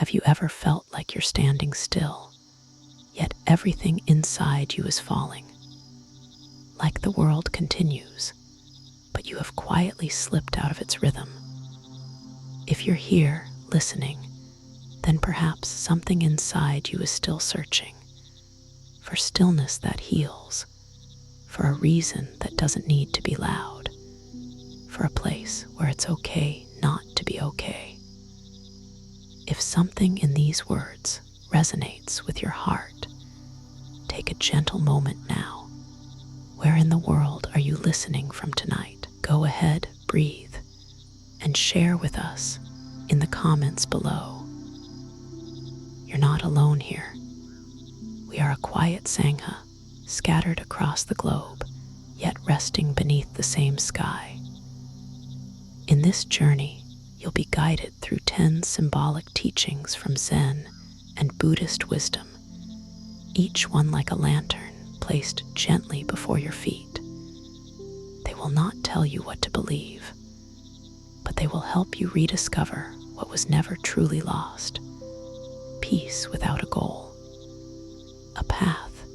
Have you ever felt like you're standing still, yet everything inside you is falling? Like the world continues, but you have quietly slipped out of its rhythm. If you're here, listening, then perhaps something inside you is still searching for stillness that heals, for a reason that doesn't need to be loud, for a place where it's okay not to be okay. If something in these words resonates with your heart, take a gentle moment now. Where in the world are you listening from tonight? Go ahead, breathe, and share with us in the comments below. You're not alone here. We are a quiet Sangha, scattered across the globe, yet resting beneath the same sky. In this journey, you'll be guided through 10 symbolic teachings from Zen and Buddhist wisdom, each one like a lantern placed gently before your feet. They will not tell you what to believe, but they will help you rediscover what was never truly lost: peace without a goal, a path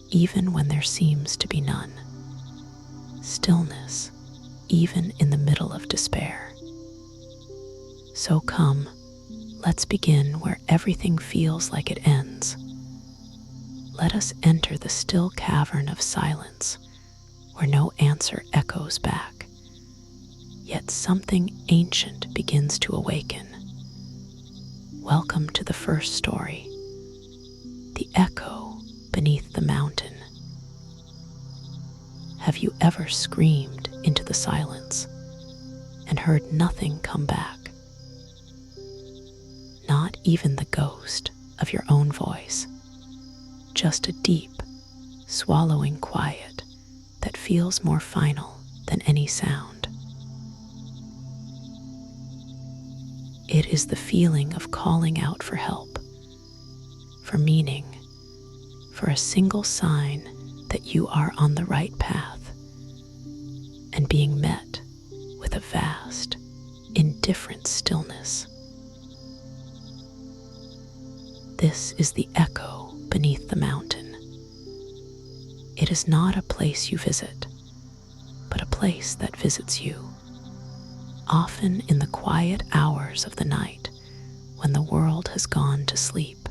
even when there seems to be none, stillness even in the middle of despair. So come, let's begin where everything feels like it ends. Let us enter the still cavern of silence, where no answer echoes back, yet something ancient begins to awaken. Welcome to the first story, the echo beneath the mountain. Have you ever screamed into the silence and heard nothing come back? Not even the ghost of your own voice, just a deep, swallowing quiet that feels more final than any sound. It is the feeling of calling out for help, for meaning, for a single sign that you are on the right path, and being met with a vast, indifferent stillness. This is the echo beneath the mountain. It is not a place you visit, but a place that visits you, often in the quiet hours of the night when the world has gone to sleep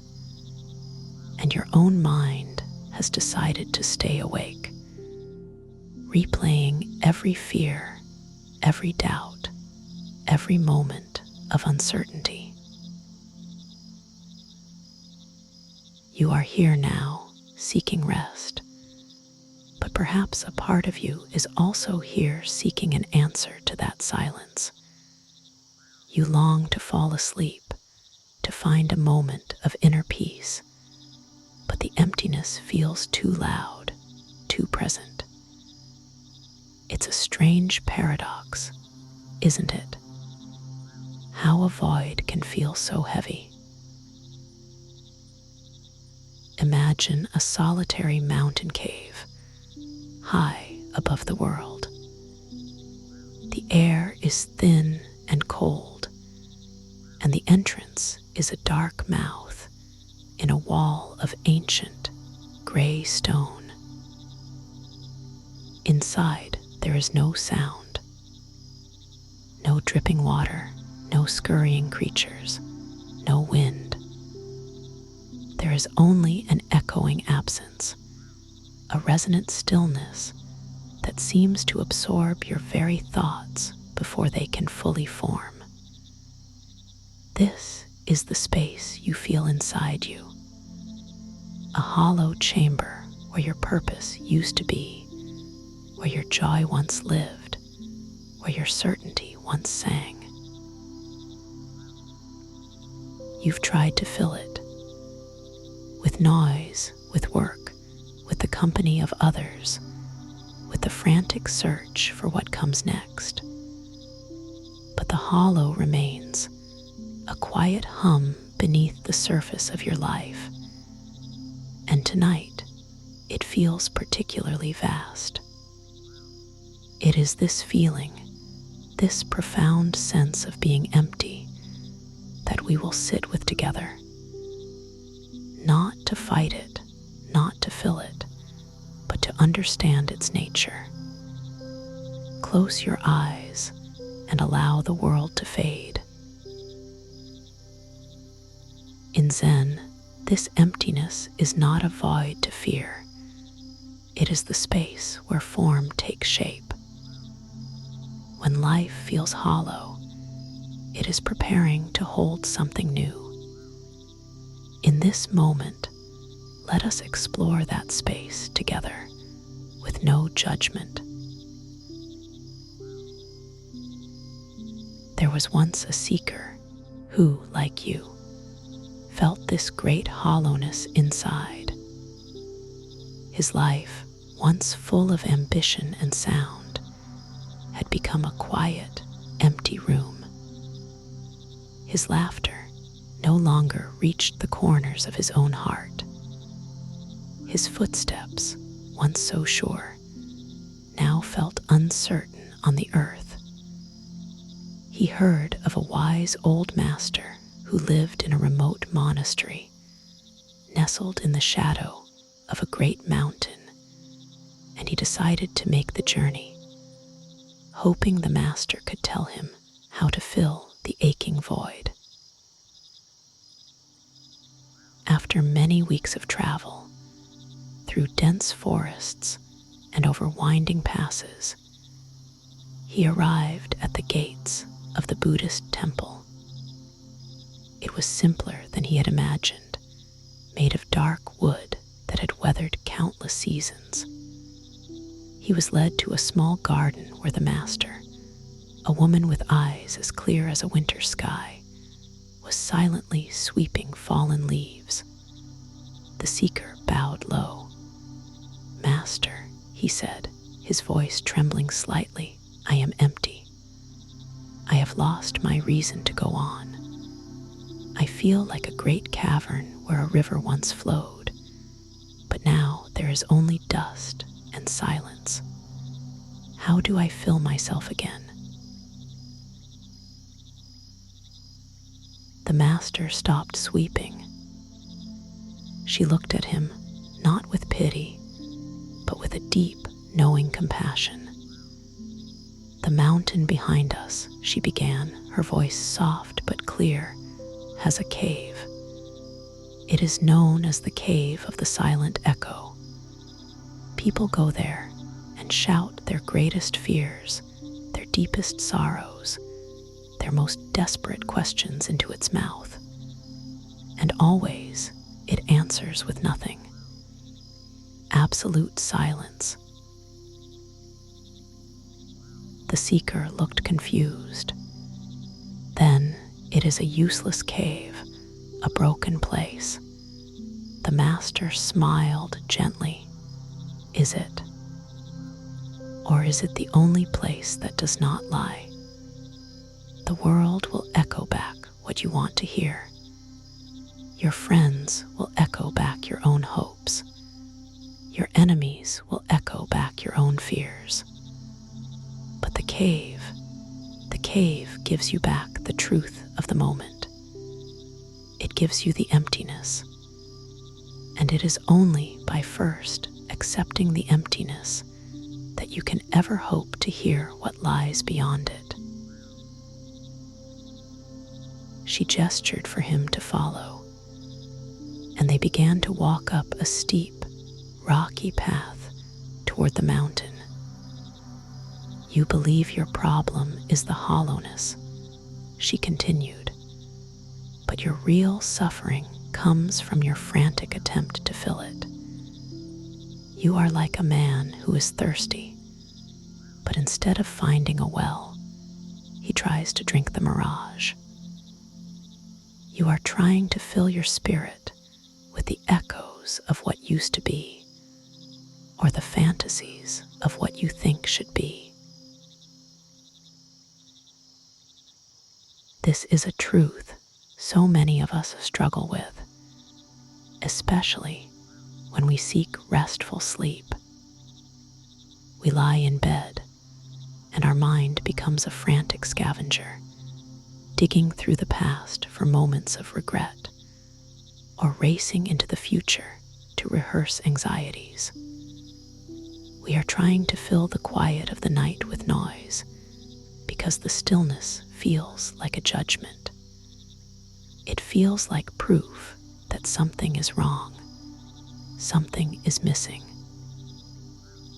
and your own mind has decided to stay awake, replaying every fear, every doubt, every moment of uncertainty. You are here now, seeking rest, but perhaps a part of you is also here seeking an answer to that silence. You long to fall asleep, to find a moment of inner peace, but the emptiness feels too loud, too present. It's a strange paradox, isn't it? How a void can feel so heavy. Imagine a solitary mountain cave, high above the world. The air is thin and cold, and the entrance is a dark mouth in a wall of ancient, gray stone. Inside, there is no sound, no dripping water, no scurrying creatures, no wind. There is only an echoing absence, a resonant stillness that seems to absorb your very thoughts before they can fully form. This is the space you feel inside you, a hollow chamber where your purpose used to be, where your joy once lived, where your certainty once sang. You've tried to fill it with noise, with work, with the company of others, with the frantic search for what comes next. But the hollow remains, a quiet hum beneath the surface of your life. And tonight, it feels particularly vast. It is this feeling, this profound sense of being empty, that we will sit with together, not to fight it, not to fill it, but to understand its nature. Close your eyes and allow the world to fade. In Zen, this emptiness is not a void to fear. It is the space where form takes shape. When life feels hollow, it is preparing to hold something new. In this moment, let us explore that space together with no judgment. There was once a seeker who, like you, felt this great hollowness inside. His life, once full of ambition and sound, had become a quiet, empty room. His laughter no longer reached the corners of his own heart. His footsteps, once so sure, now felt uncertain on the earth. He heard of a wise old master who lived in a remote monastery, nestled in the shadow of a great mountain, and he decided to make the journey, hoping the master could tell him how to fill the aching void. After many weeks of travel, through dense forests and over winding passes, he arrived at the gates of the Buddhist temple. It was simpler than he had imagined, made of dark wood that had weathered countless seasons. He was led to a small garden where the master, a woman with eyes as clear as a winter sky, was silently sweeping fallen leaves. The seeker bowed low. "Master," he said, his voice trembling slightly, "I am empty. I have lost my reason to go on. I feel like a great cavern where a river once flowed, but now there is only dust and silence. How do I fill myself again?" The master stopped sweeping. She looked at him, not with pity, but with a deep, knowing compassion. "The mountain behind us," she began, her voice soft but clear, "has a cave. It is known as the Cave of the Silent Echo. People go there and shout their greatest fears, their deepest sorrows, their most desperate questions into its mouth. And always it answers with nothing. Absolute silence." The seeker looked confused. "Then it is a useless cave, a broken place." The master smiled gently. "Is it? Or is it the only place that does not lie? The world will echo back what you want to hear. Your friends will echo back your own hopes. Your enemies will echo back your own fears. But the cave gives you back the truth of the moment. It gives you the emptiness. And it is only by first accepting the emptiness that you can ever hope to hear what lies beyond it." She gestured for him to follow, and they began to walk up a steep, rocky path toward the mountain. "You believe your problem is the hollowness," she continued, "but your real suffering comes from your frantic attempt to fill it. You are like a man who is thirsty, but instead of finding a well, he tries to drink the mirage. You are trying to fill your spirit with the echoes of what used to be, or the fantasies of what you think should be. This is a truth so many of us struggle with, especially when we seek restful sleep. We lie in bed, and our mind becomes a frantic scavenger, digging through the past for moments of regret, or racing into the future to rehearse anxieties. We are trying to fill the quiet of the night with noise because the stillness feels like a judgment. It feels like proof that something is wrong, something is missing.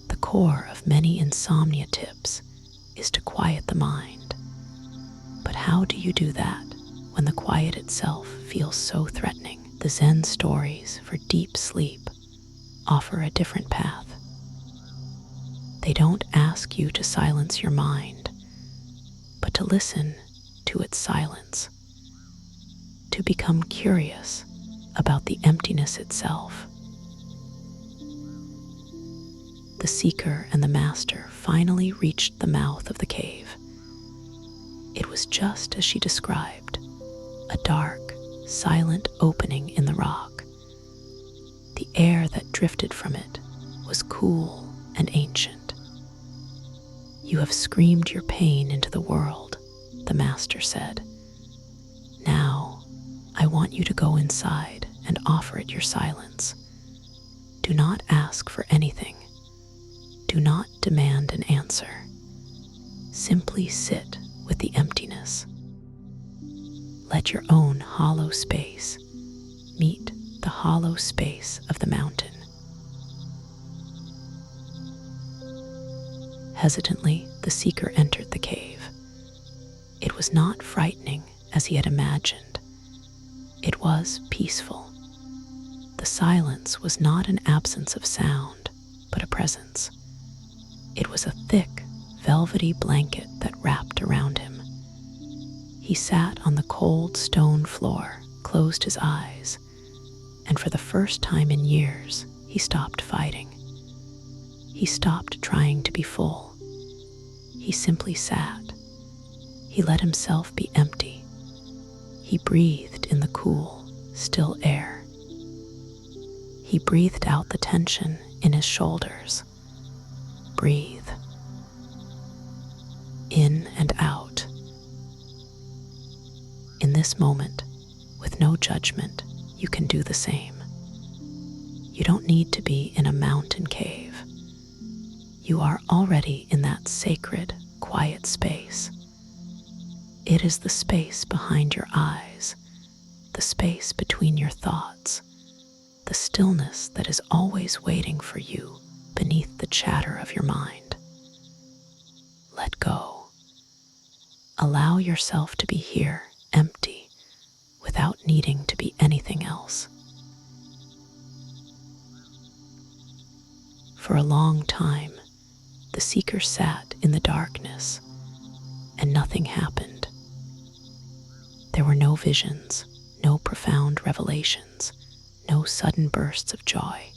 The core of many insomnia tips is to quiet the mind. But how do you do that when the quiet itself feels so threatening? The Zen stories for deep sleep offer a different path. They don't ask you to silence your mind, but to listen to its silence, to become curious about the emptiness itself. The seeker and the master finally reached the mouth of the cave. It was just as she described, a dark, silent opening in the rock. The air that drifted from it was cool and ancient. "You have screamed your pain into the world," the master said. "Now, I want you to go inside and offer it your silence. Do not ask for anything. Do not demand an answer. Simply sit with the emptiness. Let your own hollow space meet the hollow space of the mountain." Hesitantly, the seeker entered the cave. It was not frightening as he had imagined. It was peaceful. The silence was not an absence of sound, but a presence. It was a thick, velvety blanket that wrapped around him. He sat on the cold stone floor, closed his eyes, and for the first time in years, he stopped fighting. He stopped trying to be full. He simply sat. He let himself be empty. He breathed in the cool, still air. He breathed out the tension in his shoulders. Breathe. In and out. In this moment, with no judgment, you can do the same. You don't need to be in a mountain cave. You are already in that sacred, quiet space. It is the space behind your eyes, the space between your thoughts, the stillness that is always waiting for you beneath the chatter of your mind. Let go. Allow yourself to be here, empty, without needing to be anything else. For a long time, the seeker sat in the darkness, and nothing happened. There were no visions, no profound revelations, no sudden bursts of joy.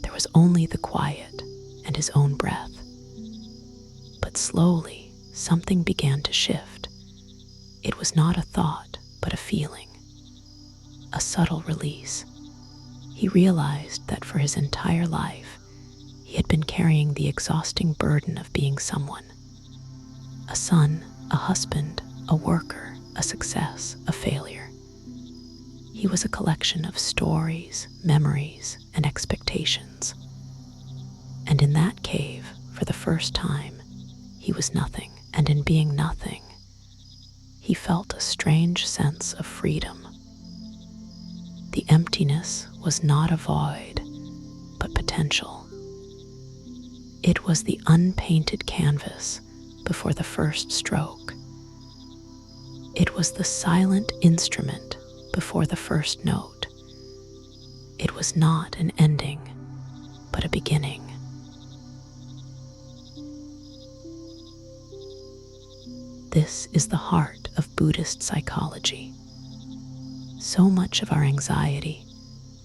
There was only the quiet and his own breath. But slowly, something began to shift. It was not a thought, but a feeling, a subtle release. He realized that for his entire life, he had been carrying the exhausting burden of being someone. A son, a husband, a worker, a success, a failure. He was a collection of stories, memories, and expectations. And in that cave, for the first time, he was nothing. And in being nothing, he felt a strange sense of freedom. The emptiness was not a void, but potential. It was the unpainted canvas before the first stroke. It was the silent instrument before the first note. It was not an ending, but a beginning. This is the heart of Buddhist psychology. So much of our anxiety,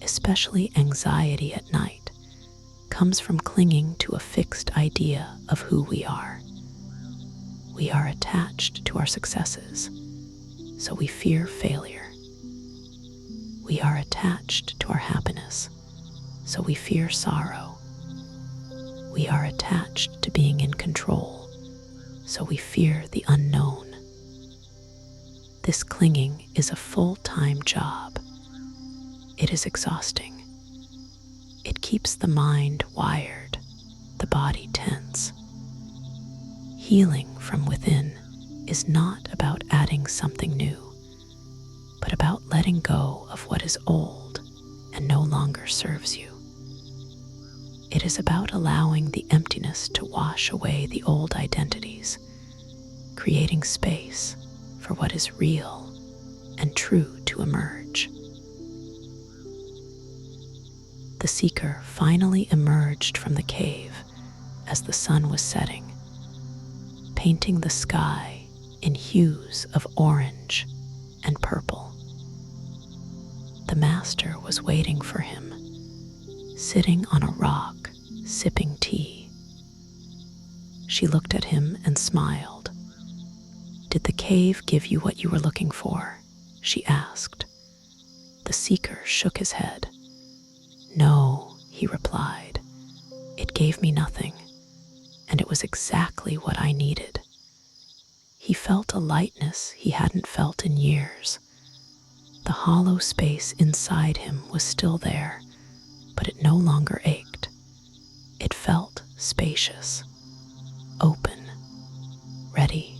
especially anxiety at night, comes from clinging to a fixed idea of who we are. We are attached to our successes, so we fear failure. We are attached to our happiness, so we fear sorrow. We are attached to being in control, so we fear the unknown. This clinging is a full-time job. It is exhausting. It keeps the mind wired, the body tense. Healing from within is not about adding something new, but about letting go of what is old and no longer serves you. It is about allowing the emptiness to wash away the old identities, creating space for what is real and true to emerge. The seeker finally emerged from the cave as the sun was setting, painting the sky in hues of orange and purple. The master was waiting for him, sitting on a rock, sipping tea. She looked at him and smiled. "Did the cave give you what you were looking for?" she asked. The seeker shook his head. "No," he replied. "It gave me nothing, and it was exactly what I needed." He felt a lightness he hadn't felt in years. The hollow space inside him was still there, but it no longer ached. It felt spacious, open, ready.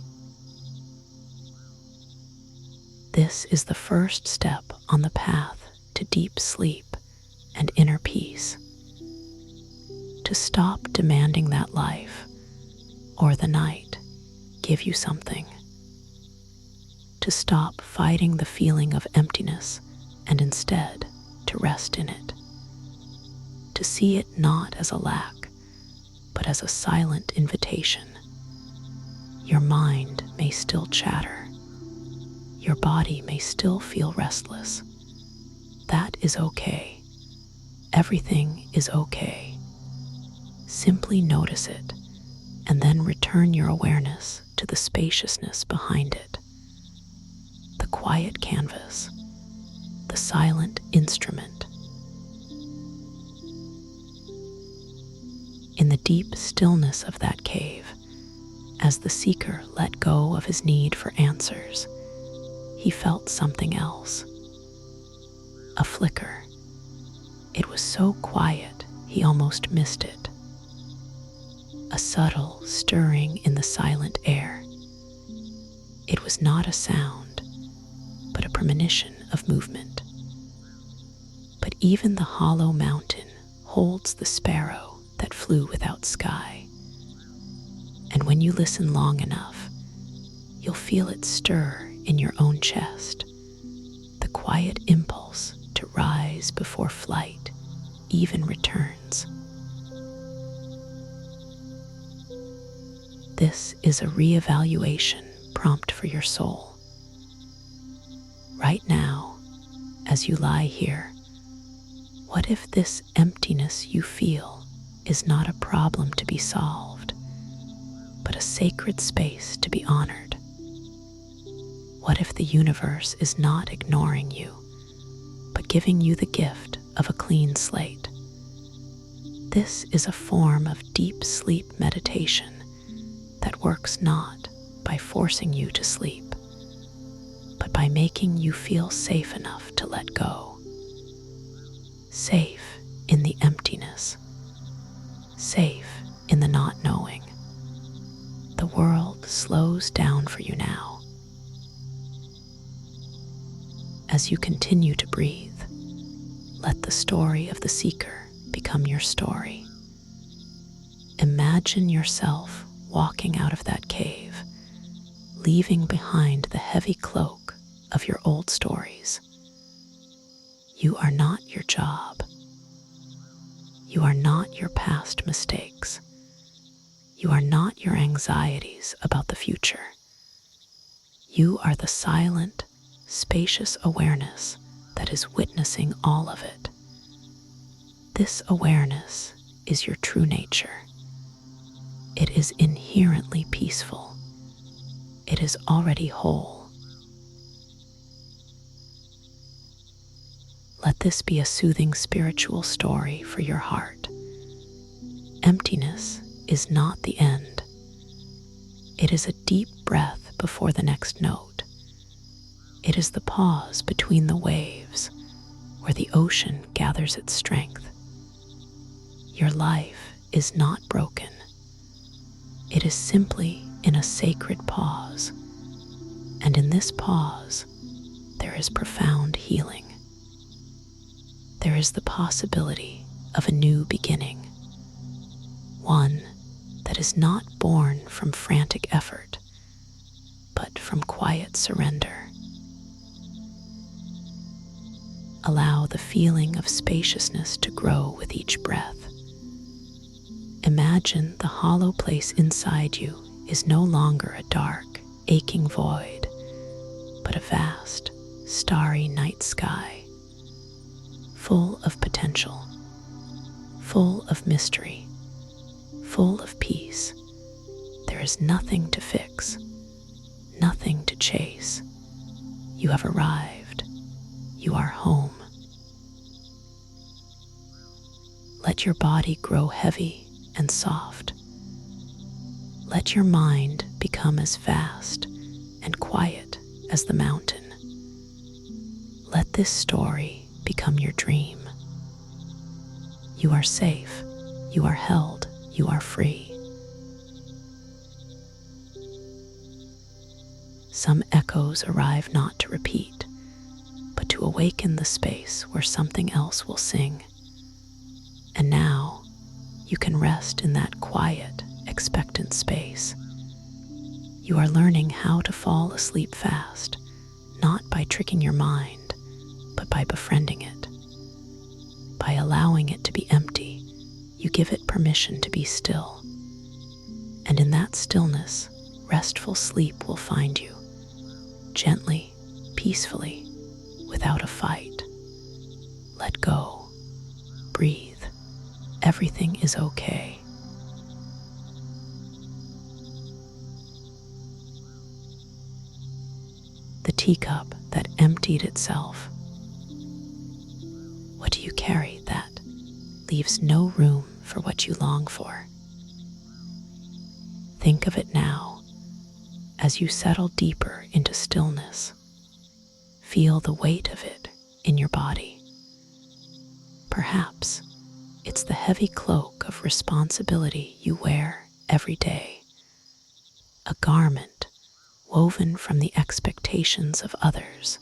This is the first step on the path to deep sleep and inner peace. To stop demanding that life or the night give you something. To stop fighting the feeling of emptiness and instead to rest in it. To see it not as a lack, but as a silent invitation. Your mind may still chatter. Your body may still feel restless. That is okay. Everything is okay. Simply notice it, and then return your awareness to the spaciousness behind it. The quiet canvas, the silent instrument. In the deep stillness of that cave, as the seeker let go of his need for answers, he felt something else. A flicker. It was so quiet he almost missed it. A subtle stirring in the silent air. It was not a sound, but a premonition of movement. But even the hollow mountain holds the sparrow that flew without sky. And when you listen long enough, you'll feel it stir in your own chest, the quiet impulse to rise before flight even returns. This is a reevaluation prompt for your soul. Right now, as you lie here, what if this emptiness you feel is not a problem to be solved, but a sacred space to be honored? What if the universe is not ignoring you, but giving you the gift of a clean slate? This is a form of deep sleep meditation that works not by forcing you to sleep, but by making you feel safe enough to let go. Safe in the emptiness. Safe in the not knowing. The world slows down for you now. As you continue to breathe, let the story of the seeker become your story. Imagine yourself walking out of that cave, leaving behind the heavy cloak of your old stories. You are not your job. You are not your past mistakes. You are not your anxieties about the future. You are the silent, spacious awareness that is witnessing all of it. This awareness is your true nature. It is inherently peaceful. It is already whole. Let this be a soothing spiritual story for your heart. Emptiness is not the end. It is a deep breath before the next note. It is the pause between the waves where the ocean gathers its strength. Your life is not broken. It is simply in a sacred pause. And in this pause, there is profound healing. There is the possibility of a new beginning, one that is not born from frantic effort, but from quiet surrender. Allow the feeling of spaciousness to grow with each breath. Imagine the hollow place inside you is no longer a dark, aching void, but a vast, starry night sky, full of potential, full of mystery, full of peace. There is nothing to fix, nothing to chase. You have arrived. You are home. Let your body grow heavy and soft. Let your mind become as vast and quiet as the mountain. Let this story become your dream. You are safe. You are held. You are free. Some echoes arrive not to repeat, but to awaken the space where something else will sing. And now, you can rest in that quiet, expectant space. You are learning how to fall asleep fast, not by tricking your mind, but by befriending it. By allowing it to be empty, you give it permission to be still. And in that stillness, restful sleep will find you, gently, peacefully, without a fight. Let go. Breathe. Everything is okay. The teacup that emptied itself. What do you carry that leaves no room for what you long for? Think of it now as you settle deeper into stillness. Feel the weight of it in your body. Perhaps it's the heavy cloak of responsibility you wear every day, a garment woven from the expectations of others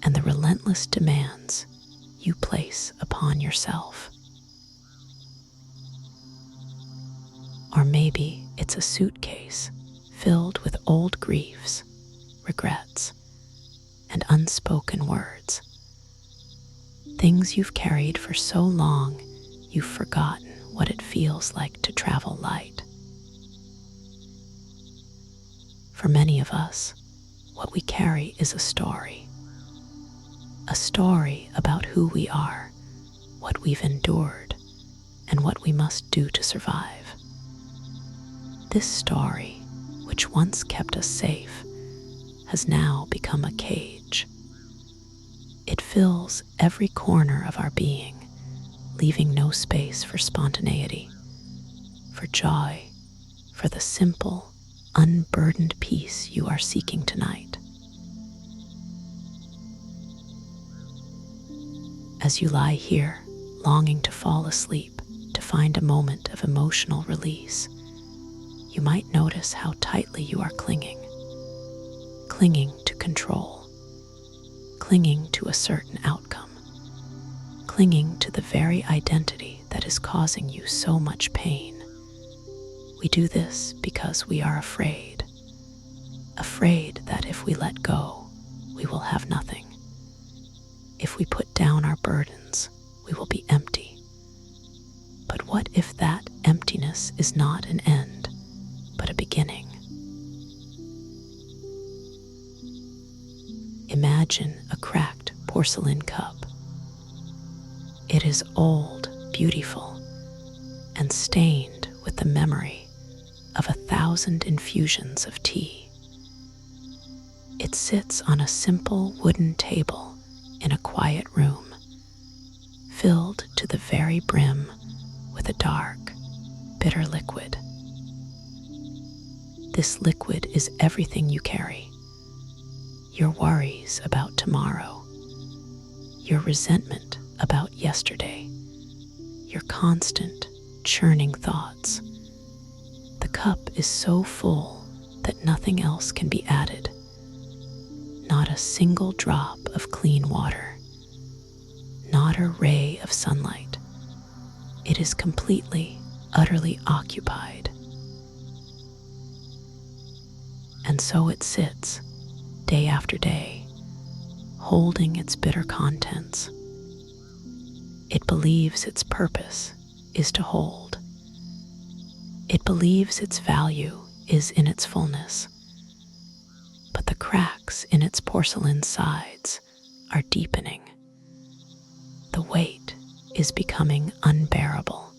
and the relentless demands you place upon yourself. Or maybe it's a suitcase filled with old griefs, regrets, and unspoken words. Things you've carried for so long, you've forgotten what it feels like to travel light. For many of us, what we carry is a story about who we are, what we've endured, and what we must do to survive. This story, which once kept us safe, has now become a cage. It fills every corner of our being, leaving no space for spontaneity, for joy, for the simple, unburdened peace you are seeking tonight. As you lie here, longing to fall asleep, to find a moment of emotional release, you might notice how tightly you are clinging to control, clinging to a certain outcome, clinging to the very identity that is causing you so much pain. We do this because we are afraid that if we let go, we will have nothing. If we put down our burdens, we will be empty. But what if that emptiness is not an end, but a beginning? Imagine a cracked porcelain cup. It is old, beautiful, and stained with the memory of 1,000 infusions of tea. It sits on a simple wooden table in a quiet room, filled to the very brim with a dark, bitter liquid. This liquid is everything you carry. your worries about tomorrow, your resentment about yesterday, your constant churning thoughts. The cup is so full that nothing else can be added. Not a single drop of clean water, not a ray of sunlight. It is completely, utterly occupied. And so it sits, day after day, holding its bitter contents. It believes its purpose is to hold. It believes its value is in its fullness. But the cracks in its porcelain sides are deepening. The weight is becoming unbearable.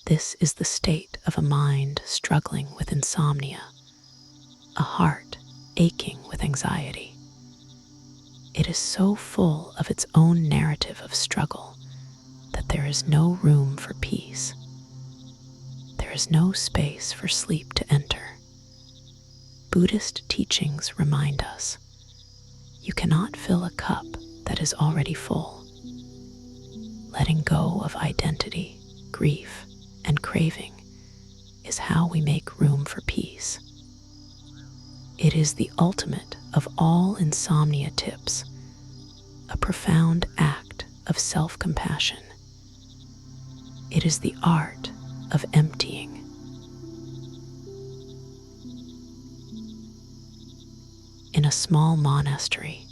This is the state of a mind struggling with insomnia, a heart aching with anxiety. It is so full of its own narrative of struggle that there is no room for peace. There is no space for sleep to enter. Buddhist teachings remind us, you cannot fill a cup that is already full. Letting go of identity, grief, and craving is how we make room for peace. It is the ultimate of all insomnia tips, a profound act of self-compassion. It is the art of emptying. In a small monastery,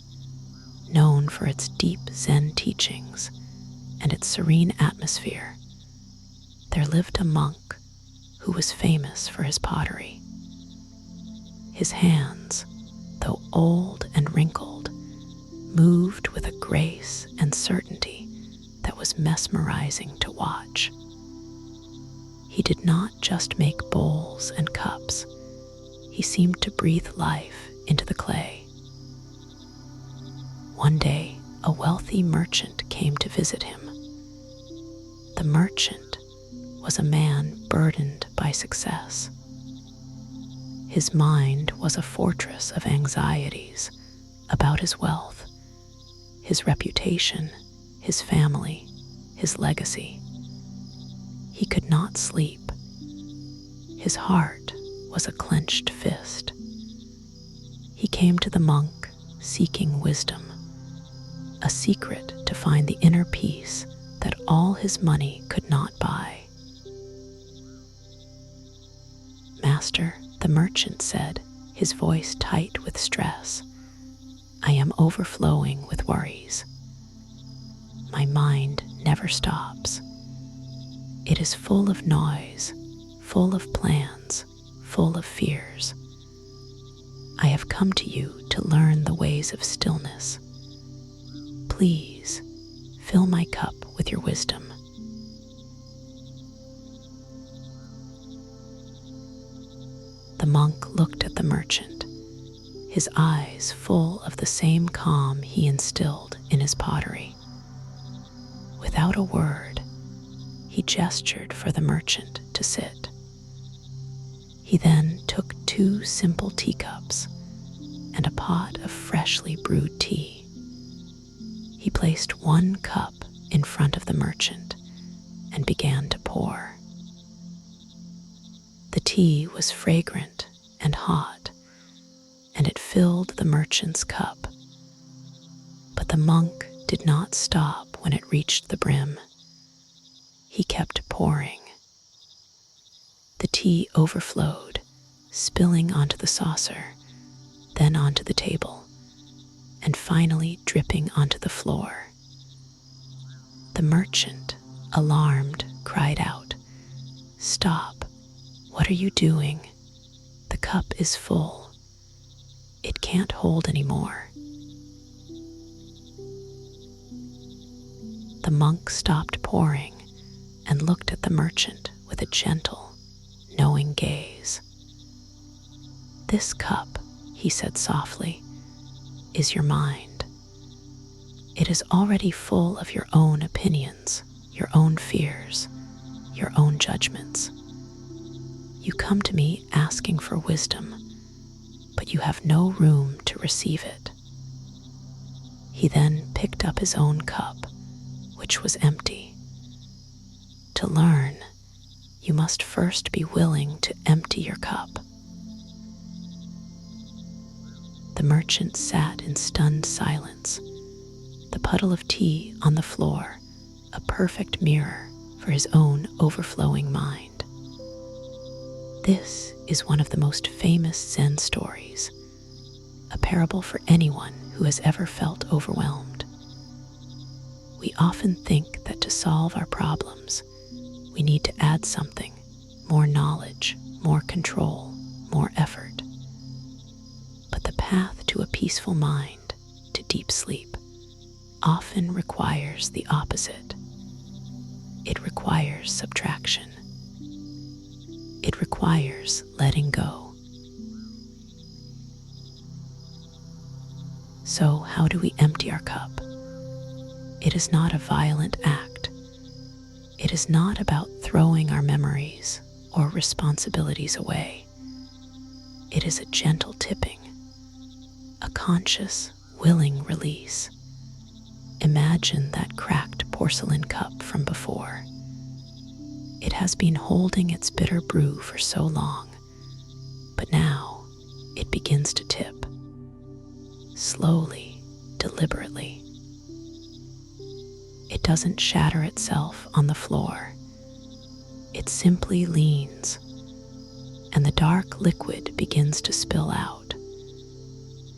known for its deep Zen teachings and its serene atmosphere, there lived a monk who was famous for his pottery. His hands, though old and wrinkled, moved with a grace and certainty that was mesmerizing to watch. He did not just make bowls and cups. He seemed to breathe life into the clay. One day, a wealthy merchant came to visit him. The merchant was a man burdened by success. His mind was a fortress of anxieties about his wealth, his reputation, his family, his legacy. He could not sleep. His heart was a clenched fist. He came to the monk seeking wisdom, a secret to find the inner peace that all his money could not buy. Master, the merchant said, his voice tight with stress, I am overflowing with worries. My mind never stops. It is full of noise, full of plans, full of fears. I have come to you to learn the ways of stillness. Please, fill my cup with your wisdom. The monk looked at the merchant, his eyes full of the same calm he instilled in his pottery. Without a word, he gestured for the merchant to sit. He then took 2 simple teacups and a pot of freshly brewed tea. He placed 1 cup in front of the merchant and began to pour. The tea was fragrant and hot, and it filled the merchant's cup. But the monk did not stop when it reached the brim. He kept pouring. The tea overflowed, spilling onto the saucer, then onto the table, and finally dripping onto the floor. The merchant, alarmed, cried out, Stop! What are you doing? The cup is full. It can't hold any more. The monk stopped pouring and looked at the merchant with a gentle, knowing gaze. This cup, he said softly, is your mind. It is already full of your own opinions, your own fears, your own judgments. You come to me asking for wisdom, but you have no room to receive it. He then picked up his own cup, which was empty. To learn, you must first be willing to empty your cup. The merchant sat in stunned silence, the puddle of tea on the floor, a perfect mirror for his own overflowing mind. This is one of the most famous Zen stories, a parable for anyone who has ever felt overwhelmed. We often think that to solve our problems, we need to add something, more knowledge, more control, more effort. But the path to a peaceful mind, to deep sleep, often requires the opposite. It requires subtraction. It requires letting go. So, how do we empty our cup? It is not a violent act. It is not about throwing our memories or responsibilities away. It is a gentle tipping, a conscious, willing release. Imagine that cracked porcelain cup from before. It has been holding its bitter brew for so long, but now it begins to tip. Slowly, deliberately. It doesn't shatter itself on the floor. It simply leans, and the dark liquid begins to spill out.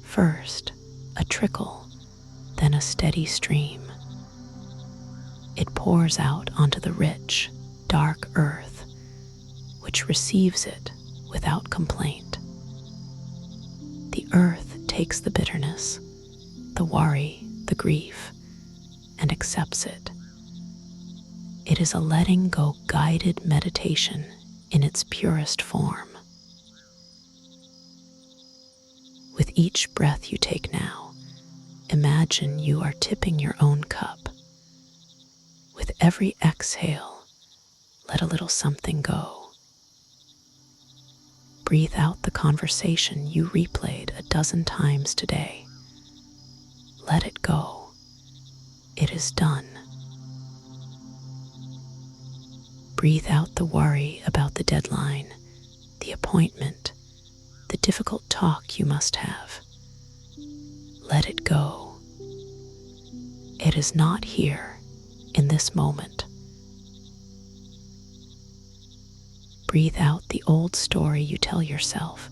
First, a trickle, then a steady stream. It pours out onto the rich, dark earth, which receives it without complaint. The earth takes the bitterness, the worry, the grief, and accepts it. It is a letting go guided meditation in its purest form. With each breath you take now, imagine you are tipping your own cup. With every exhale, let a little something go. Breathe out the conversation you replayed a dozen times today. Let it go. It is done. Breathe out the worry about the deadline, the appointment, the difficult talk you must have. Let it go. It is not here in this moment. Breathe out the old story you tell yourself,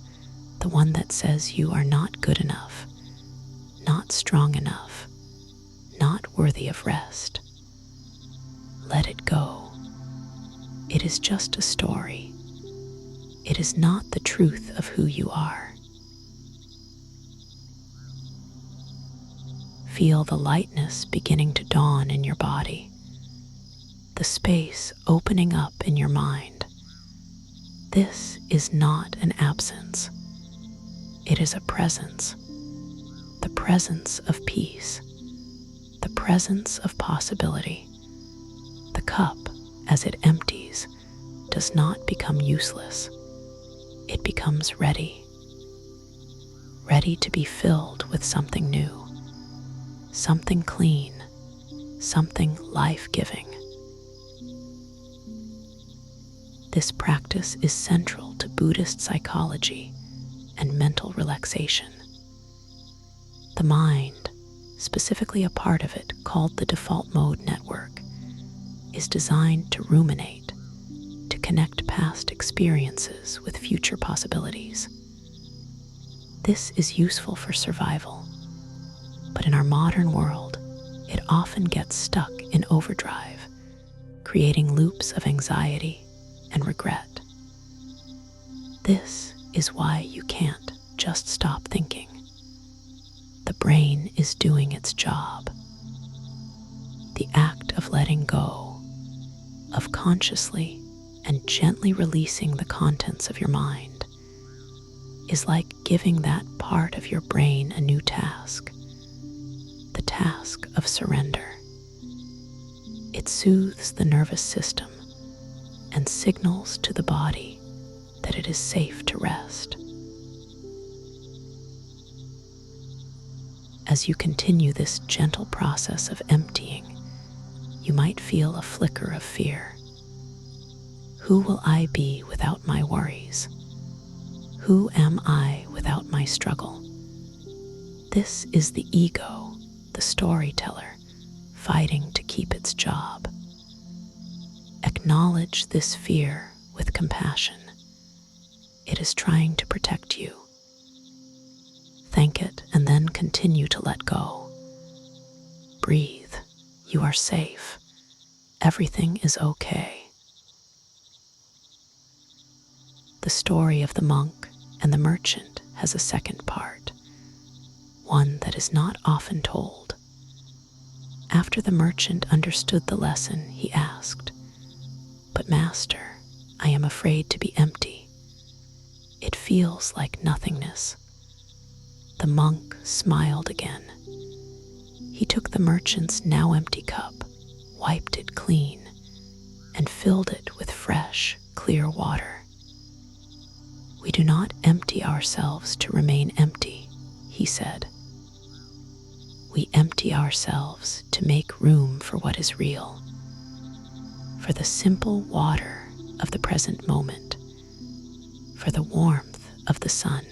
the one that says you are not good enough, not strong enough, not worthy of rest. Let it go. It is just a story. It is not the truth of who you are. Feel the lightness beginning to dawn in your body, the space opening up in your mind. This is not an absence. It is a presence. The presence of peace. The presence of possibility. The cup, as it empties, does not become useless. It becomes ready. Ready to be filled with something new. Something clean. Something life-giving. This practice is central to Buddhist psychology and mental relaxation. The mind, specifically a part of it called the default mode network, is designed to ruminate, to connect past experiences with future possibilities. This is useful for survival, but in our modern world, it often gets stuck in overdrive, creating loops of anxiety and regret. This is why you can't just stop thinking. The brain is doing its job. The act of letting go, of consciously and gently releasing the contents of your mind, is like giving that part of your brain a new task, the task of surrender. It soothes the nervous system and signals to the body that it is safe to rest. As you continue this gentle process of emptying, you might feel a flicker of fear. Who will I be without my worries? Who am I without my struggle? This is the ego, the storyteller, fighting to keep its job. Acknowledge this fear with compassion. It is trying to protect you. Thank it and then continue to let go. Breathe. You are safe. Everything is okay. The story of the monk and the merchant has a second part, one that is not often told. After the merchant understood the lesson, he asked, "But master, I am afraid to be empty. It feels like nothingness." The monk smiled again. He took the merchant's now empty cup, wiped it clean, and filled it with fresh, clear water. "We do not empty ourselves to remain empty," he said. "We empty ourselves to make room for what is real, for the simple water of the present moment, for the warmth of the sun,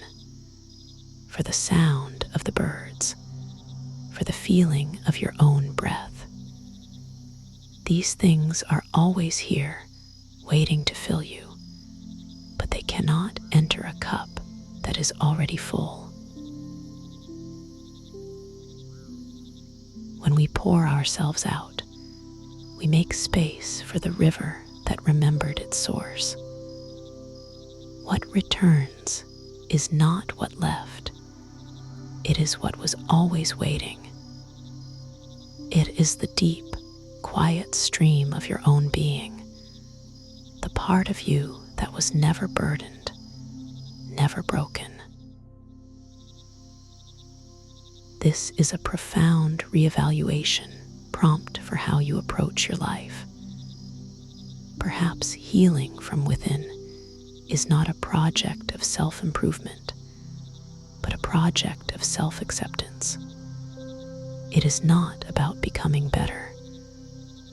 for the sound of the birds, for the feeling of your own breath. These things are always here, waiting to fill you, but they cannot enter a cup that is already full." When we pour ourselves out, we make space for the river that remembered its source. What returns is not what left. It is what was always waiting. It is the deep, quiet stream of your own being, the part of you that was never burdened, never broken. This is a profound reevaluation prompt for how you approach your life. Perhaps healing from within is not a project of self-improvement, but a project of self-acceptance. It is not about becoming better,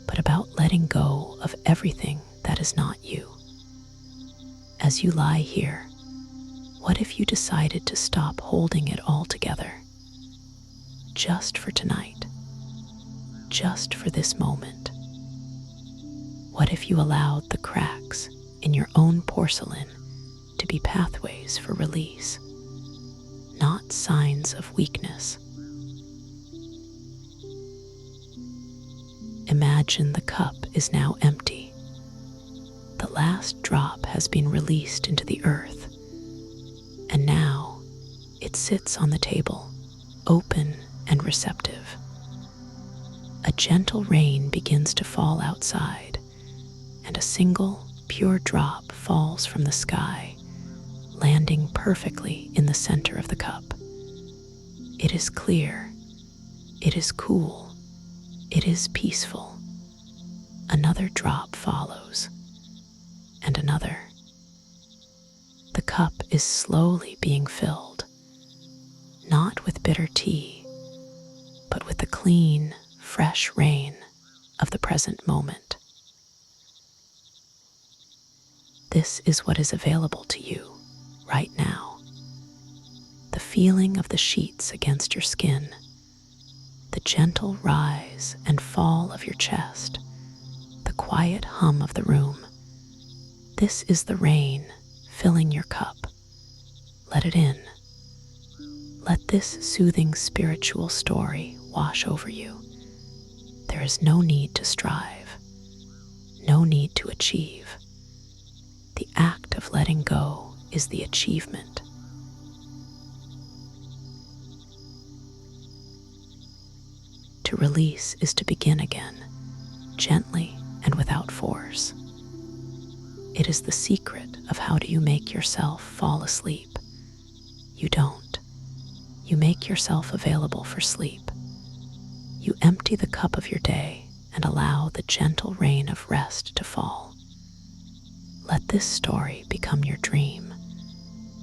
but about letting go of everything that is not you. As you lie here, what if you decided to stop holding it all together? Just for tonight, just for this moment. What if you allowed the cracks in your own porcelain to be pathways for release, not signs of weakness? Imagine the cup is now empty. The last drop has been released into the earth, and now it sits on the table, open and receptive. A gentle rain begins to fall outside, and a single pure drop falls from the sky, landing perfectly in the center of the cup. It is clear, it is cool, it is peaceful. Another drop follows, and another. The cup is slowly being filled, not with bitter tea, but with the clean, fresh rain of the present moment. This is what is available to you right now. The feeling of the sheets against your skin, the gentle rise and fall of your chest, the quiet hum of the room. This is the rain filling your cup. Let it in. Let this soothing spiritual story wash over you. There is no need to strive, no need to achieve. The act of letting go is the achievement. To release is to begin again, gently and without force. It is the secret of how do you make yourself fall asleep. You don't. You make yourself available for sleep. You empty the cup of your day and allow the gentle rain of rest to fall. Let this story become your dream.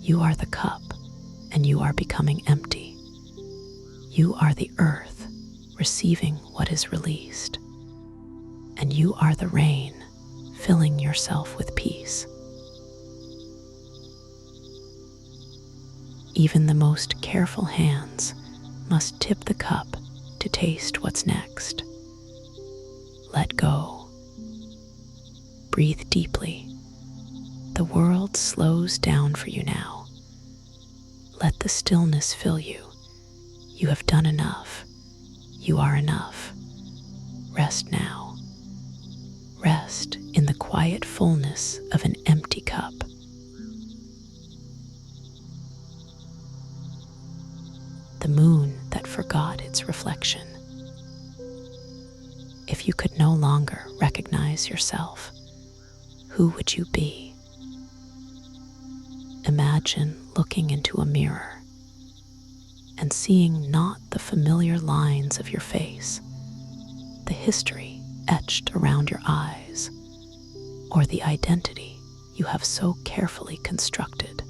You are the cup, and you are becoming empty. You are the earth receiving what is released, and you are the rain filling yourself with peace. Even the most careful hands must tip the cup to taste what's next. Let go. Breathe deeply. The world slows down for you now. Let the stillness fill you. You have done enough. You are enough. Rest now. Rest in the quiet fullness of an empty cup. The moon that forgot its reflection. If you could no longer recognize yourself, who would you be? Imagine looking into a mirror and seeing not the familiar lines of your face, the history etched around your eyes, or the identity you have so carefully constructed,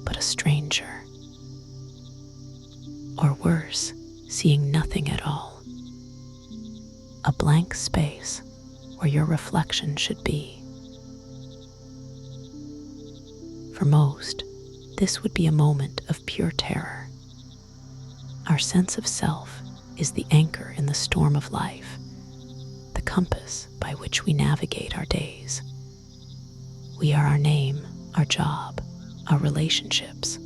but a stranger. Or worse, seeing nothing at all. A blank space where your reflection should be. For most, this would be a moment of pure terror. Our sense of self is the anchor in the storm of life, the compass by which we navigate our days. We are our name, our job, our relationships,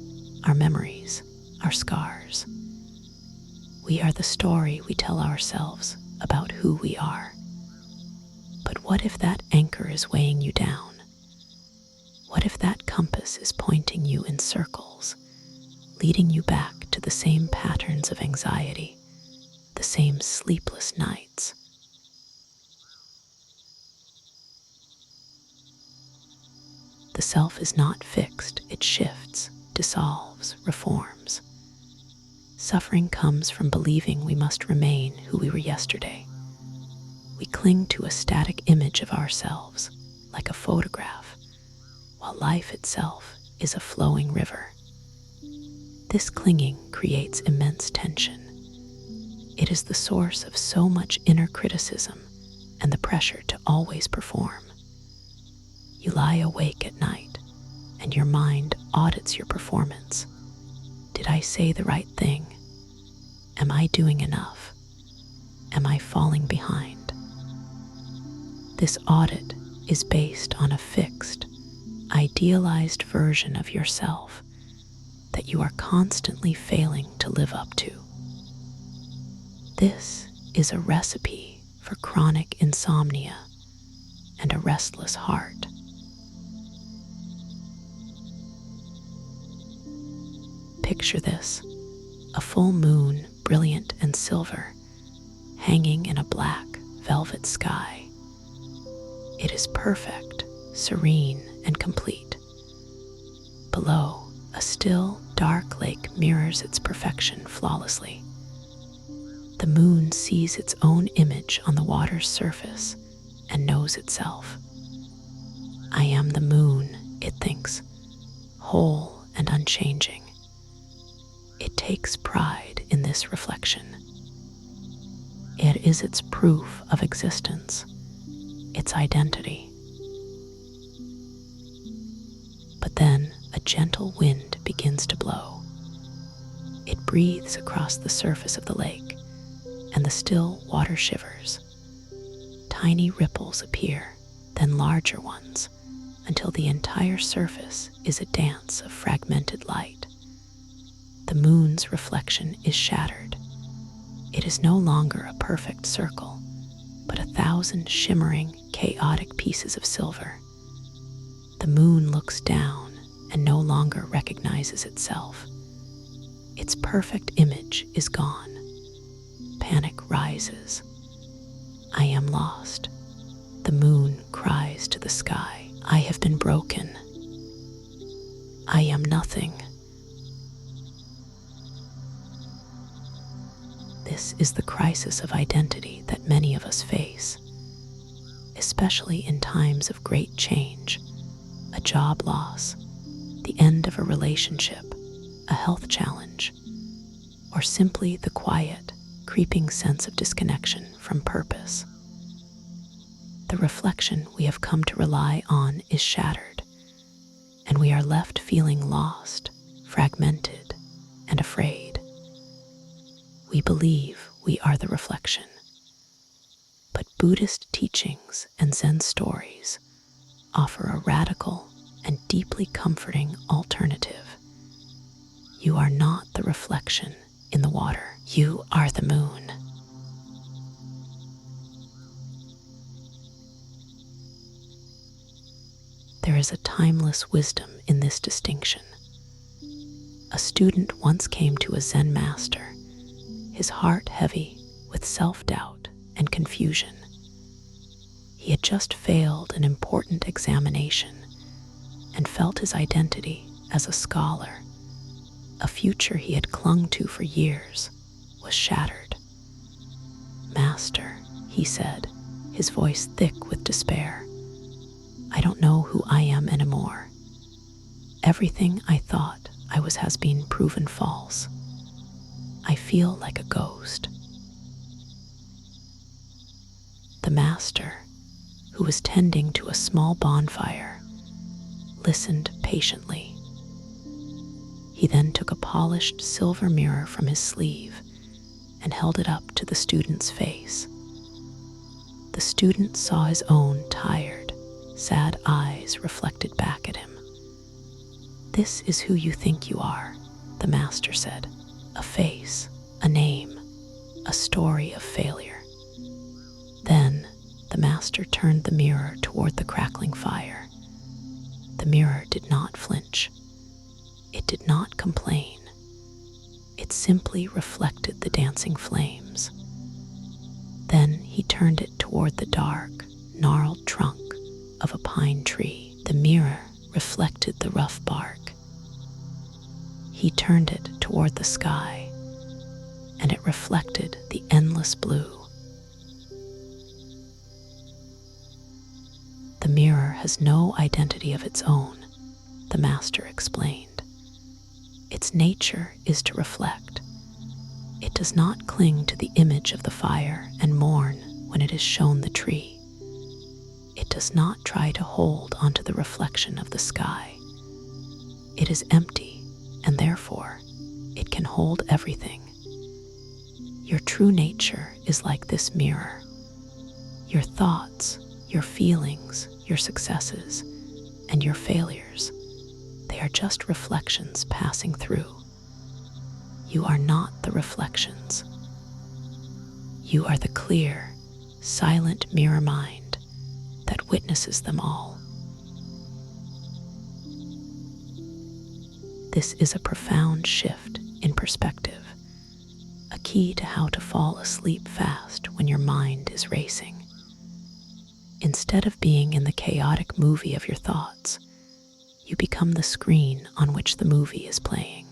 our memories, our scars. We are the story we tell ourselves about who we are. But what if that anchor is weighing you down? What if that compass is pointing you in circles, leading you back to the same patterns of anxiety, the same sleepless nights? The self is not fixed, it shifts, dissolves, reforms. Suffering comes from believing we must remain who we were yesterday. We cling to a static image of ourselves, like a photograph, while life itself is a flowing river. This clinging creates immense tension. It is the source of so much inner criticism and the pressure to always perform. You lie awake at night, and your mind audits your performance. Did I say the right thing? Am I doing enough? Am I falling behind? This audit is based on a fixed, idealized version of yourself that you are constantly failing to live up to. This is a recipe for chronic insomnia and a restless heart. Picture this, a full moon, brilliant and silver, hanging in a black velvet sky. It is perfect, serene, and complete. Below, a still, dark lake mirrors its perfection flawlessly. The moon sees its own image on the water's surface and knows itself. I am the moon, it thinks, whole and unchanging. It takes pride in this reflection. It is its proof of existence, its identity. But then a gentle wind begins to blow. It breathes across the surface of the lake, and the still water shivers. Tiny ripples appear, then larger ones, until the entire surface is a dance of fragmented light. The moon's reflection is shattered. It is no longer a perfect circle, but 1,000 shimmering, chaotic pieces of silver. The moon looks down and no longer recognizes itself. Its perfect image is gone. Panic rises. I am lost. The moon cries to the sky. I have been broken. I am nothing. This is the crisis of identity that many of us face, especially in times of great change, a job loss, the end of a relationship, a health challenge, or simply the quiet, creeping sense of disconnection from purpose. The reflection we have come to rely on is shattered, and we are left feeling lost, fragmented, and afraid. We believe we are the reflection, but Buddhist teachings and Zen stories offer a radical and deeply comforting alternative. You are not the reflection in the water. You are the moon. There is a timeless wisdom in this distinction. A student once came to a Zen master, his heart heavy with self-doubt and confusion. He had just failed an important examination and felt his identity as a scholar, a future he had clung to for years, was shattered. "Master," he said, his voice thick with despair, "I don't know who I am anymore. Everything I thought I was has been proven false. I feel like a ghost." The master, who was tending to a small bonfire, listened patiently. He then took a polished silver mirror from his sleeve and held it up to the student's face. The student saw his own tired, sad eyes reflected back at him. "This is who you think you are," the master said. "A face, a name, a story of failure." Then the master turned the mirror toward the crackling fire. The mirror did not flinch. It did not complain. It simply reflected the dancing flames. Then he turned it toward the dark, gnarled trunk of a pine tree. The mirror reflected the rough bark. He turned it toward the sky, and it reflected the endless blue. The mirror has no identity of its own, the master explained. Its nature is to reflect. It does not cling to the image of the fire and mourn when it is shown the tree. It does not try to hold onto the reflection of the sky. It is empty, and therefore it can hold everything. Your true nature is like this mirror. Your thoughts, your feelings, your successes, and your failures, they are just reflections passing through. You are not the reflections. You are the clear, silent mirror mind that witnesses them all. This is a profound shift in perspective, a key to how to fall asleep fast when your mind is racing. Instead of being in the chaotic movie of your thoughts, you become the screen on which the movie is playing.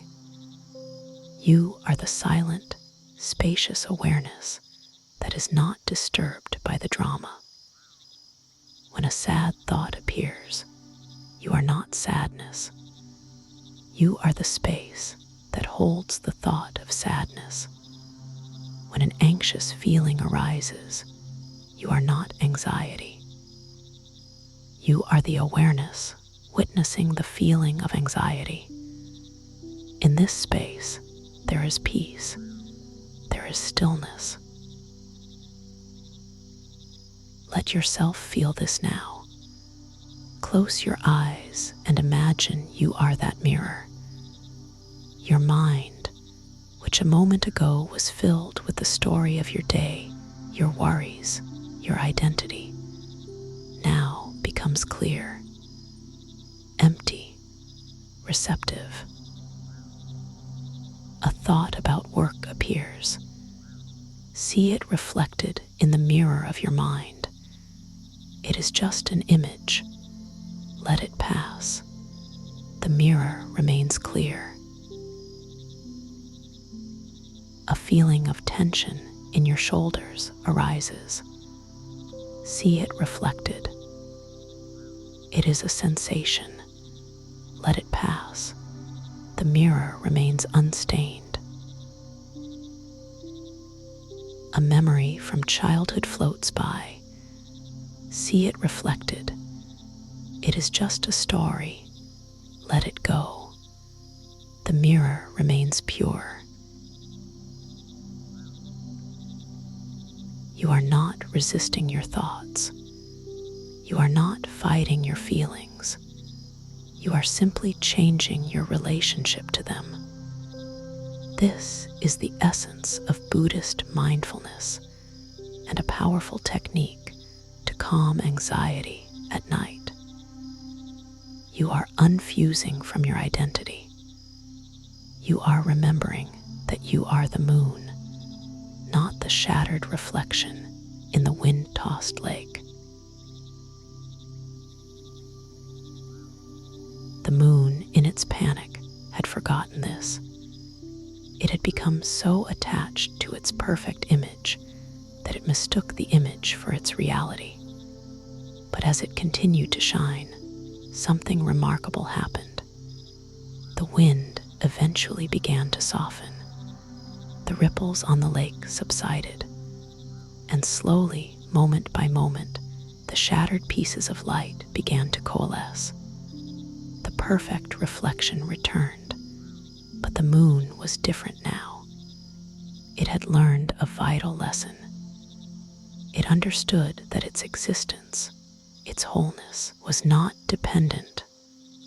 You are the silent, spacious awareness that is not disturbed by the drama. When a sad thought appears, you are not sadness. You are the space that holds the thought of sadness. When an anxious feeling arises, you are not anxiety. You are the awareness witnessing the feeling of anxiety. In this space, there is peace. There is stillness. Let yourself feel this now. Close your eyes and imagine you are that mirror. Your mind, which a moment ago was filled with the story of your day, your worries, your identity, now becomes clear, empty, receptive. A thought about work appears. See it reflected in the mirror of your mind. It is just an image. Let it pass. The mirror remains clear. A feeling of tension in your shoulders arises. See it reflected. It is a sensation. Let it pass. The mirror remains unstained. A memory from childhood floats by. See it reflected. It is just a story. Let it go. The mirror remains pure. You are not resisting your thoughts. You are not fighting your feelings. You are simply changing your relationship to them. This is the essence of Buddhist mindfulness and a powerful technique to calm anxiety at night. You are unfusing from your identity. You are remembering that you are the moon, not the shattered reflection in the wind-tossed lake. The moon, in its panic, had forgotten this. It had become so attached to its perfect image that it mistook the image for its reality. But as it continued to shine, something remarkable happened. The wind eventually began to soften. The ripples on the lake subsided, and slowly, moment by moment, the shattered pieces of light began to coalesce. The perfect reflection returned, but the moon was different now. It had learned a vital lesson. It understood that its existence, its wholeness, was not dependent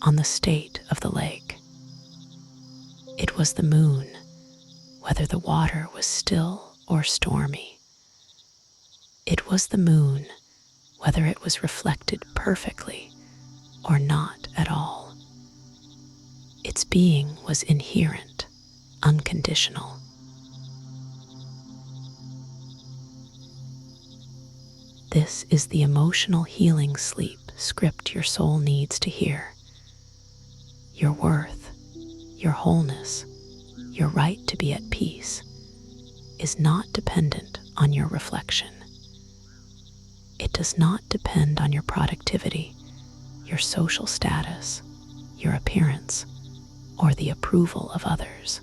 on the state of the lake. It was the moon, whether the water was still or stormy. It was the moon, whether it was reflected perfectly or not at all. Its being was inherent, unconditional. This is the emotional healing sleep script your soul needs to hear. Your worth, your wholeness, your right to be at peace is not dependent on your reflection. It does not depend on your productivity, your social status, your appearance, or the approval of others.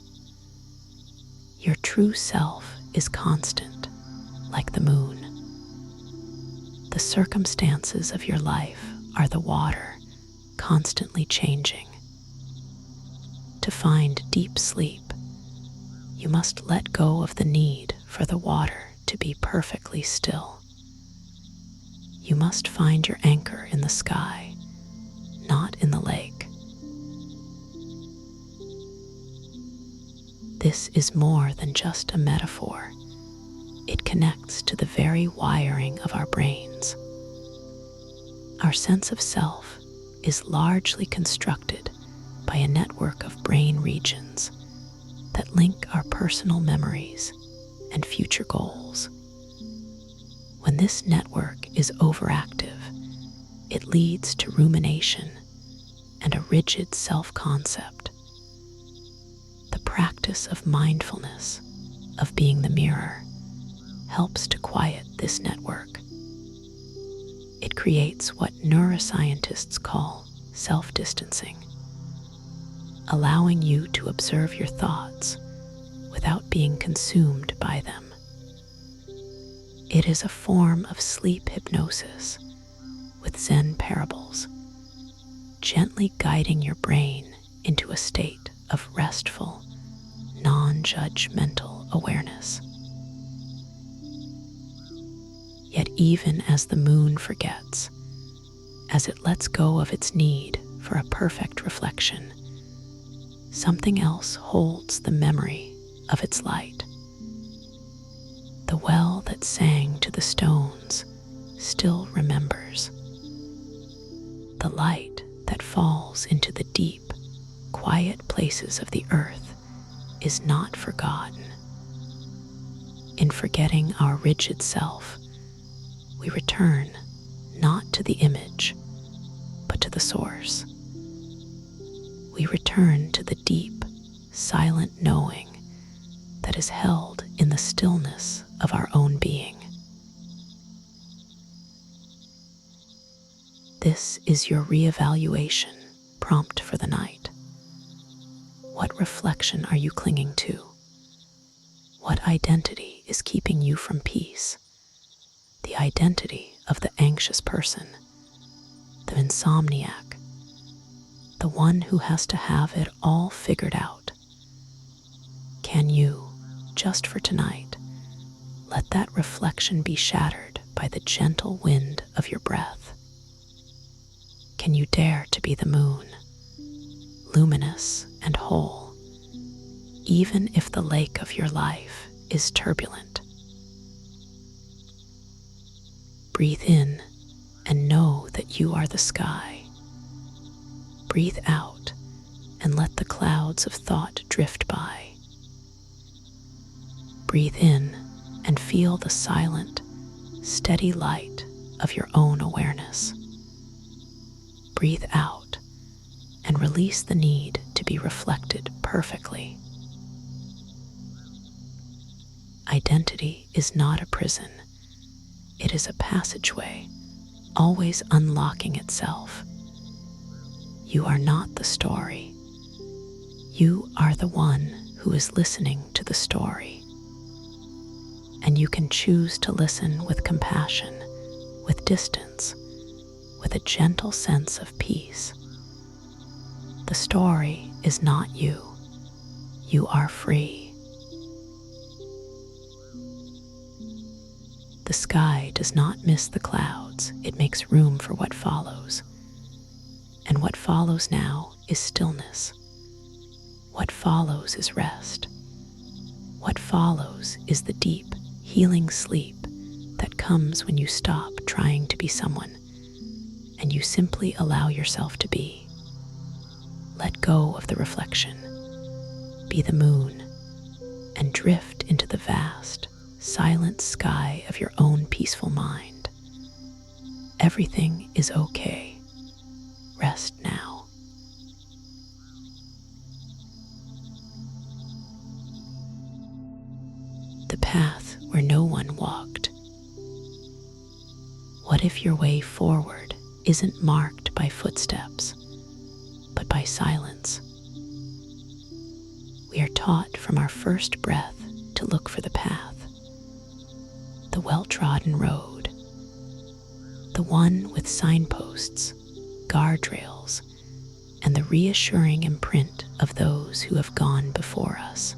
Your true self is constant, like the moon. The circumstances of your life are the water, constantly changing. To find deep sleep, you must let go of the need for the water to be perfectly still. You must find your anchor in the sky, not in the lake. This is more than just a metaphor. It connects to the very wiring of our brains. Our sense of self is largely constructed by a network of brain regions that link our personal memories and future goals. When this network is overactive, it leads to rumination and a rigid self-concept. The practice of mindfulness, of being the mirror, helps to quiet this network. It creates what neuroscientists call self-distancing, allowing you to observe your thoughts without being consumed by them. It is a form of sleep hypnosis with Zen parables, gently guiding your brain into a state of restful, non-judgmental awareness. Yet even as the moon forgets, as it lets go of its need for a perfect reflection, something else holds the memory of its light. The well that sang to the stones still remembers. The light that falls into the deep, quiet places of the earth is not forgotten. In forgetting our rigid self, we return not to the image, but to the source. We return to the deep, silent knowing that is held in the stillness of our own being. This is your reevaluation prompt for the night. What reflection are you clinging to? What identity is keeping you from peace? The identity of the anxious person, the insomniac, the one who has to have it all figured out. Can you, just for tonight, let that reflection be shattered by the gentle wind of your breath? Can you dare to be the moon, luminous and whole, even if the lake of your life is turbulent? Breathe in and know that you are the sky. Breathe out and let the clouds of thought drift by. Breathe in and feel the silent, steady light of your own awareness. Breathe out and release the need to be reflected perfectly. Identity is not a prison. It is a passageway, always unlocking itself. You are not the story. You are the one who is listening to the story. And you can choose to listen with compassion, with distance, with a gentle sense of peace. The story is not you. You are free. The sky does not miss the clouds. It makes room for what follows. And what follows now is stillness. What follows is rest. What follows is the deep, healing sleep that comes when you stop trying to be someone and you simply allow yourself to be. Let go of the reflection. Be the moon and drift into the vast, silent sky of your own peaceful mind. Everything is okay. Rest now. The path where no one walked. What if your way forward isn't marked by footsteps, but by silence? We are taught from our first breath to look for the path, the well-trodden road, the one with signposts, guardrails, and the reassuring imprint of those who have gone before us.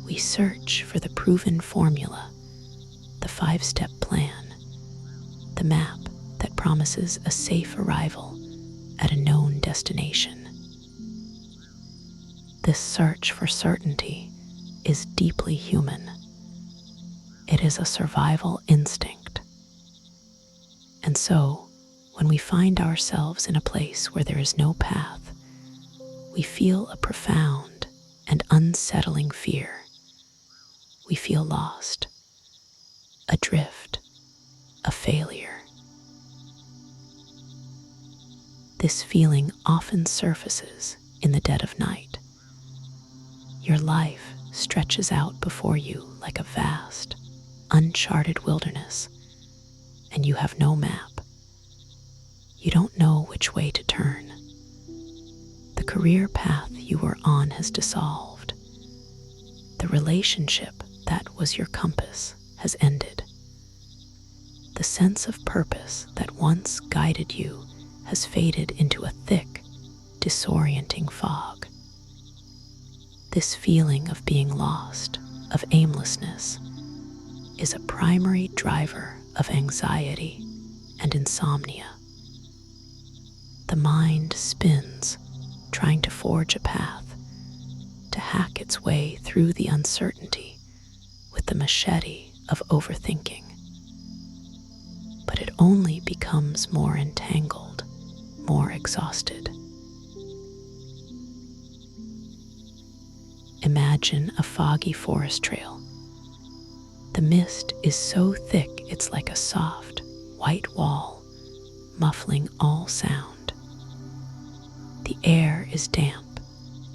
We search for the proven formula, the 5-step plan, the map that promises a safe arrival at a known destination. This search for certainty is deeply human. It is a survival instinct. And so, when we find ourselves in a place where there is no path, we feel a profound and unsettling fear. We feel lost, adrift, a failure. This feeling often surfaces in the dead of night. Your life stretches out before you like a vast, uncharted wilderness, and you have no map. You don't know which way to turn. The career path you were on has dissolved. The relationship that was your compass has ended. The sense of purpose that once guided you has faded into a thick, disorienting fog. This feeling of being lost, of aimlessness, is a primary driver of anxiety and insomnia. The mind spins, trying to forge a path, to hack its way through the uncertainty with the machete of overthinking. But it only becomes more entangled, more exhausted. Imagine a foggy forest trail. The mist is so thick it's like a soft, white wall, muffling all sound. The air is damp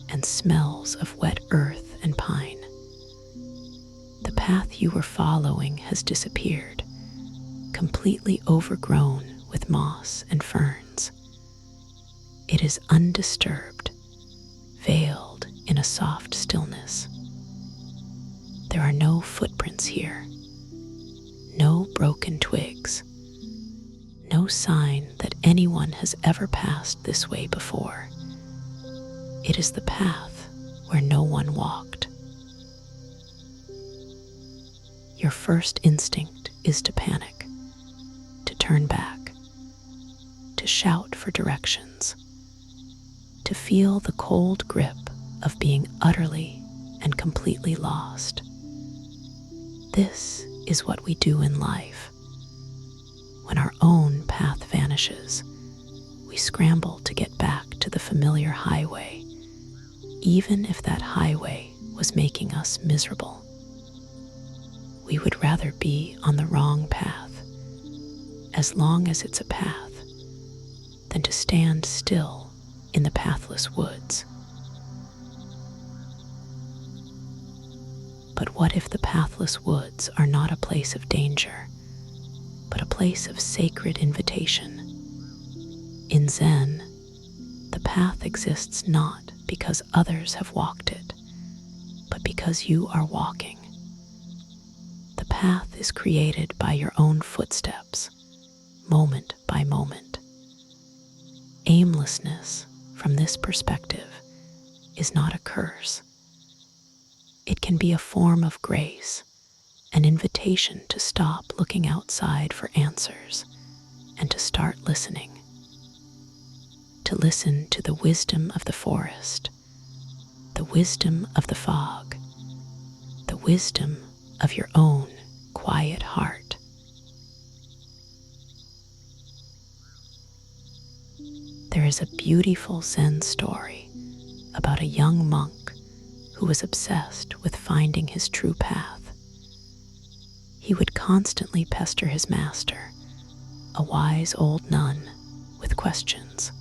and smells of wet earth and pine. The path you were following has disappeared, completely overgrown with moss and ferns. It is undisturbed, veiled in a soft stillness. There are no footprints here, no broken twigs, no sign that anyone has ever passed this way before. It is the path where no one walked. Your first instinct is to panic, to turn back, to shout for directions, to feel the cold grip of being utterly and completely lost. This is what we do in life. When our own path vanishes, we scramble to get back to the familiar highway, even if that highway was making us miserable. We would rather be on the wrong path, as long as it's a path, than to stand still in the pathless woods. But what if the pathless woods are not a place of danger, but a place of sacred invitation? In Zen, the path exists not because others have walked it, but because you are walking. The path is created by your own footsteps, moment by moment. Aimlessness, from this perspective, is not a curse. It can be a form of grace, an invitation to stop looking outside for answers and to start listening. To listen to the wisdom of the forest, the wisdom of the fog, the wisdom of your own quiet heart. There is a beautiful Zen story about a young monk who was obsessed with finding his true path. He would constantly pester his master, a wise old nun, with questions.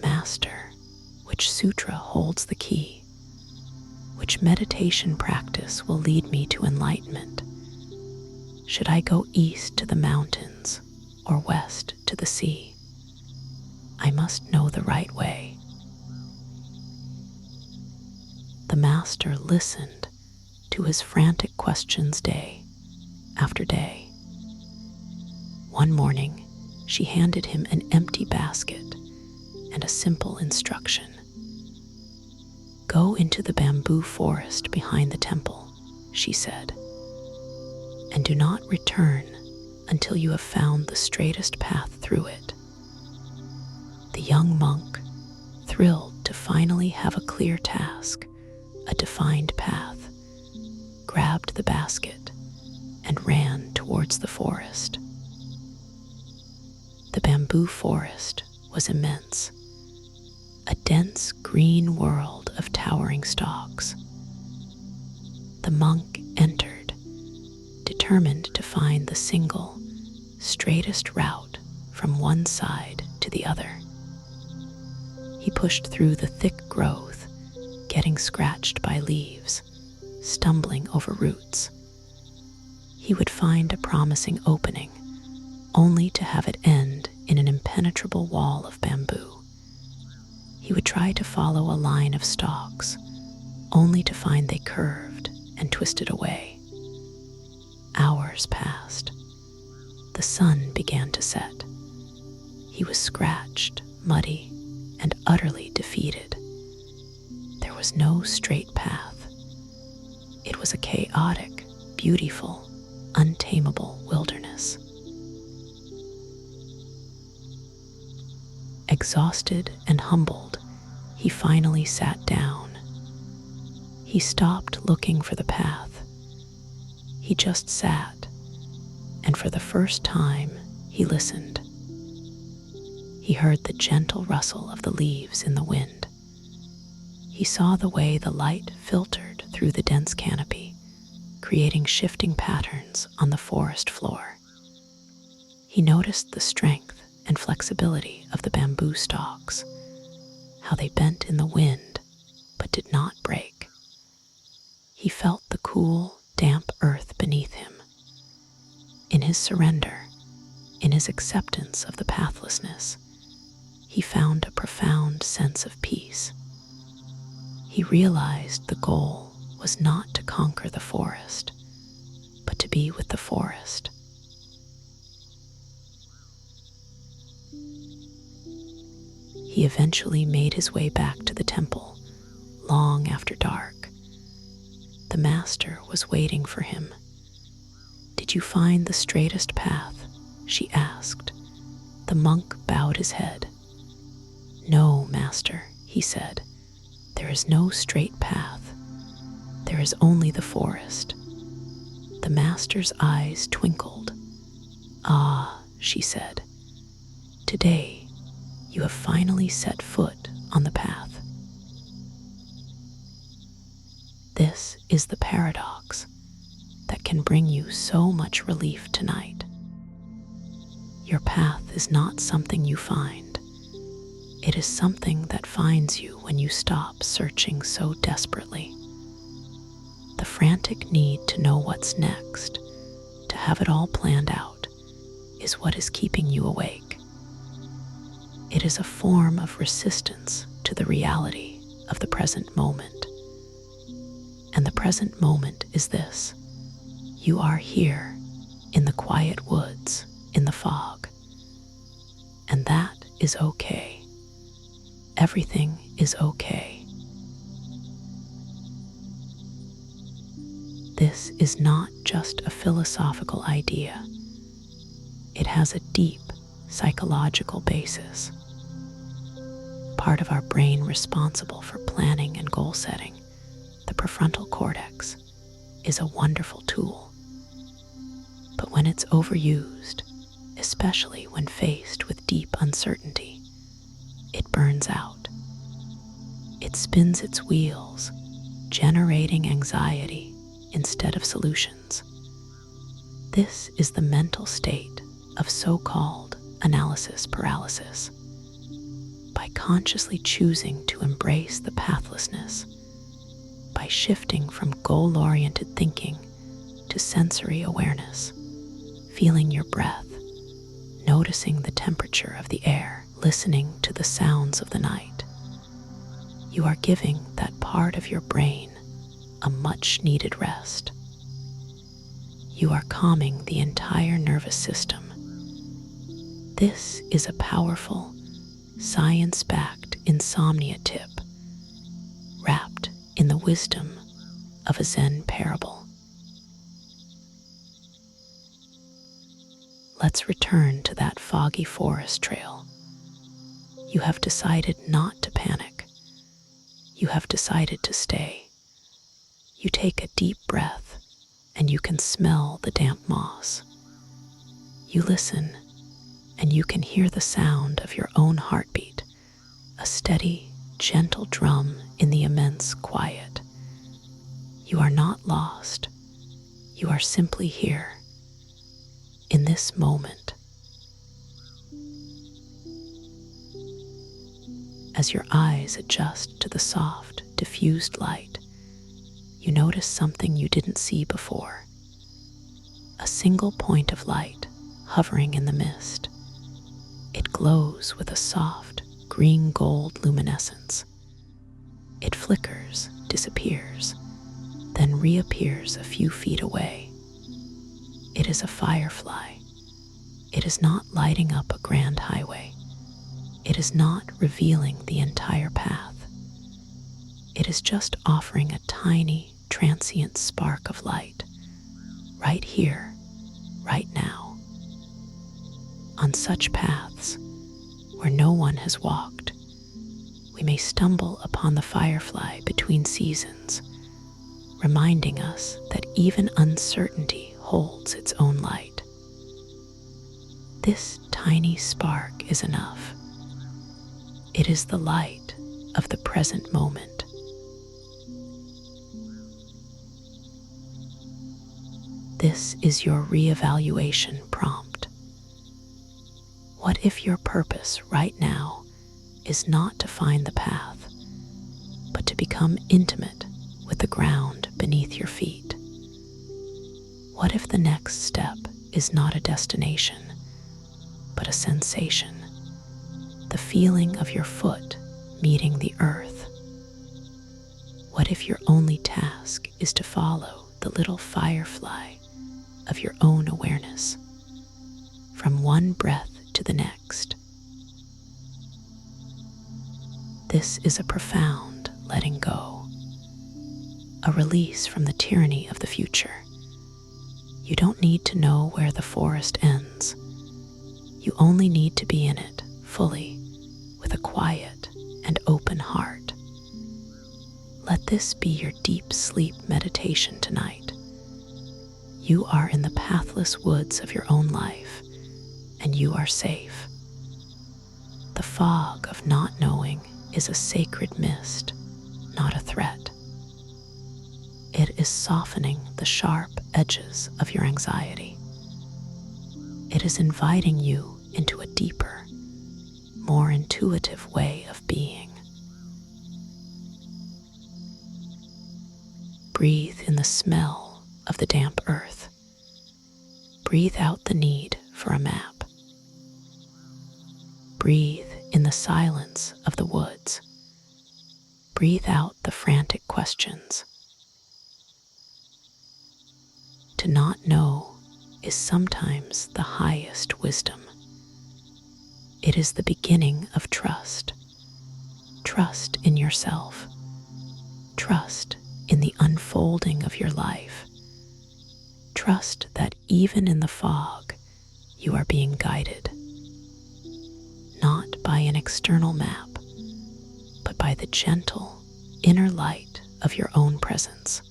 Master, which sutra holds the key? Which meditation practice will lead me to enlightenment? Should I go east to the mountains or west to the sea? I must know the right way. The master listened to his frantic questions day after day. One morning, she handed him an empty basket and a simple instruction. Go into the bamboo forest behind the temple, she said, and do not return until you have found the straightest path through it. The young monk, thrilled to finally have a clear task, a defined path, grabbed the basket and ran towards the forest. The bamboo forest was immense, a dense green world of towering stalks. The monk entered, determined to find the single, straightest route from one side to the other. He pushed through the thick growth, getting scratched by leaves, stumbling over roots. He would find a promising opening, only to have it end in an impenetrable wall of bamboo. He would try to follow a line of stalks, only to find they curved and twisted away. Hours passed. The sun began to set. He was scratched, muddy, and utterly defeated. There was no straight path. It was a chaotic, beautiful, untamable wilderness. Exhausted and humbled, he finally sat down. He stopped looking for the path. He just sat, and for the first time, he listened. He heard the gentle rustle of the leaves in the wind. He saw the way the light filtered through the dense canopy, creating shifting patterns on the forest floor. He noticed the strength and flexibility of the bamboo stalks, how they bent in the wind but did not break. He felt the cool, damp earth beneath him. In his surrender, in his acceptance of the pathlessness, he found a profound sense of peace. He realized the goal was not to conquer the forest, but to be with the forest. He eventually made his way back to the temple long after dark. The master was waiting for him. "Did you find the straightest path?" she asked. The monk bowed his head. "No, master," he said. "There is no straight path. There is only the forest." The master's eyes twinkled. "Ah," she said, "today you have finally set foot on the path." This is the paradox that can bring you so much relief tonight. Your path is not something you find. It is something that finds you when you stop searching so desperately. The frantic need to know what's next, to have it all planned out, is what is keeping you awake. It is a form of resistance to the reality of the present moment. And the present moment is this: you are here in the quiet woods, in the fog. And that is okay. Everything is okay. This is not just a philosophical idea. It has a deep psychological basis. Part of our brain responsible for planning and goal setting, the prefrontal cortex, is a wonderful tool. But when it's overused, especially when faced with deep uncertainty, it burns out. It spins its wheels, generating anxiety instead of solutions. This is the mental state of so-called analysis paralysis. By consciously choosing to embrace the pathlessness, by shifting from goal-oriented thinking to sensory awareness, feeling your breath, noticing the temperature of the air, listening to the sounds of the night, you are giving that part of your brain a much-needed rest. You are calming the entire nervous system. This is a powerful, science-backed insomnia tip, wrapped in the wisdom of a Zen parable. Let's return to that foggy forest trail. You have decided not to panic. You have decided to stay. You take a deep breath, and you can smell the damp moss. You listen, and you can hear the sound of your own heartbeat, a steady, gentle drum in the immense quiet. You are not lost. You are simply here, in this moment. As your eyes adjust to the soft, diffused light, you notice something you didn't see before. A single point of light hovering in the mist. It glows with a soft, green-gold luminescence. It flickers, disappears, then reappears a few feet away. It is a firefly. It is not lighting up a grand highway. It is not revealing the entire path. It is just offering a tiny, transient spark of light, right here, right now. On such paths, where no one has walked, we may stumble upon the firefly between seasons, reminding us that even uncertainty holds its own light. This tiny spark is enough. It is the light of the present moment. This is your reevaluation prompt. What if your purpose right now is not to find the path, but to become intimate with the ground beneath your feet? What if the next step is not a destination, but a sensation, the feeling of your foot meeting the earth? What if your only task is to follow the little firefly of your own awareness from one breath to the next? This is a profound letting go, a release from the tyranny of the future. You don't need to know where the forest ends. You only need to be in it fully, with a quiet and open heart. Let this be your deep sleep meditation tonight. You are in the pathless woods of your own life, and you are safe. The fog of not knowing is a sacred mist, not a threat. It is softening the sharp edges of your anxiety. It is inviting you into a deeper, more intuitive way of being. Breathe in the smell of the damp earth. Breathe out the need for a map. Breathe in the silence of the woods. Breathe out the frantic questions. To not know is sometimes the highest wisdom. It is the beginning of trust. Trust in yourself. Trust in the unfolding of your life. Trust that even in the fog, you are being guided, not by an external map, but by the gentle inner light of your own presence.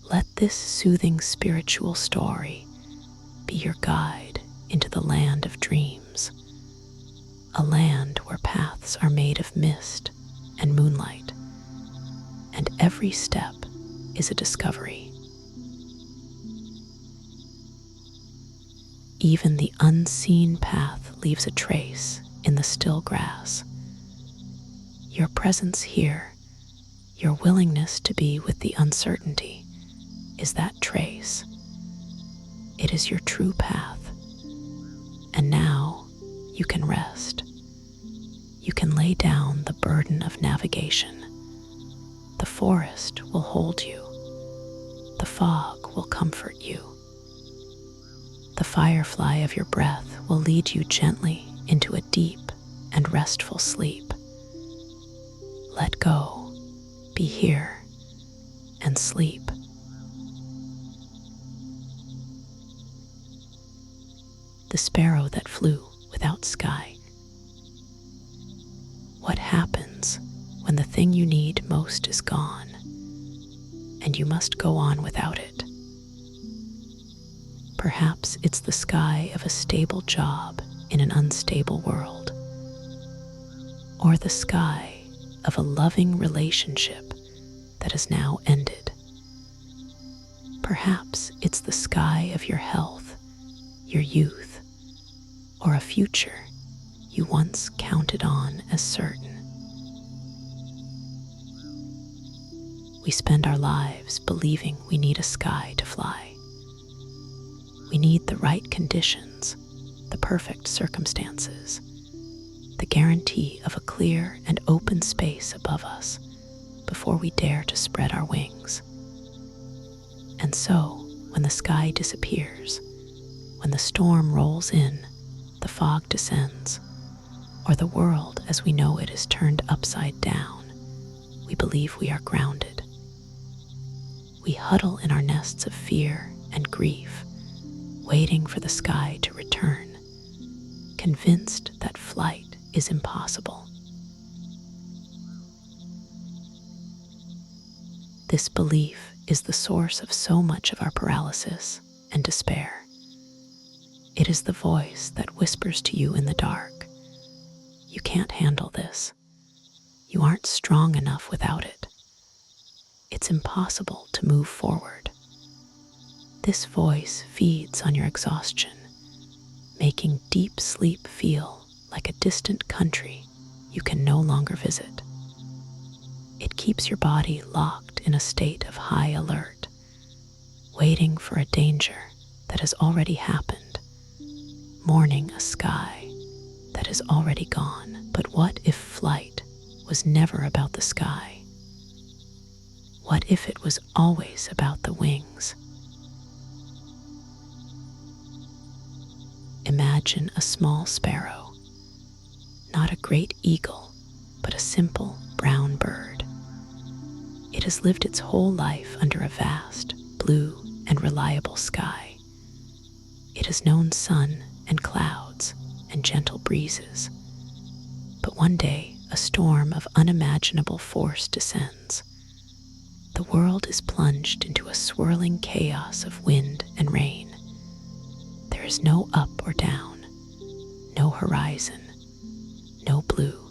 Let this soothing spiritual story be your guide into the land of dreams, a land where paths are made of mist and moonlight, and every step is a discovery. Even the unseen path leaves a trace in the still grass. Your presence here, your willingness to be with the uncertainty, is that trace. It is your true path. And now you can rest. You can lay down the burden of navigation. The forest will hold you. The fog will comfort you. The firefly of your breath will lead you gently into a deep and restful sleep. Let go, be here, and sleep. The sparrow that flew without sky. What happens when the thing you need most is gone, and you must go on without it? Perhaps it's the sky of a stable job in an unstable world, or the sky of a loving relationship that has now ended. Perhaps it's the sky of your health, your youth, or a future you once counted on as certain. We spend our lives believing we need a sky to fly. We need the right conditions, the perfect circumstances, the guarantee of a clear and open space above us before we dare to spread our wings. And so, when the sky disappears, when the storm rolls in, the fog descends, or the world as we know it is turned upside down, we believe we are grounded. We huddle in our nests of fear and grief, waiting for the sky to return, convinced that flight is impossible. This belief is the source of so much of our paralysis and despair. It is the voice that whispers to you in the dark, "You can't handle this. You aren't strong enough without it. It's impossible to move forward." This voice feeds on your exhaustion, making deep sleep feel like a distant country you can no longer visit. It keeps your body locked in a state of high alert, waiting for a danger that has already happened, mourning a sky that is already gone. But what if flight was never about the sky, What if it was always about the wings? Imagine a small sparrow, not a great eagle, but a simple brown bird. It has lived its whole life under a vast, blue, and reliable sky. It has known sun and clouds and gentle breezes. But one day, a storm of unimaginable force descends. The world is plunged into a swirling chaos of wind and rain. There is no up or down, no horizon, no blue.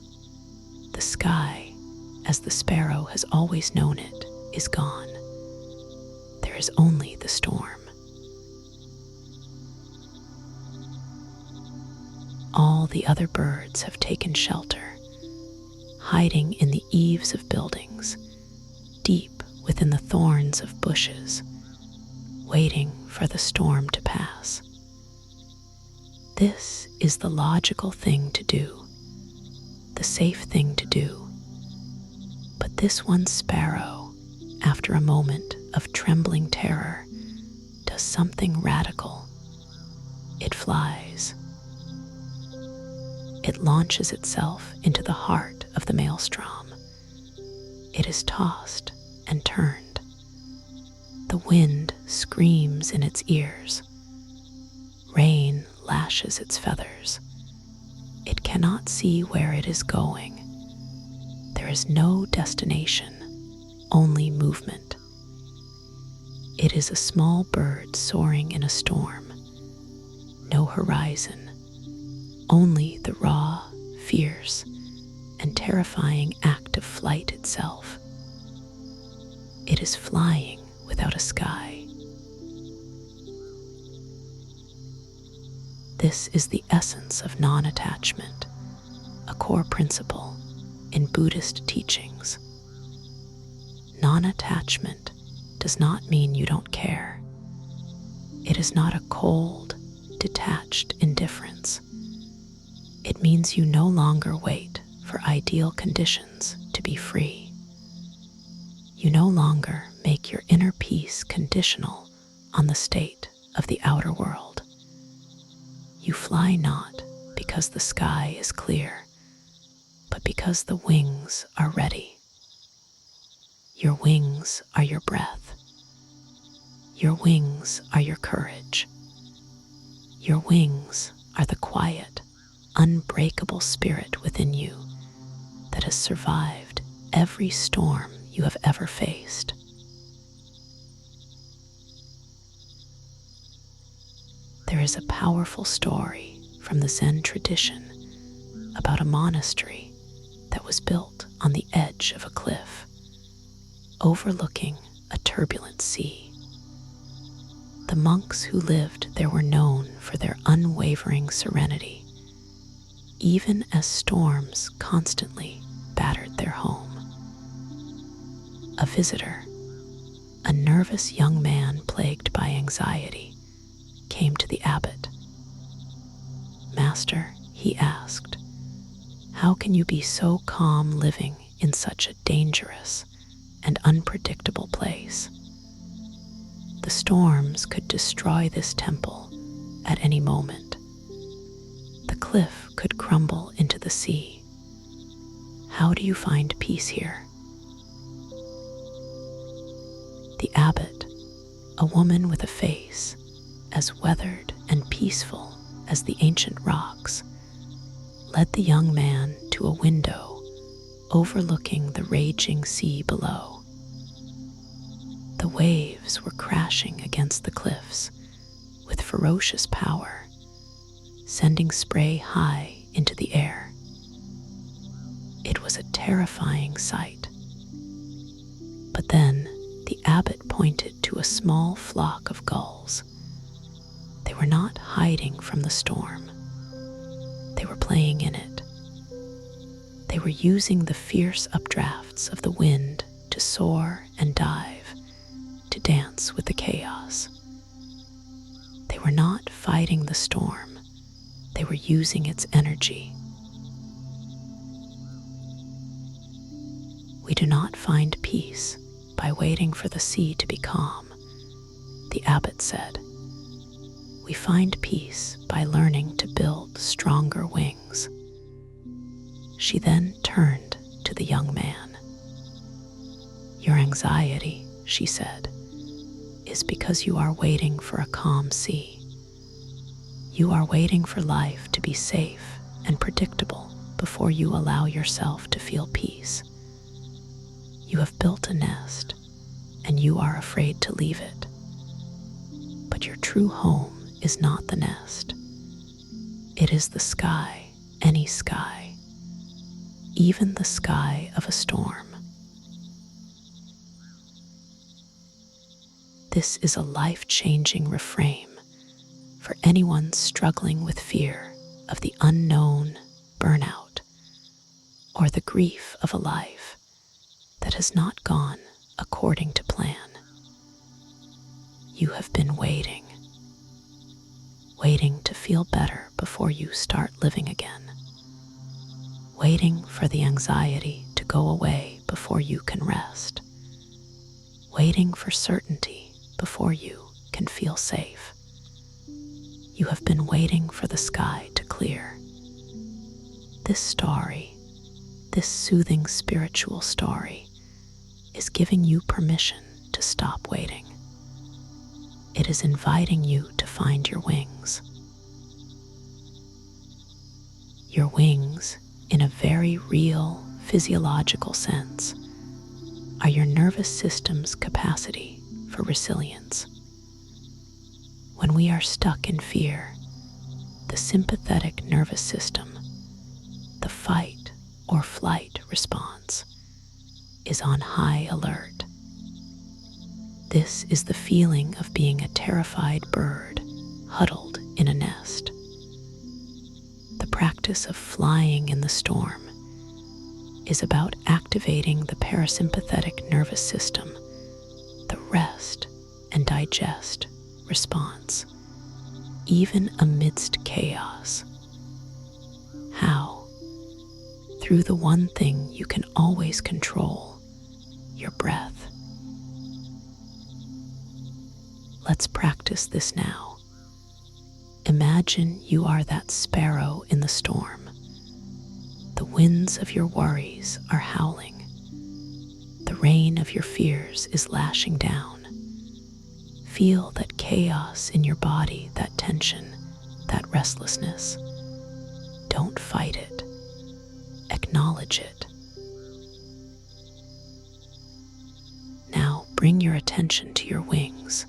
The sky, as the sparrow has always known it, is gone. There is only the storm. All the other birds have taken shelter, hiding in the eaves of buildings, deep within the thorns of bushes, waiting for the storm to pass. This is the logical thing to do, the safe thing to do. But this one sparrow, after a moment of trembling terror, does something radical. It flies. It launches itself into the heart of the maelstrom. It is tossed and turned. The wind screams in its ears. Rain lashes its feathers. It cannot see where it is going. There is no destination, only movement. It is a small bird soaring in a storm. No horizon, only the raw, fierce, and terrifying act of flight itself. It is flying without a sky. This is the essence of non-attachment, a core principle in Buddhist teachings. Non-attachment does not mean you don't care. It is not a cold, detached indifference. It means you no longer wait for ideal conditions to be free. You no longer make your inner peace conditional on the state of the outer world. You fly not because the sky is clear, but because the wings are ready. Your wings are your breath. Your wings are your courage. Your wings are the quiet, unbreakable spirit within you that has survived every storm you have ever faced. There is a powerful story from the Zen tradition about a monastery that was built on the edge of a cliff, overlooking a turbulent sea. The monks who lived there were known for their unwavering serenity, even as storms constantly battered their home. A visitor, a nervous young man plagued by anxiety, came to the abbot. "Master," he asked, "how can you be so calm living in such a dangerous and unpredictable place? The storms could destroy this temple at any moment. The cliff could crumble into the sea. How do you find peace here?" The abbot, a woman with a face as weathered and peaceful as the ancient rocks, led the young man to a window overlooking the raging sea below. The waves were crashing against the cliffs with ferocious power, sending spray high into the air. It was a terrifying sight. But then the abbot pointed to a small flock of gulls. They were not hiding from the storm. They were playing in it. They were using the fierce updrafts of the wind to soar and dive, to dance with the chaos. They were not fighting the storm. They were using its energy. We do not find peace by waiting for the sea to be calm. The abbot said, "We find peace by learning to build stronger wings." She then turned to the young man. "Your anxiety," she said, "is because you are waiting for a calm sea. You are waiting for life to be safe and predictable before you allow yourself to feel peace. You have built a nest, and you are afraid to leave it. But your true home is not the nest. It is the sky, any sky, even the sky of a storm." This is a life-changing refrain for anyone struggling with fear of the unknown, burnout, or the grief of a life that has not gone according to plan. You have been waiting to feel better before you start living again, waiting for the anxiety to go away before you can rest, waiting for certainty before you can feel safe. You have been waiting for the sky to clear. This story, this soothing spiritual story, is giving you permission to stop waiting. It is inviting you to find your wings. Your wings, in a very real physiological sense, are your nervous system's capacity for resilience. When we are stuck in fear, the sympathetic nervous system, the fight or flight response, is on high alert. This is the feeling of being a terrified bird huddled in a nest. The practice of flying in the storm is about activating the parasympathetic nervous system, the rest and digest response, even amidst chaos. How? Through the one thing you can always control, your breath. Let's practice this now. Imagine you are that sparrow in the storm. The winds of your worries are howling. The rain of your fears is lashing down. Feel that chaos in your body, that tension, that restlessness. Don't fight it. Acknowledge it. Now bring your attention to your wings,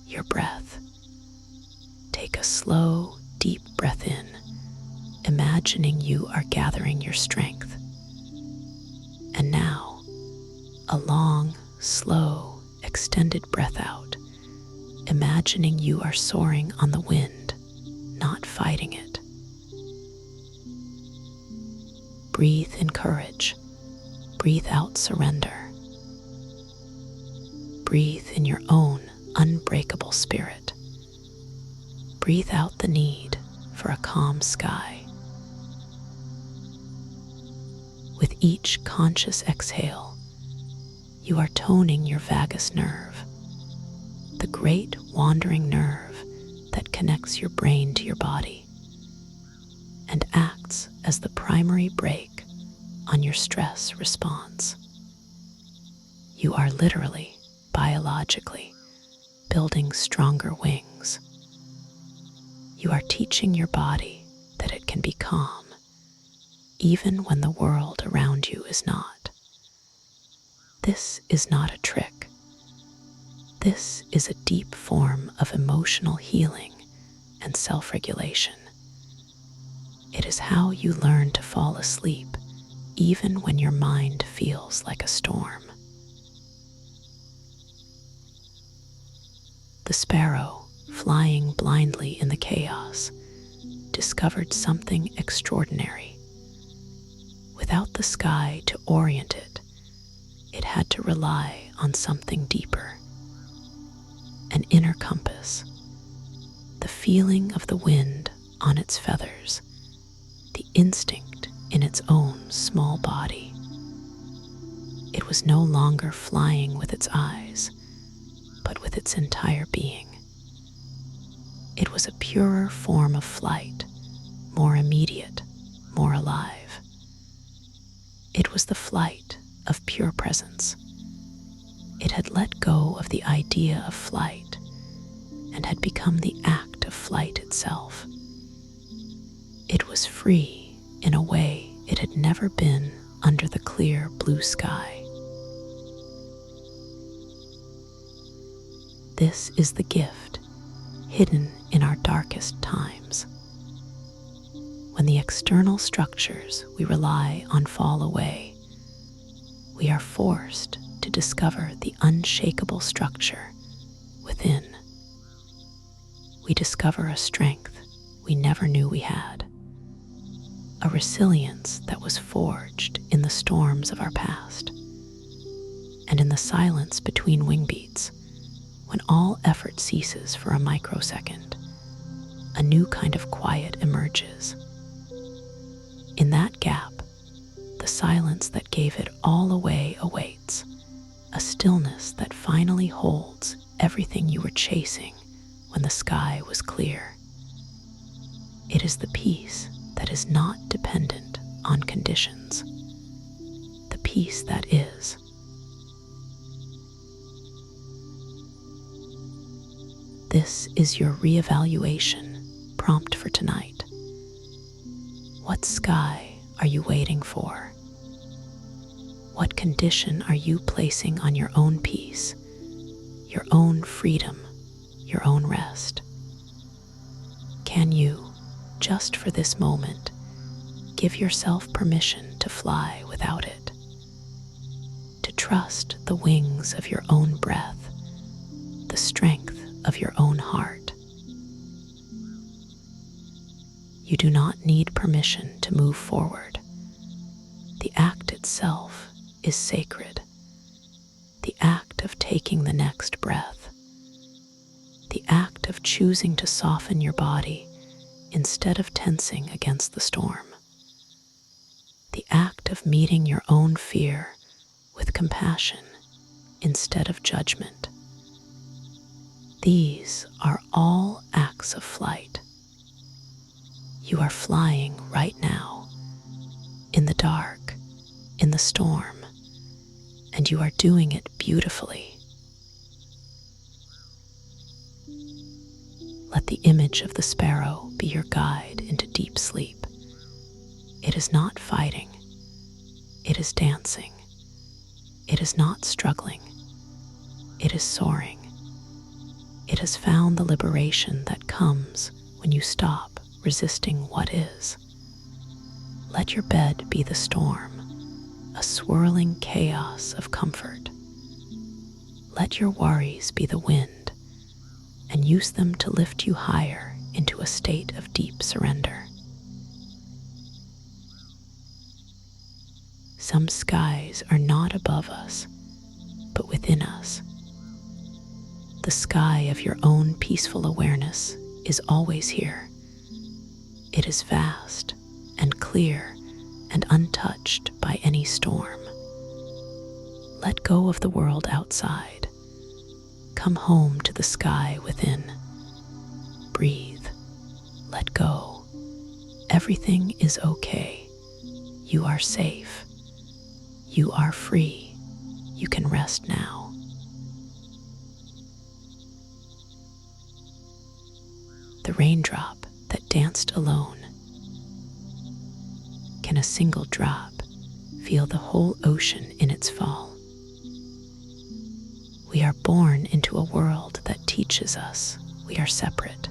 your breath. Take a slow, deep breath in, imagining you are gathering your strength. And now, a long, slow, extended breath out, imagining you are soaring on the wind, not fighting it. Breathe in courage. Breathe out surrender. Breathe in your own unbreakable spirit. Breathe out the need for a calm sky. With each conscious exhale, you are toning your vagus nerve, the great wandering nerve that connects your brain to your body and acts as the primary brake on your stress response. You are literally, biologically, building stronger wings. You are teaching your body that it can be calm, even when the world around you is not. This is not a trick. This is a deep form of emotional healing and self-regulation. It is how you learn to fall asleep even when your mind feels like a storm. The sparrow, flying blindly in the chaos, discovered something extraordinary. Without the sky to orient it, it had to rely on something deeper. An inner compass, the feeling of the wind on its feathers, the instinct in its own small body. It It was no longer flying with its eyes, but with its entire being. It was a purer form of flight, more immediate, more alive. It was the flight of pure presence. It had let go of the idea of flight and had become the act of flight itself. It was free in a way it had never been under the clear blue sky. This is the gift hidden in our darkest times. When the external structures we rely on fall away, we are forced to discover the unshakable structure within. We discover a strength we never knew we had, a resilience that was forged in the storms of our past, and in the silence between wing beats, when all effort ceases for a microsecond, a new kind of quiet emerges. In that gap, the silence that gave it all away awaits, a stillness that finally holds everything you were chasing when the sky was clear. It is the peace that is not dependent on conditions, the peace that is. This is your reevaluation prompt for tonight. What sky are you waiting for? What condition are you placing on your own peace, your own freedom, your own rest? Can you, just for this moment, give yourself permission to fly without it, to trust the wings of your own breath, the strength of your own heart? You do not need permission to move forward. The act itself is sacred. The act of taking the next breath. The act of choosing to soften your body instead of tensing against the storm. The act of meeting your own fear with compassion instead of judgment. These are all acts of flight. You are flying right now, in the dark, in the storm, and you are doing it beautifully. Let the image of the sparrow be your guide into deep sleep. It is not fighting. It is dancing. It is not struggling. It is soaring. It has found the liberation that comes when you stop resisting what is. Let your bed be the storm, a swirling chaos of comfort. Let your worries be the wind, and use them to lift you higher into a state of deep surrender. Some skies are not above us, but within us. The sky of your own peaceful awareness is always here. It is vast and clear and untouched by any storm. Let go of the world outside. Come home to the sky within. Breathe. Let go. Everything is okay. You are safe. You are free. You can rest now. The raindrop that danced alone. Can a single drop feel the whole ocean in its fall? We are born into a world that teaches us we are separate.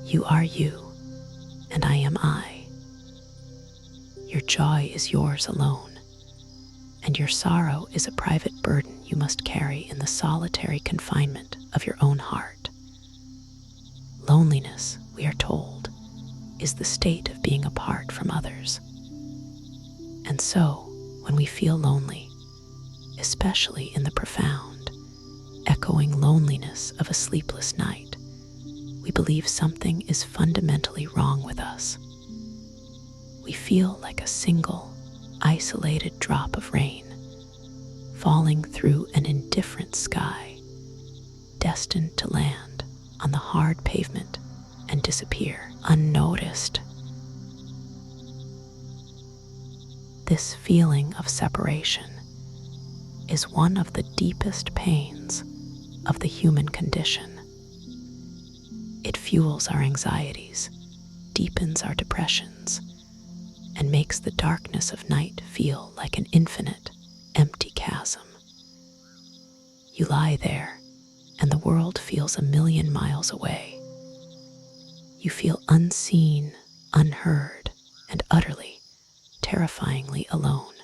You are you, and I am I. Your joy is yours alone, and your sorrow is a private burden you must carry in the solitary confinement of your own heart. Loneliness, we are told, is the state of being apart from others. And so, when we feel lonely, especially in the profound, echoing loneliness of a sleepless night, we believe something is fundamentally wrong with us. We feel like a single, isolated drop of rain, falling through an indifferent sky, destined to land on the hard pavement and disappear unnoticed. This feeling of separation is one of the deepest pains of the human condition. It fuels our anxieties, deepens our depressions, and makes the darkness of night feel like an infinite, empty chasm. You lie there, and the world feels 1,000,000 miles away. You feel unseen, unheard, and utterly, terrifyingly alone.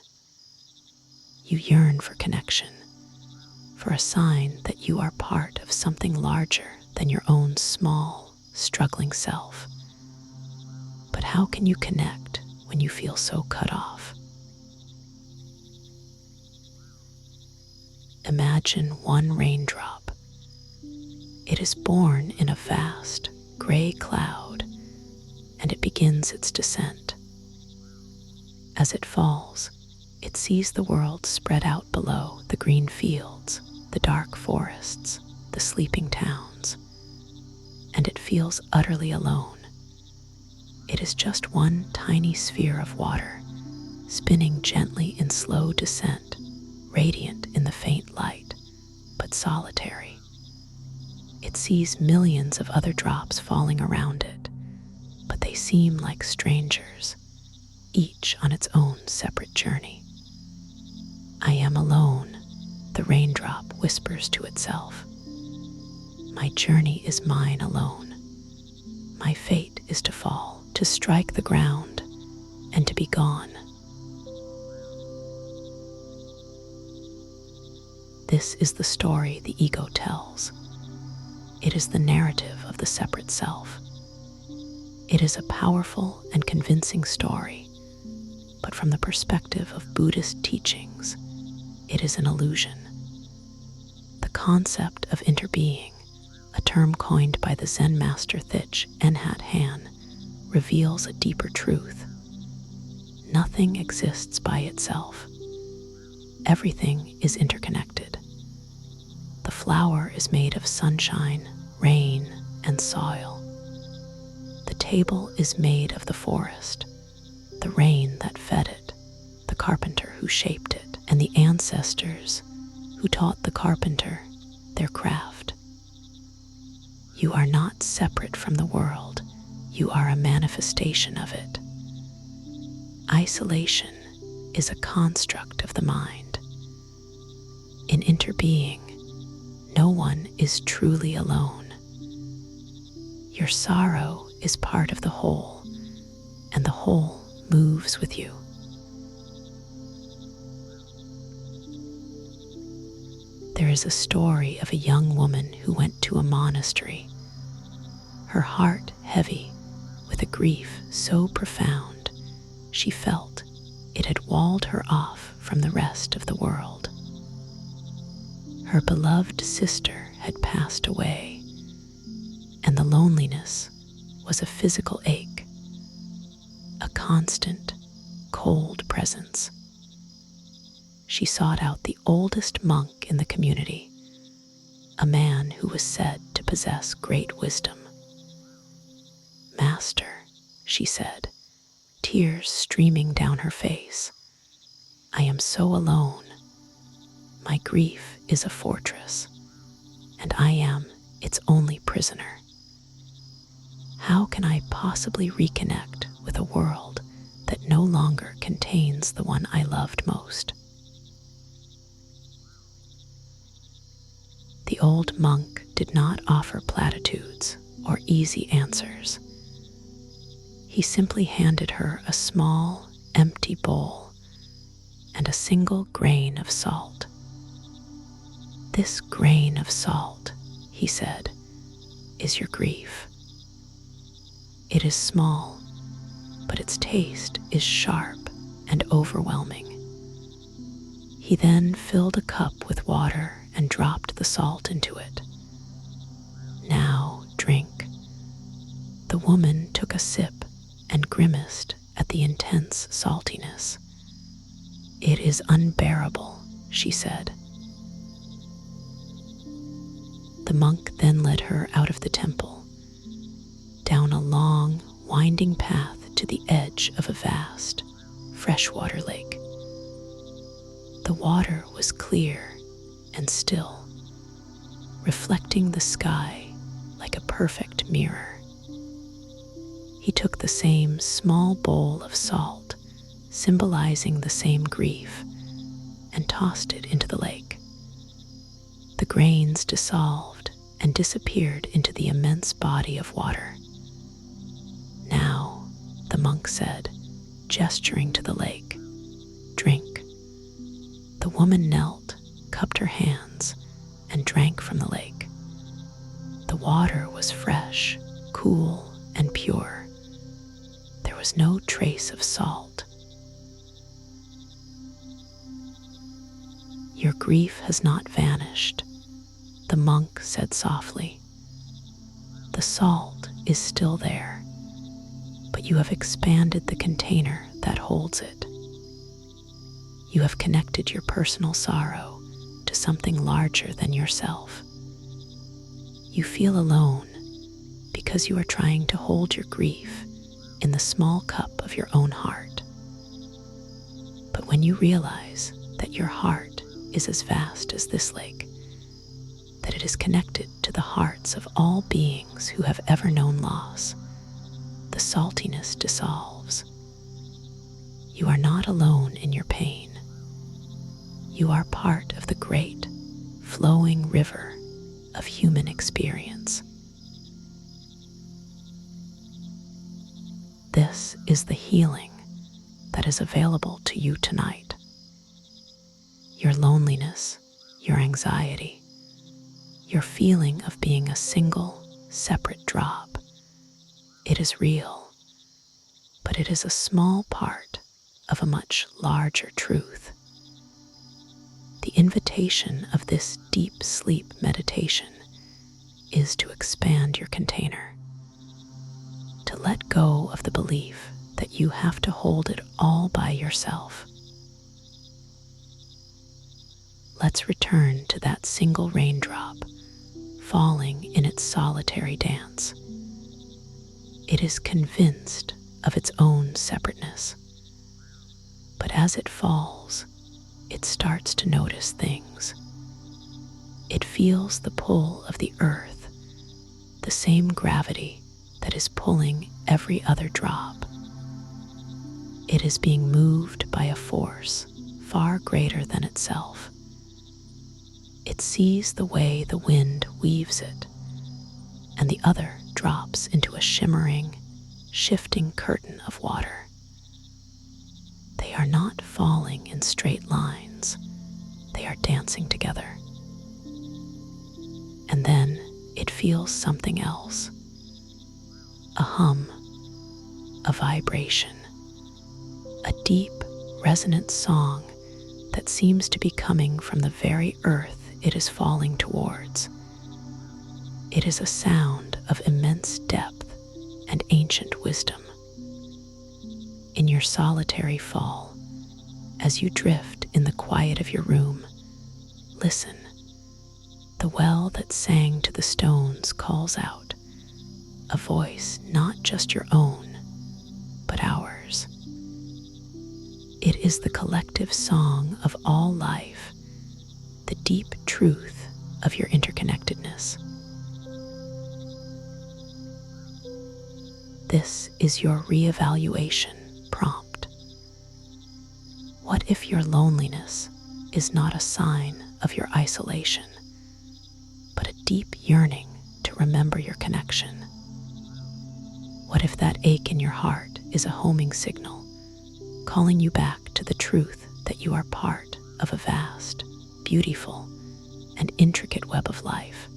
You yearn for connection, for a sign that you are part of something larger than your own small, struggling self. But how can you connect when you feel so cut off? Imagine one raindrop. It is born in a vast, gray cloud, and it begins its descent. As it falls, it sees the world spread out below: the green fields, the dark forests, the sleeping towns, and it feels utterly alone. It is just one tiny sphere of water, spinning gently in slow descent, radiant in the faint light, but solitary. It sees millions of other drops falling around it, but they seem like strangers, each on its own separate journey. I am alone, the raindrop whispers to itself. My journey is mine alone. My fate is to fall, to strike the ground, and to be gone. This is the story the ego tells. It is the narrative of the separate self. It is a powerful and convincing story, but from the perspective of Buddhist teachings, it is an illusion. The concept of interbeing, a term coined by the Zen master Thich Nhat Hanh, reveals a deeper truth. Nothing exists by itself. Everything is interconnected. The flower is made of sunshine, rain, and soil. The table is made of the forest, the rain that fed it, the carpenter who shaped it, and the ancestors who taught the carpenter their craft. You are not separate from the world. You are a manifestation of it. Isolation is a construct of the mind. In interbeing, no one is truly alone. Your sorrow is part of the whole, and the whole moves with you. There is a story of a young woman who went to a monastery, her heart heavy with a grief so profound she felt it had walled her off from the rest of the world. Her beloved sister had passed away, and the loneliness was a physical ache, a constant, cold presence. She sought out the oldest monk in the community, a man who was said to possess great wisdom. "Master," she said, tears streaming down her face, "I am so alone. My grief is a fortress, and I am its only prisoner. How can I possibly reconnect with a world that no longer contains the one I loved most?" The old monk did not offer platitudes or easy answers. He simply handed her a small, empty bowl and a single grain of salt. "This grain of salt," he said, "is your grief. It is small, but its taste is sharp and overwhelming." He then filled a cup with water and dropped the salt into it. "Now drink." The woman took a sip and grimaced at the intense saltiness. "It is unbearable," she said. The monk then led her out of the temple, down a long, winding path to the edge of a vast, freshwater lake. The water was clear and still, reflecting the sky like a perfect mirror. He took the same small bowl of salt, symbolizing the same grief, and tossed it into the lake. The grains dissolved and disappeared into the immense body of water. "Now," the monk said, gesturing to the lake, "drink." The woman knelt, cupped her hands, and drank from the lake. The water was fresh, cool, and pure. There was no trace of salt. "Your grief has not vanished," the monk said softly. "The salt is still there, but you have expanded the container that holds it. You have connected your personal sorrow to something larger than yourself. You feel alone because you are trying to hold your grief in the small cup of your own heart. But when you realize that your heart is as vast as this lake, that it is connected to the hearts of all beings who have ever known loss, the saltiness dissolves. You are not alone in your pain. You are part of the great, flowing river of human experience. This is the healing that is available to you tonight. Your loneliness, your anxiety, your feeling of being a single, separate drop, it is real, but it is a small part of a much larger truth. The invitation of this deep sleep meditation is to expand your container, to let go of the belief that you have to hold it all by yourself. Let's return to that single raindrop falling in its solitary dance. It is convinced of its own separateness, but as it falls, it starts to notice things. It feels the pull of the earth, the same gravity that is pulling every other drop. It is being moved by a force far greater than itself. It sees the way the wind weaves it, and the other drops into a shimmering, shifting curtain of water. They are not falling in straight lines. They are dancing together. And then it feels something else. A hum, a vibration, a deep, resonant song that seems to be coming from the very earth it is falling towards. It is a sound of immense depth and ancient wisdom. In your solitary fall, as you drift in the quiet of your room, listen. The well that sang to the stones calls out, a voice not just your own, but ours. It is the collective song of all life, the deep truth of your interconnectedness. This is your reevaluation prompt. What if your loneliness is not a sign of your isolation, but a deep yearning to remember your connection? What if that ache in your heart is a homing signal, calling you back to the truth that you are part of a vast, beautiful, and intricate web of life?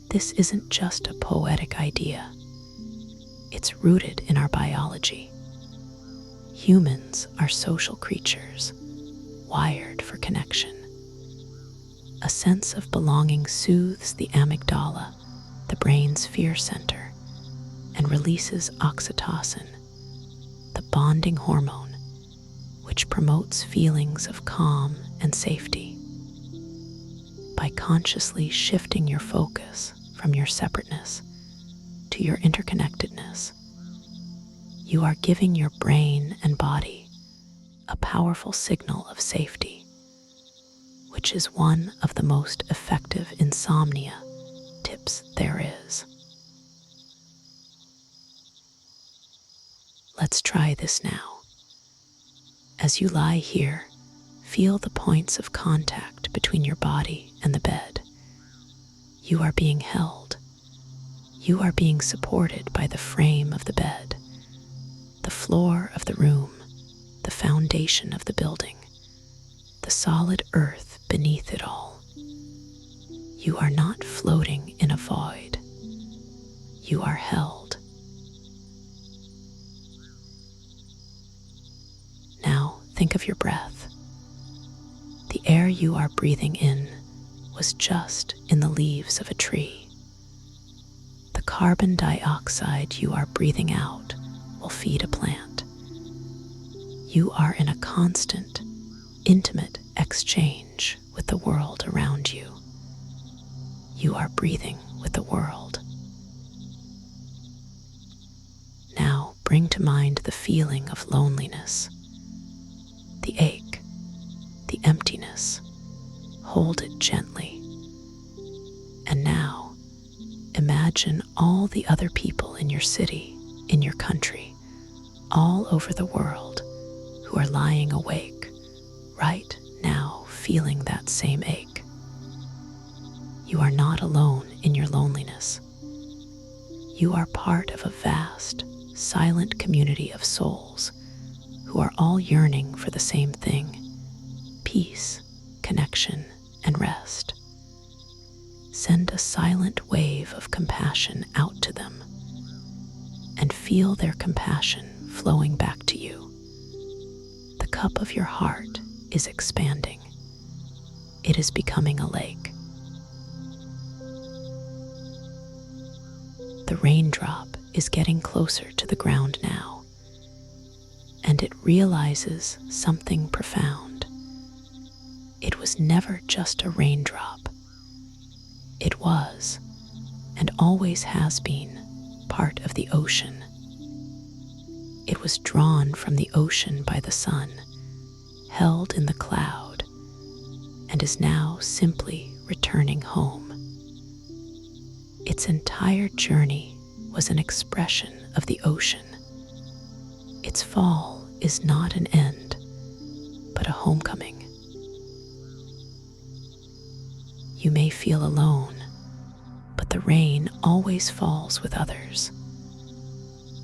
This isn't just a poetic idea. It's rooted in our biology. Humans are social creatures, wired for connection. A sense of belonging soothes the amygdala, the brain's fear center, and releases oxytocin, the bonding hormone, which promotes feelings of calm and safety. By consciously shifting your focus from your separateness to your interconnectedness, you are giving your brain and body a powerful signal of safety, which is one of the most effective insomnia tips there is. Let's try this now. As you lie here, feel the points of contact between your body and the bed. You are being held. You are being supported by the frame of the bed, the floor of the room, the foundation of the building, the solid earth beneath it all. You are not floating in a void. You are held. Now think of your breath. The air you are breathing in was just in the leaves of a tree. The carbon dioxide you are breathing out will feed a plant. You are in a constant, intimate exchange with the world around you. You are breathing with the world. Now bring to mind the feeling of loneliness, the ache, the emptiness. Hold it gently. And now, imagine all the other people in your city, in your country, all over the world who are lying awake right now, feeling that same ache. You are not alone in your loneliness. You are part of a vast, silent community of souls who are all yearning for the same thing: peace, connection, and rest. Send a silent wave of compassion out to them and feel their compassion flowing back to you. The cup of your heart is expanding. It is becoming a lake. The raindrop is getting closer to the ground now, and it realizes something profound. It was never just a raindrop. It was, and always has been, part of the ocean. It was drawn from the ocean by the sun, held in the cloud, and is now simply returning home. Its entire journey was an expression of the ocean. Its fall is not an end, but a homecoming. You may feel alone, but the rain always falls with others.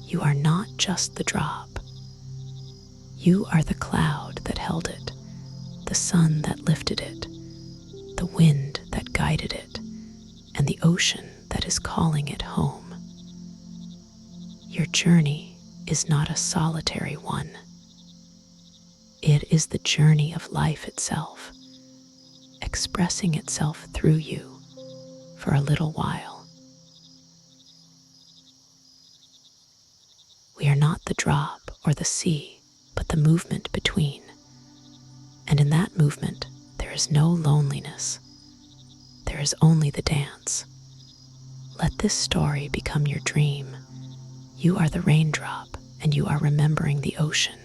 You are not just the drop. You are the cloud that held it, the sun that lifted it, the wind that guided it, and the ocean that is calling it home. Your journey is not a solitary one. It is the journey of life itself, expressing itself through you for a little while. We are not the drop or the sea, but the movement between. And in that movement, there is no loneliness. There is only the dance. Let this story become your dream. You are the raindrop, and you are remembering the ocean.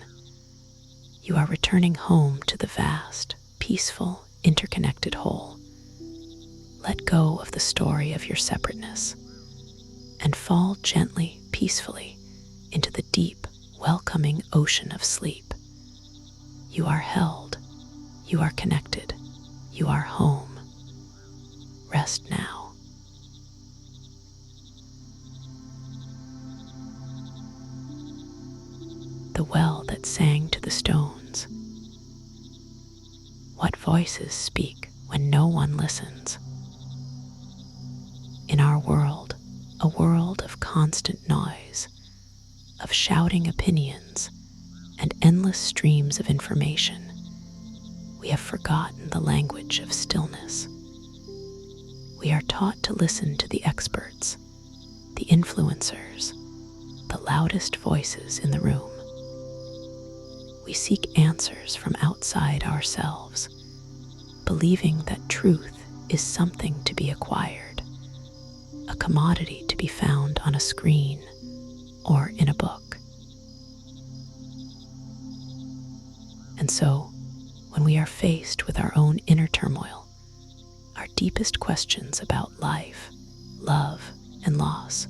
You are returning home to the vast, peaceful, interconnected whole. Let go of the story of your separateness and fall gently, peacefully into the deep, welcoming ocean of sleep. You are held. You are connected. You are home. Rest now. The well that sang to the stones. What voices speak when no one listens? In our world, a world of constant noise, of shouting opinions, and endless streams of information, we have forgotten the language of stillness. We are taught to listen to the experts, the influencers, the loudest voices in the room. We seek answers from outside ourselves, believing that truth is something to be acquired, a commodity to be found on a screen or in a book. And so, when we are faced with our own inner turmoil, our deepest questions about life, love, and loss,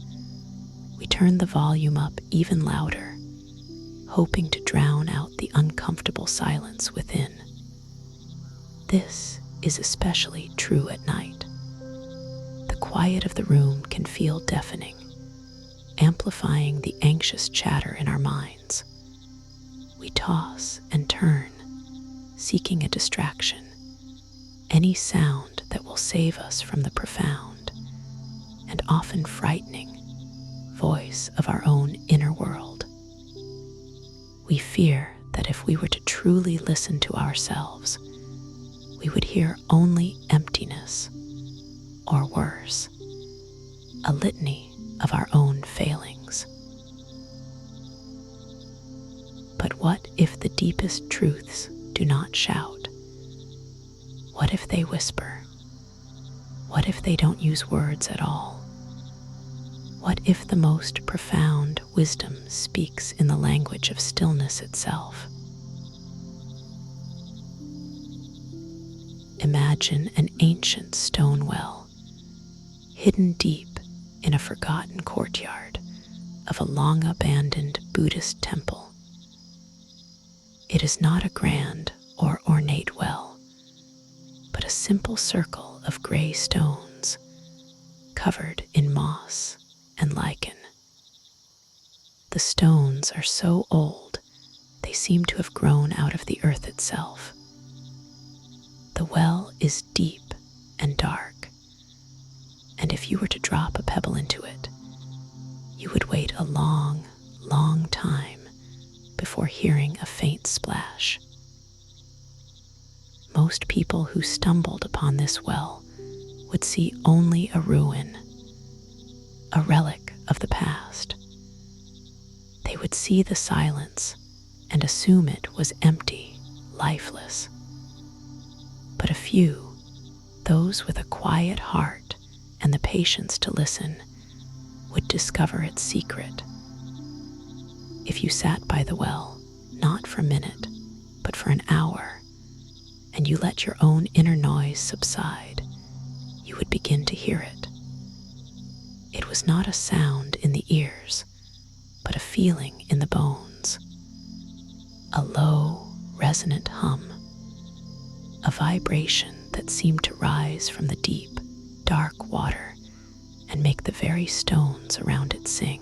we turn the volume up even louder, hoping to drown out the uncomfortable silence within. This is especially true at night. The quiet of the room can feel deafening, amplifying the anxious chatter in our minds. We toss and turn, seeking a distraction, any sound that will save us from the profound and often frightening voice of our own inner world. We fear that if we were to truly listen to ourselves, we would hear only emptiness, or worse, a litany of our own failings. But what if the deepest truths do not shout? What if they whisper? What if they don't use words at all? What if the most profound wisdom speaks in the language of stillness itself? Imagine an ancient stone well, hidden deep in a forgotten courtyard of a long-abandoned Buddhist temple. It is not a grand or ornate well, but a simple circle of gray stones covered in moss and lichen. The stones are so old, they seem to have grown out of the earth itself. The well is deep and dark, and if you were to drop a pebble into it, you would wait a long, long time before hearing a faint splash. Most people who stumbled upon this well would see only a ruin, a relic of the past. They would see the silence and assume it was empty, lifeless. But a few, those with a quiet heart and the patience to listen, would discover its secret. If you sat by the well, not for a minute, but for an hour, and you let your own inner noise subside, you would begin to hear it. It was not a sound in the ears, but a feeling in the bones. A low, resonant hum, a vibration that seemed to rise from the deep, dark water and make the very stones around it sing.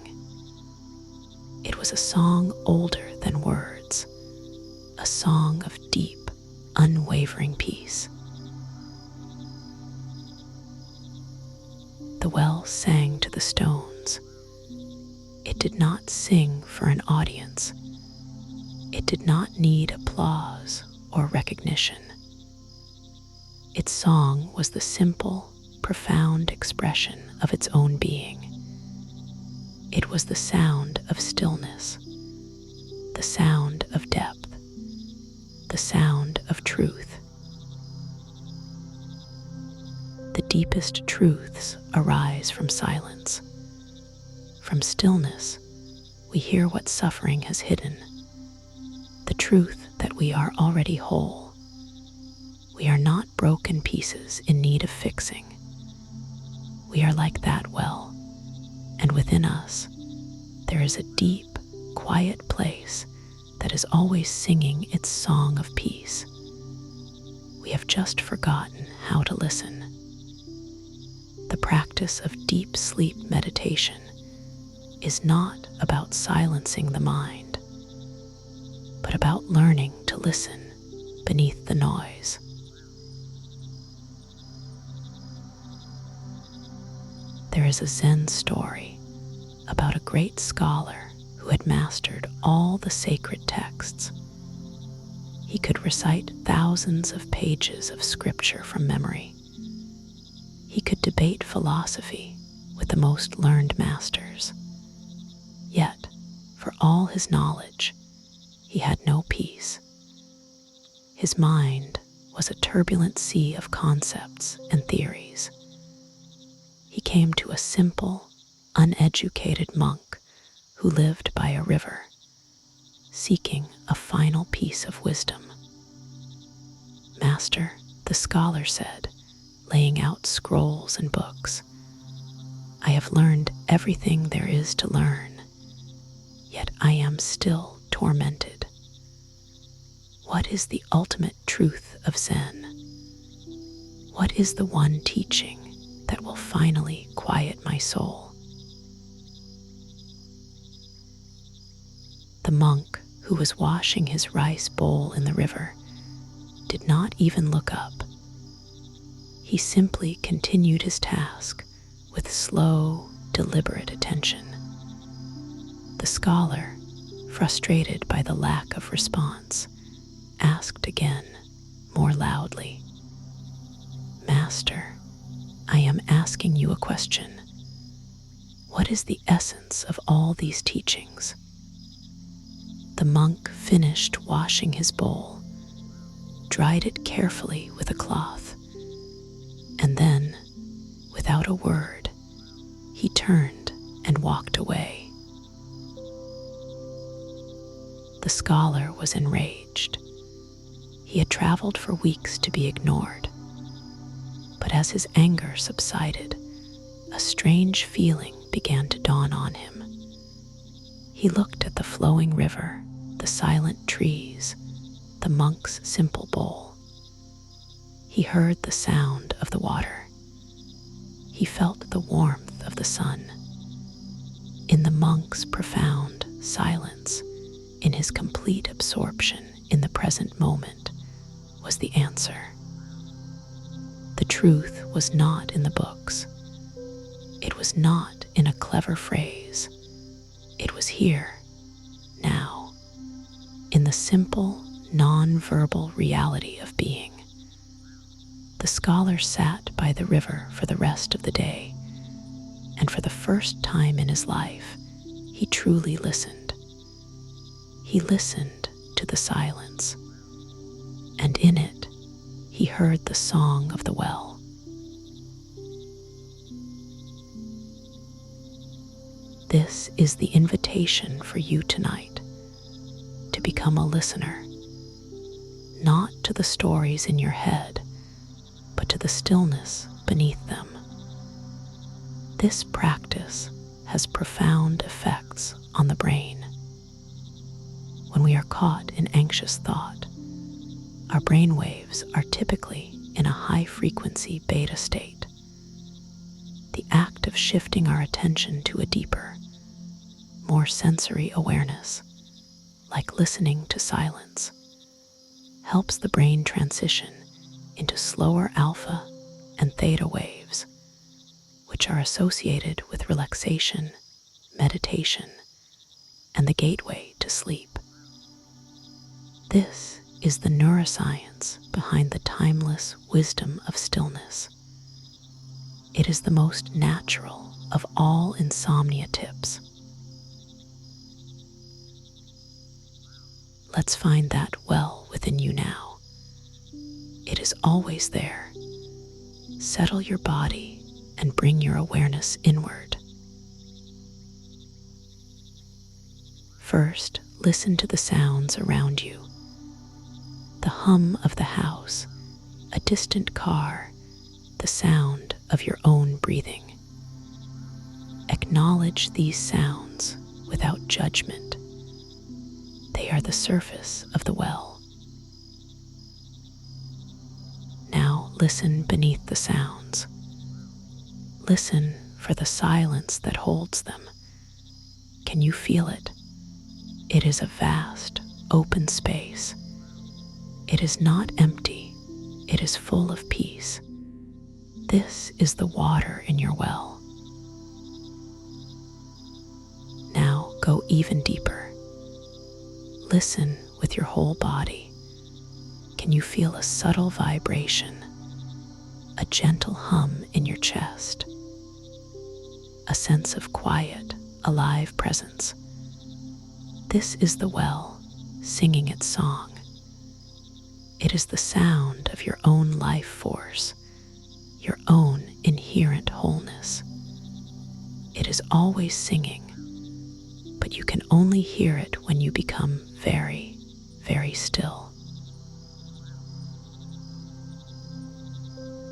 It was a song older than words, a song of deep, unwavering peace. The well sang to the stones. It did not sing for an audience. It did not need applause or recognition. Its song was the simple, profound expression of its own being. It was the sound of stillness, the sound of depth, the sound of truth. The deepest truths arise from silence. From stillness, we hear what suffering has hidden, the truth that we are already whole. We are not broken pieces in need of fixing. We are like that well, and within us, there is a deep, quiet place that is always singing its song of peace. We have just forgotten how to listen. The practice of deep sleep meditation is not about silencing the mind, but about learning to listen beneath the noise. There is a Zen story about a great scholar who had mastered all the sacred texts. He could recite thousands of pages of scripture from memory. He could debate philosophy with the most learned masters. Yet, for all his knowledge, he had no peace. His mind was a turbulent sea of concepts and theories. He came to a simple, uneducated monk who lived by a river, seeking a final piece of wisdom. "Master," the scholar said, laying out scrolls and books, "I have learned everything there is to learn, yet I am still tormented. What is the ultimate truth of Zen? What is the one teaching that will finally quiet my soul?" The monk, who was washing his rice bowl in the river, did not even look up. He simply continued his task with slow, deliberate attention. The scholar, frustrated by the lack of response, asked again, more loudly, "Master, I am asking you a question. What is the essence of all these teachings?" The monk finished washing his bowl, dried it carefully with a cloth, and then, without a word, he turned and walked away. The scholar was enraged. He had traveled for weeks to be ignored, but as his anger subsided, a strange feeling began to dawn on him. He looked at the flowing river, the silent trees, the monk's simple bowl. He heard the sound of the water. He felt the warmth of the sun. In the monk's profound silence, in his complete absorption in the present moment, was the answer. The truth was not in the books. It was not in a clever phrase. It was here, now, in the simple, non-verbal reality of being. The scholar sat by the river for the rest of the day, and for the first time in his life, he truly listened. He listened to the silence, and in it, he heard the song of the well. This is the invitation for you tonight, to become a listener, not to the stories in your head, but to the stillness beneath them. This practice has profound effects on the brain. When we are caught in anxious thought, our brain waves are typically in a high-frequency beta state. The act of shifting our attention to a deeper, more sensory awareness, like listening to silence, helps the brain transition into slower alpha and theta waves, which are associated with relaxation, meditation, and the gateway to sleep. This is the neuroscience behind the timeless wisdom of stillness. It is the most natural of all insomnia tips. Let's find that well within you now. It is always there. Settle your body and bring your awareness inward. First, listen to the sounds around you. The hum of the house, a distant car, the sound of your own breathing. Acknowledge these sounds without judgment. They are the surface of the well. Now listen beneath the sounds. Listen for the silence that holds them. Can you feel it? It is a vast, open space. It is not empty. It is full of peace. This is the water in your well. Now go even deeper. Listen with your whole body. Can you feel a subtle vibration, a gentle hum in your chest, a sense of quiet, alive presence? This is the well singing its song. It is the sound of your own life force, your own inherent wholeness. It is always singing, but you can only hear it when you become very, very still.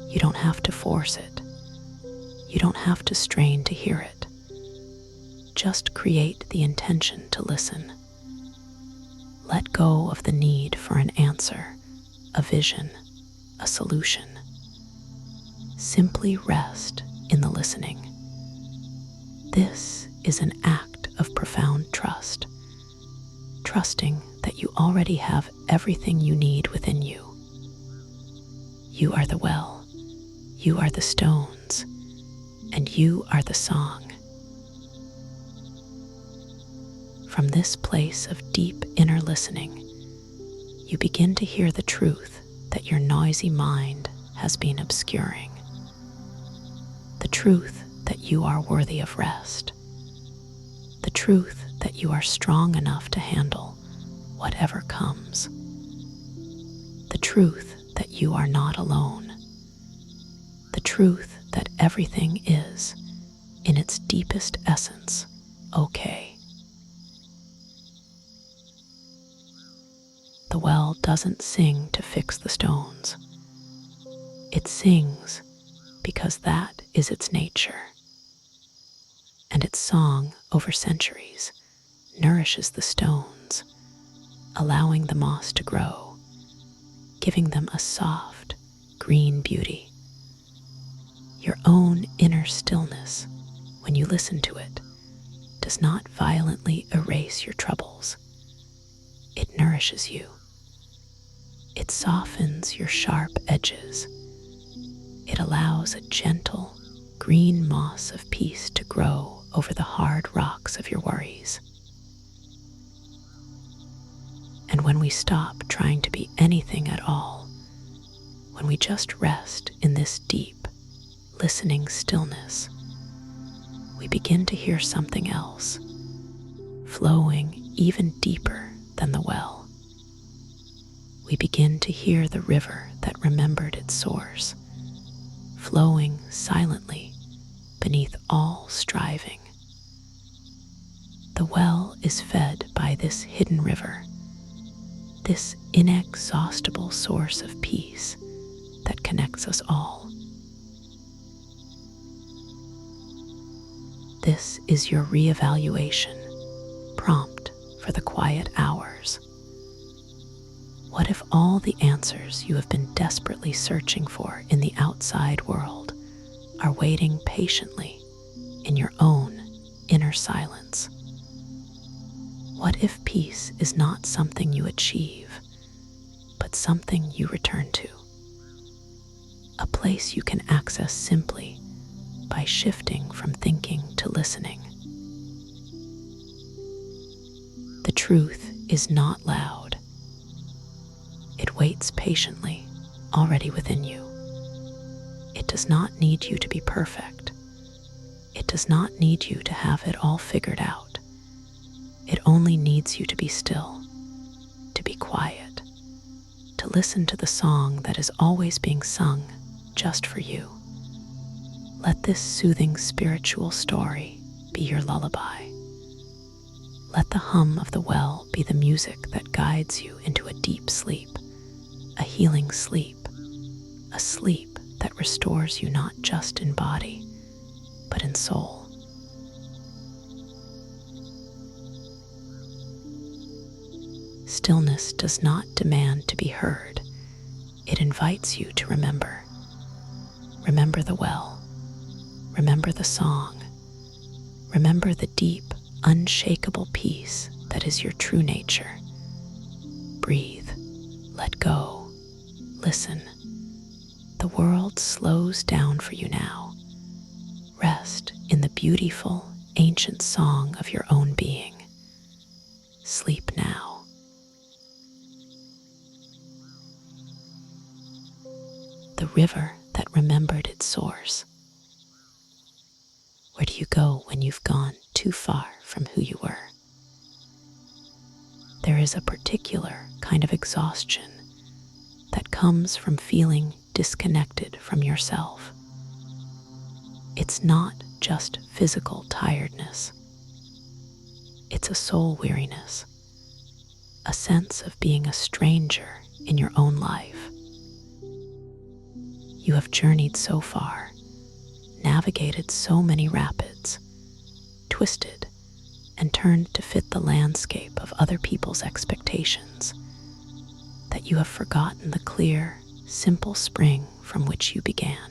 You don't have to force it. You don't have to strain to hear it. Just create the intention to listen. Let go of the need for an answer, a vision, a solution. Simply rest in the listening. This is an act of profound trust, trusting that you already have everything you need within you. You are the well, you are the stones, and you are the song. From this place of deep inner listening, you begin to hear the truth that your noisy mind has been obscuring. The truth that you are worthy of rest. The truth that you are strong enough to handle whatever comes. The truth that you are not alone. The truth that everything is, in its deepest essence, okay. The well doesn't sing to fix the stones. It sings because that is its nature. And its song over centuries nourishes the stones, allowing the moss to grow, giving them a soft, green beauty. Your own inner stillness, when you listen to it, does not violently erase your troubles. It nourishes you. It softens your sharp edges. It allows a gentle, green moss of peace to grow over the hard rocks of your worries. And when we stop trying to be anything at all, when we just rest in this deep, listening stillness, we begin to hear something else, flowing even deeper than the well. We begin to hear the river that remembered its source, flowing silently beneath all striving. The well is fed by this hidden river, this inexhaustible source of peace that connects us all. This is your reevaluation prompt for the quiet hours. What if all the answers you have been desperately searching for in the outside world are waiting patiently in your own inner silence? What if peace is not something you achieve, but something you return to? A place you can access simply by shifting from thinking to listening. The truth is not loud. It waits patiently, already within you. It does not need you to be perfect. It does not need you to have it all figured out. It only needs you to be still, to be quiet, to listen to the song that is always being sung just for you. Let this soothing spiritual story be your lullaby. Let the hum of the well be the music that guides you into a deep sleep, a healing sleep, a sleep that restores you not just in body, but in soul. Stillness does not demand to be heard. It invites you to remember. Remember the well. Remember the song. Remember the deep, unshakable peace that is your true nature. Breathe. Let go. Listen. The world slows down for you now. Rest in the beautiful, ancient song of your own being. Sleep now. The river that remembered its source. Where do you go when you've gone too far from who you were? There is a particular kind of exhaustion comes from feeling disconnected from yourself. It's not just physical tiredness. It's a soul weariness, a sense of being a stranger in your own life. You have journeyed so far, navigated so many rapids, twisted and turned to fit the landscape of other people's expectations, that you have forgotten the clear, simple spring from which you began.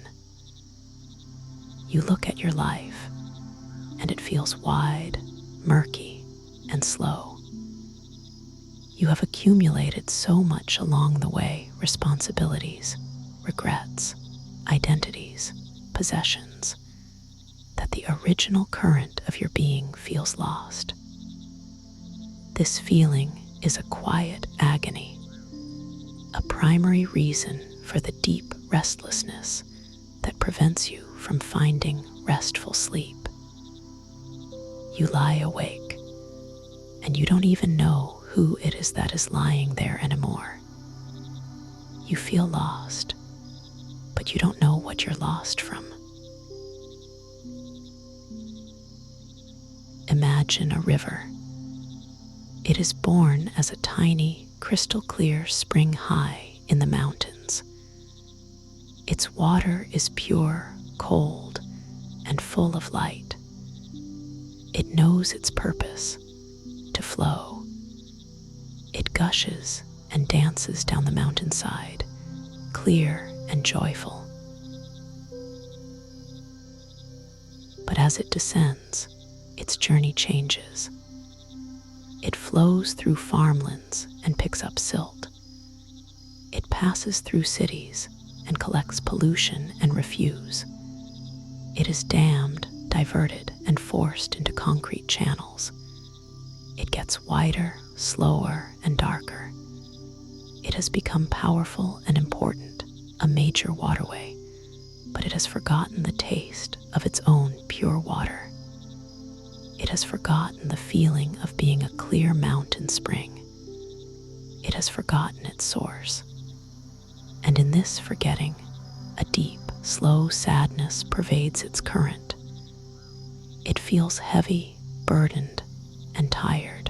You look at your life, and it feels wide, murky, and slow. You have accumulated so much along the way: responsibilities, regrets, identities, possessions, that the original current of your being feels lost. This feeling is a quiet agony, a primary reason for the deep restlessness that prevents you from finding restful sleep. You lie awake, and you don't even know who it is that is lying there anymore. You feel lost, but you don't know what you're lost from. Imagine a river. It is born as a tiny, crystal-clear spring high in the mountains. Its water is pure, cold, and full of light. It knows its purpose: to flow. It gushes and dances down the mountainside, clear and joyful. But as it descends, its journey changes. It flows through farmlands and picks up silt. It passes through cities and collects pollution and refuse. It is dammed, diverted, and forced into concrete channels. It gets wider, slower, and darker. It has become powerful and important, a major waterway, but it has forgotten the taste of its own pure water. It has forgotten the feeling of being a clear mountain spring. It has forgotten its source. And in this forgetting, a deep, slow sadness pervades its current. It feels heavy, burdened, and tired.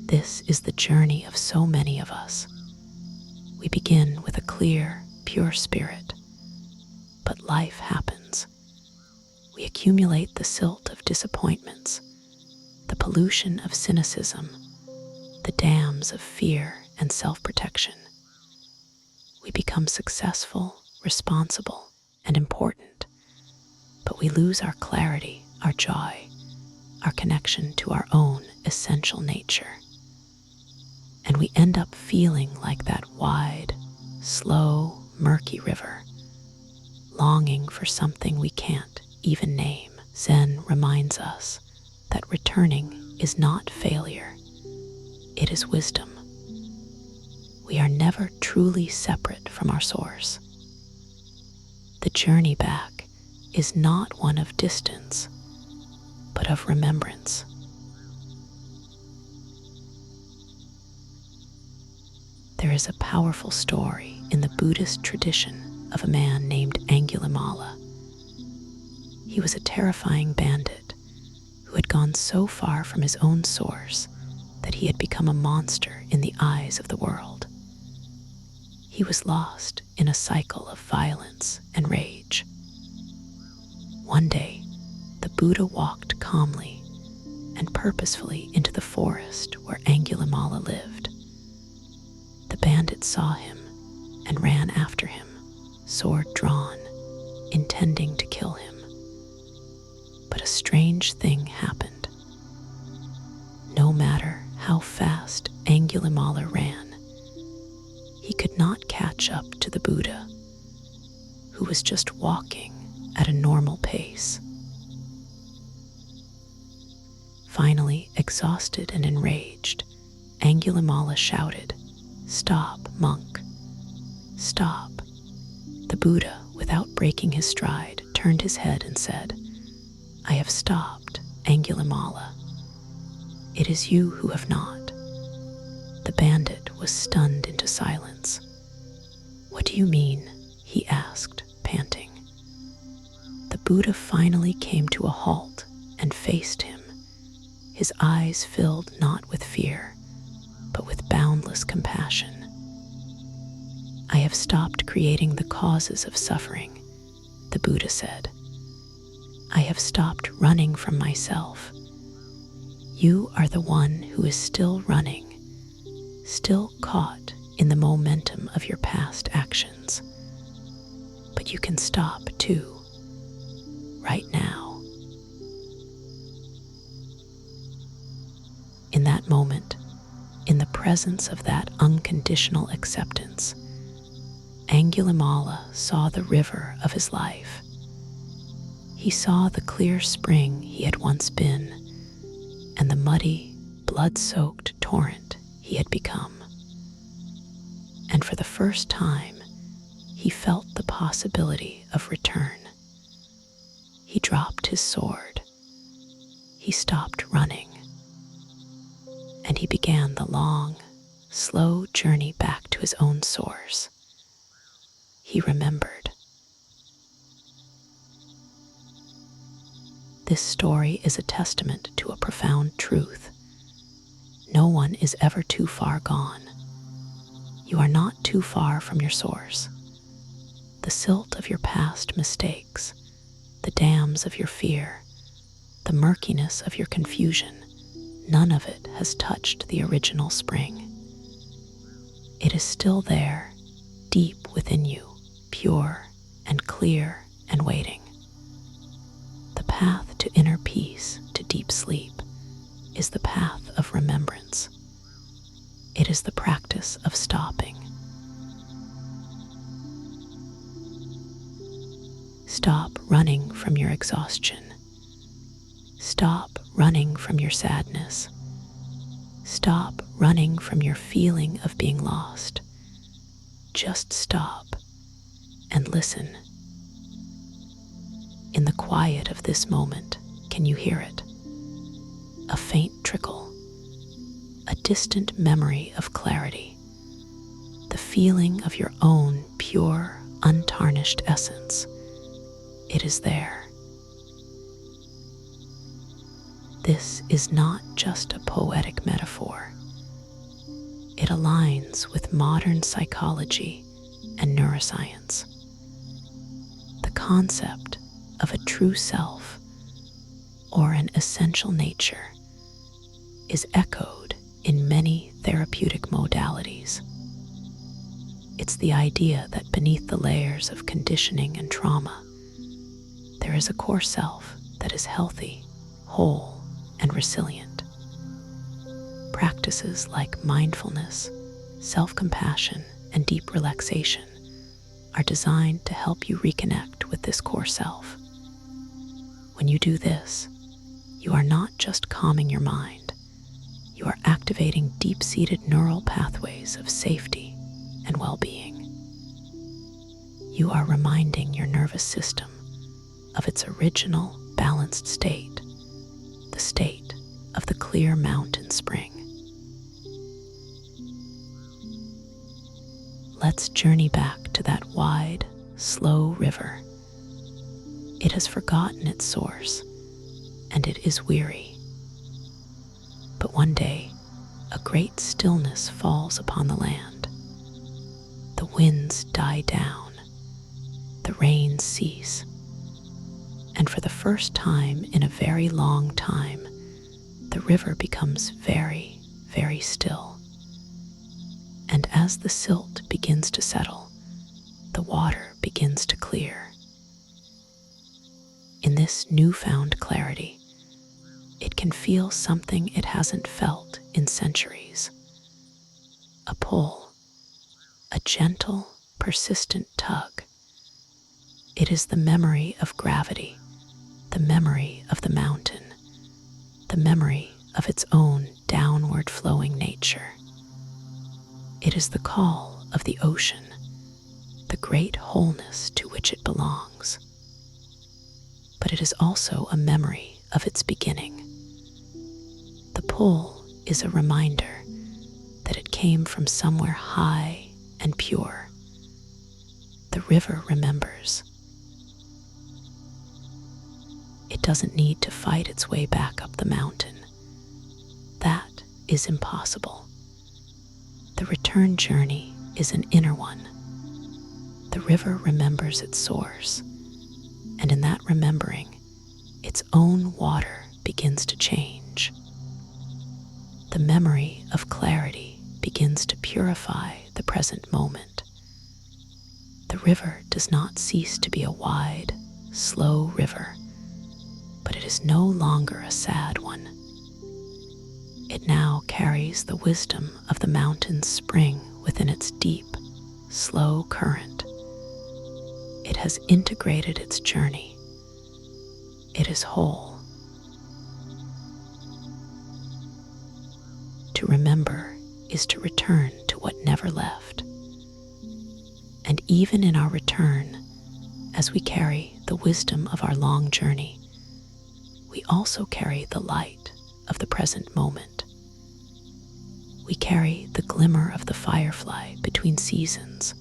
This is the journey of so many of us. We begin with a clear, pure spirit, but life happens. We accumulate the silt of disappointments, the pollution of cynicism, the dams of fear and self-protection. We become successful, responsible, and important, but we lose our clarity, our joy, our connection to our own essential nature. And we end up feeling like that wide, slow, murky river, longing for something we can't even name. Zen reminds us that returning is not failure, it is wisdom. We are never truly separate from our source. The journey back is not one of distance, but of remembrance. There is a powerful story in the Buddhist tradition of a man named Angulimala. He was a terrifying bandit who had gone so far from his own source that he had become a monster in the eyes of the world. He was lost in a cycle of violence and rage. One day, the Buddha walked calmly and purposefully into the forest where Angulimala lived. The bandit saw him and ran after him, sword drawn, intending to kill him. But a strange thing happened. No matter how fast Angulimala ran, he could not catch up to the Buddha, who was just walking at a normal pace. Finally, exhausted and enraged, Angulimala shouted, "Stop, monk, stop." The Buddha, without breaking his stride, turned his head and said, "I have stopped, Angulimala. It is you who have not. The bandit was stunned into silence. What do you mean? He asked, panting. The Buddha finally came to a halt and faced him, his eyes filled not with fear, but with boundless compassion. I have stopped creating the causes of suffering, the Buddha said. I have stopped running from myself. You are the one who is still running, still caught in the momentum of your past actions. But you can stop too, right now. In that moment, in the presence of that unconditional acceptance, Angulimala saw the river of his life. He saw the clear spring he had once been, and the muddy, blood-soaked torrent he had become. And for the first time, he felt the possibility of return. He dropped his sword. He stopped running. And he began the long, slow journey back to his own source. He remembered. This story is a testament to a profound truth. No one is ever too far gone. You are not too far from your source. The silt of your past mistakes, the dams of your fear, the murkiness of your confusion, none of it has touched the original spring. It is still there, deep within you, pure and clear and waiting. The path to inner peace, to deep sleep, is the path of remembrance. It is the practice of stopping. Stop running from your exhaustion. Stop running from your sadness. Stop running from your feeling of being lost. Just stop and listen. In the quiet of this moment, can you hear it? A faint trickle, a distant memory of clarity, the feeling of your own pure, untarnished essence. It is there. This is not just a poetic metaphor. It aligns with modern psychology and neuroscience. The concept of a true self or an essential nature is echoed in many therapeutic modalities. It's the idea that beneath the layers of conditioning and trauma, there is a core self that is healthy, whole, and resilient. Practices like mindfulness, self-compassion, and deep relaxation are designed to help you reconnect with this core self. When you do this, you are not just calming your mind, you are activating deep-seated neural pathways of safety and well-being. You are reminding your nervous system of its original balanced state, the state of the clear mountain spring. Let's journey back to that wide, slow river. It has forgotten its source, and it is weary. But one day, a great stillness falls upon the land. The winds die down, the rains cease, and for the first time in a very long time, the river becomes very, very still. And as the silt begins to settle, the water begins to clear. In this newfound clarity, it can feel something it hasn't felt in centuries. A pull, a gentle, persistent tug. It is the memory of gravity, the memory of the mountain, the memory of its own downward flowing nature. It is the call of the ocean, the great wholeness to which it belongs. But it is also a memory of its beginning. The pull is a reminder that it came from somewhere high and pure. The river remembers. It doesn't need to fight its way back up the mountain. That is impossible. The return journey is an inner one. The river remembers its source, and in that remembering, its own water begins to change. The memory of clarity begins to purify the present moment. The river does not cease to be a wide, slow river, but it is no longer a sad one. It now carries the wisdom of the mountain's spring within its deep, slow current. It has integrated its journey. It is whole. To remember is to return to what never left. And even in our return, as we carry the wisdom of our long journey, we also carry the light of the present moment. We carry the glimmer of the firefly between seasons,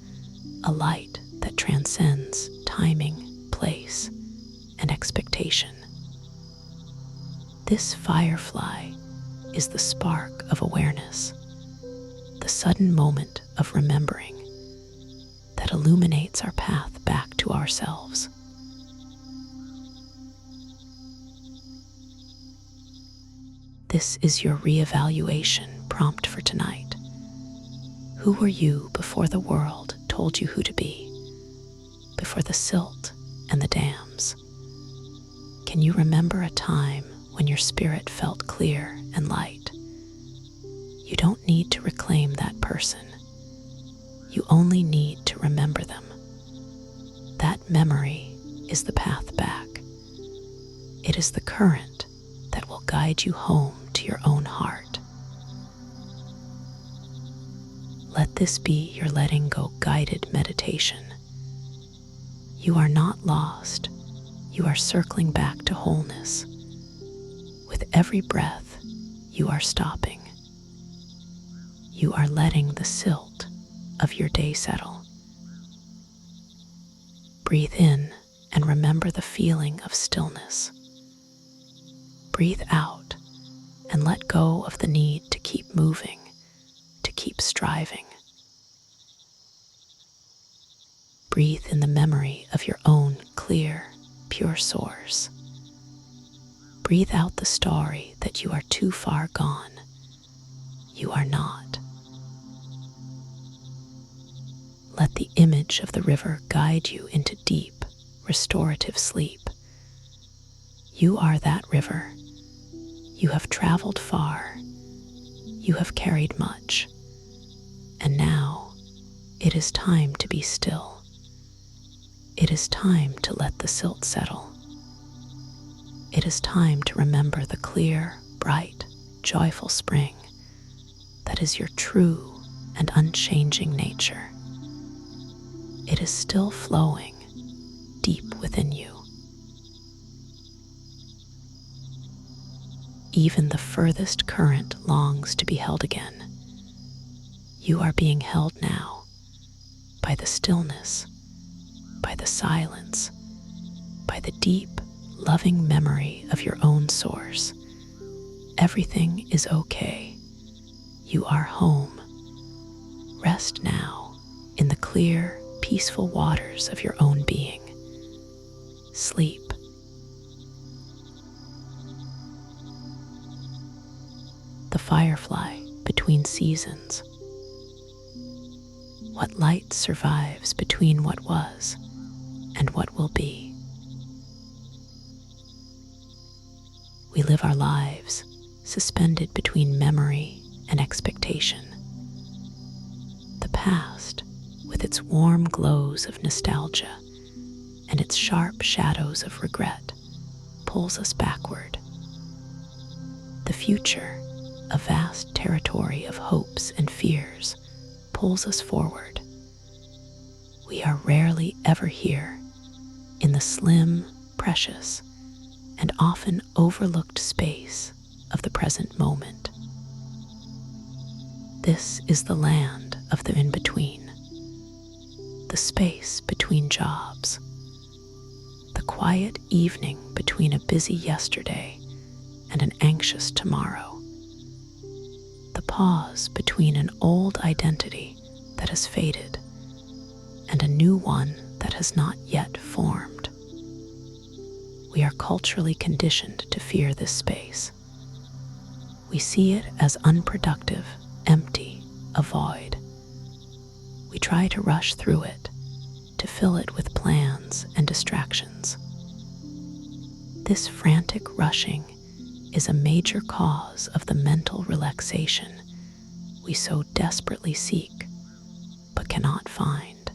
a light that transcends timing, place, and expectation. This firefly is the spark of awareness, the sudden moment of remembering that illuminates our path back to ourselves. This is your reevaluation prompt for tonight. Who were you before the world told you who to be? Before the silt and the dams? Can you remember a time when your spirit felt clear and light? You don't need to reclaim that person. You only need to remember them. That memory is the path back. It is the current that will guide you home to your own heart. Let this be your letting go guided meditation. You are not lost. You are circling back to wholeness. With every breath, you are stopping. You are letting the silt of your day settle. Breathe in and remember the feeling of stillness. Breathe out and let go of the need to keep moving, to keep striving. Breathe in the memory of your own clear, pure source. Breathe out the story that you are too far gone. You are not. Let the image of the river guide you into deep, restorative sleep. You are that river. You have traveled far. You have carried much. And now it is time to be still. It is time to let the silt settle. It is time to remember the clear, bright, joyful spring that is your true and unchanging nature. It is still flowing deep within you. Even the furthest current longs to be held again. You are being held now by the stillness, by the silence, by the deep, loving memory of your own source. Everything is okay. You are home. Rest now in the clear, peaceful waters of your own being. Sleep. The firefly between seasons. What light survives between what was and what will be? We live our lives suspended between memory and expectation. The past, with its warm glows of nostalgia and its sharp shadows of regret, pulls us backward. The future, a vast territory of hopes and fears, pulls us forward. We are rarely ever here in the slim, precious, and often overlooked space of the present moment. This is the land of the in-between, the space between jobs, the quiet evening between a busy yesterday and an anxious tomorrow, the pause between an old identity that has faded and a new one that has not yet formed. We are culturally conditioned to fear this space. We see it as unproductive, empty, a void. We try to rush through it, to fill it with plans and distractions. This frantic rushing is a major cause of the mental relaxation we so desperately seek but cannot find.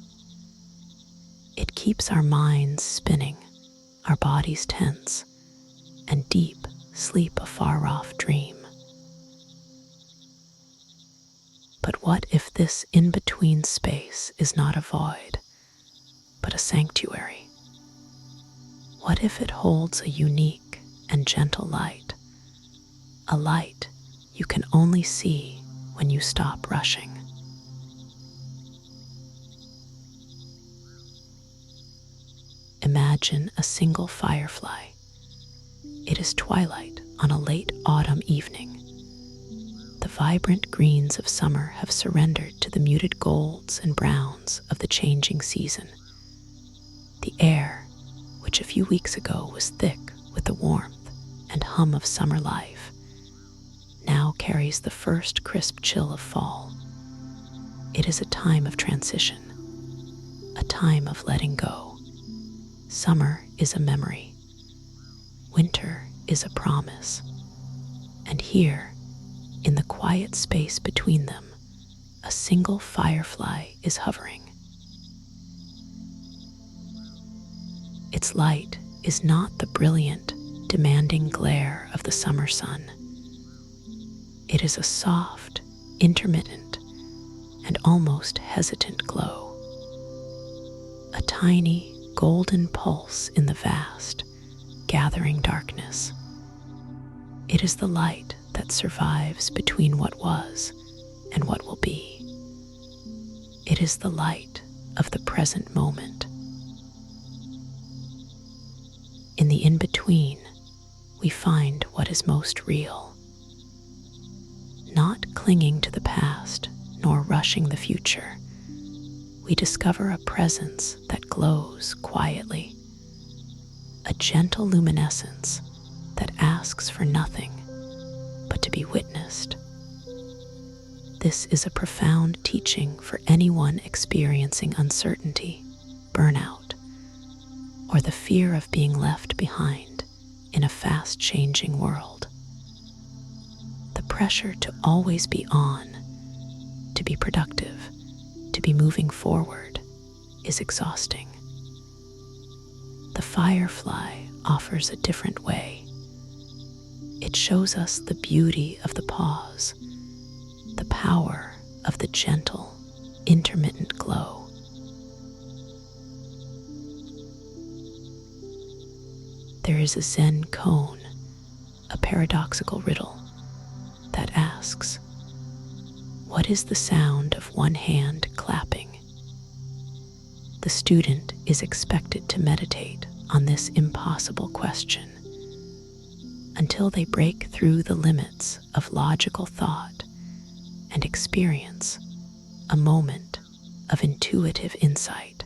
It keeps our minds spinning, our bodies tense, and deep sleep a far-off dream. But what if this in-between space is not a void, but a sanctuary? What if it holds a unique and gentle light, a light you can only see when you stop rushing? Imagine a single firefly. It is twilight on a late autumn evening. The vibrant greens of summer have surrendered to the muted golds and browns of the changing season. The air, which a few weeks ago was thick with the warmth and hum of summer life, now carries the first crisp chill of fall. It is a time of transition, a time of letting go. Summer is a memory. Winter is a promise. And here, in the quiet space between them, a single firefly is hovering. Its light is not the brilliant, demanding glare of the summer sun. It is a soft, intermittent, and almost hesitant glow. A tiny, golden pulse in the vast, gathering darkness. It is the light that survives between what was and what will be. It is the light of the present moment. In the in-between, we find what is most real. Not clinging to the past, nor rushing the future, we discover a presence that glows quietly, a gentle luminescence that asks for nothing but to be witnessed. This is a profound teaching for anyone experiencing uncertainty, burnout, or the fear of being left behind in a fast-changing world. The pressure to always be on, to be productive, to be moving forward is exhausting. The firefly offers a different way. It shows us the beauty of the pause, the power of the gentle, intermittent glow. There is a Zen koan, a paradoxical riddle that asks, what is the sound of one hand clapping? The student is expected to meditate on this impossible question until they break through the limits of logical thought and experience a moment of intuitive insight.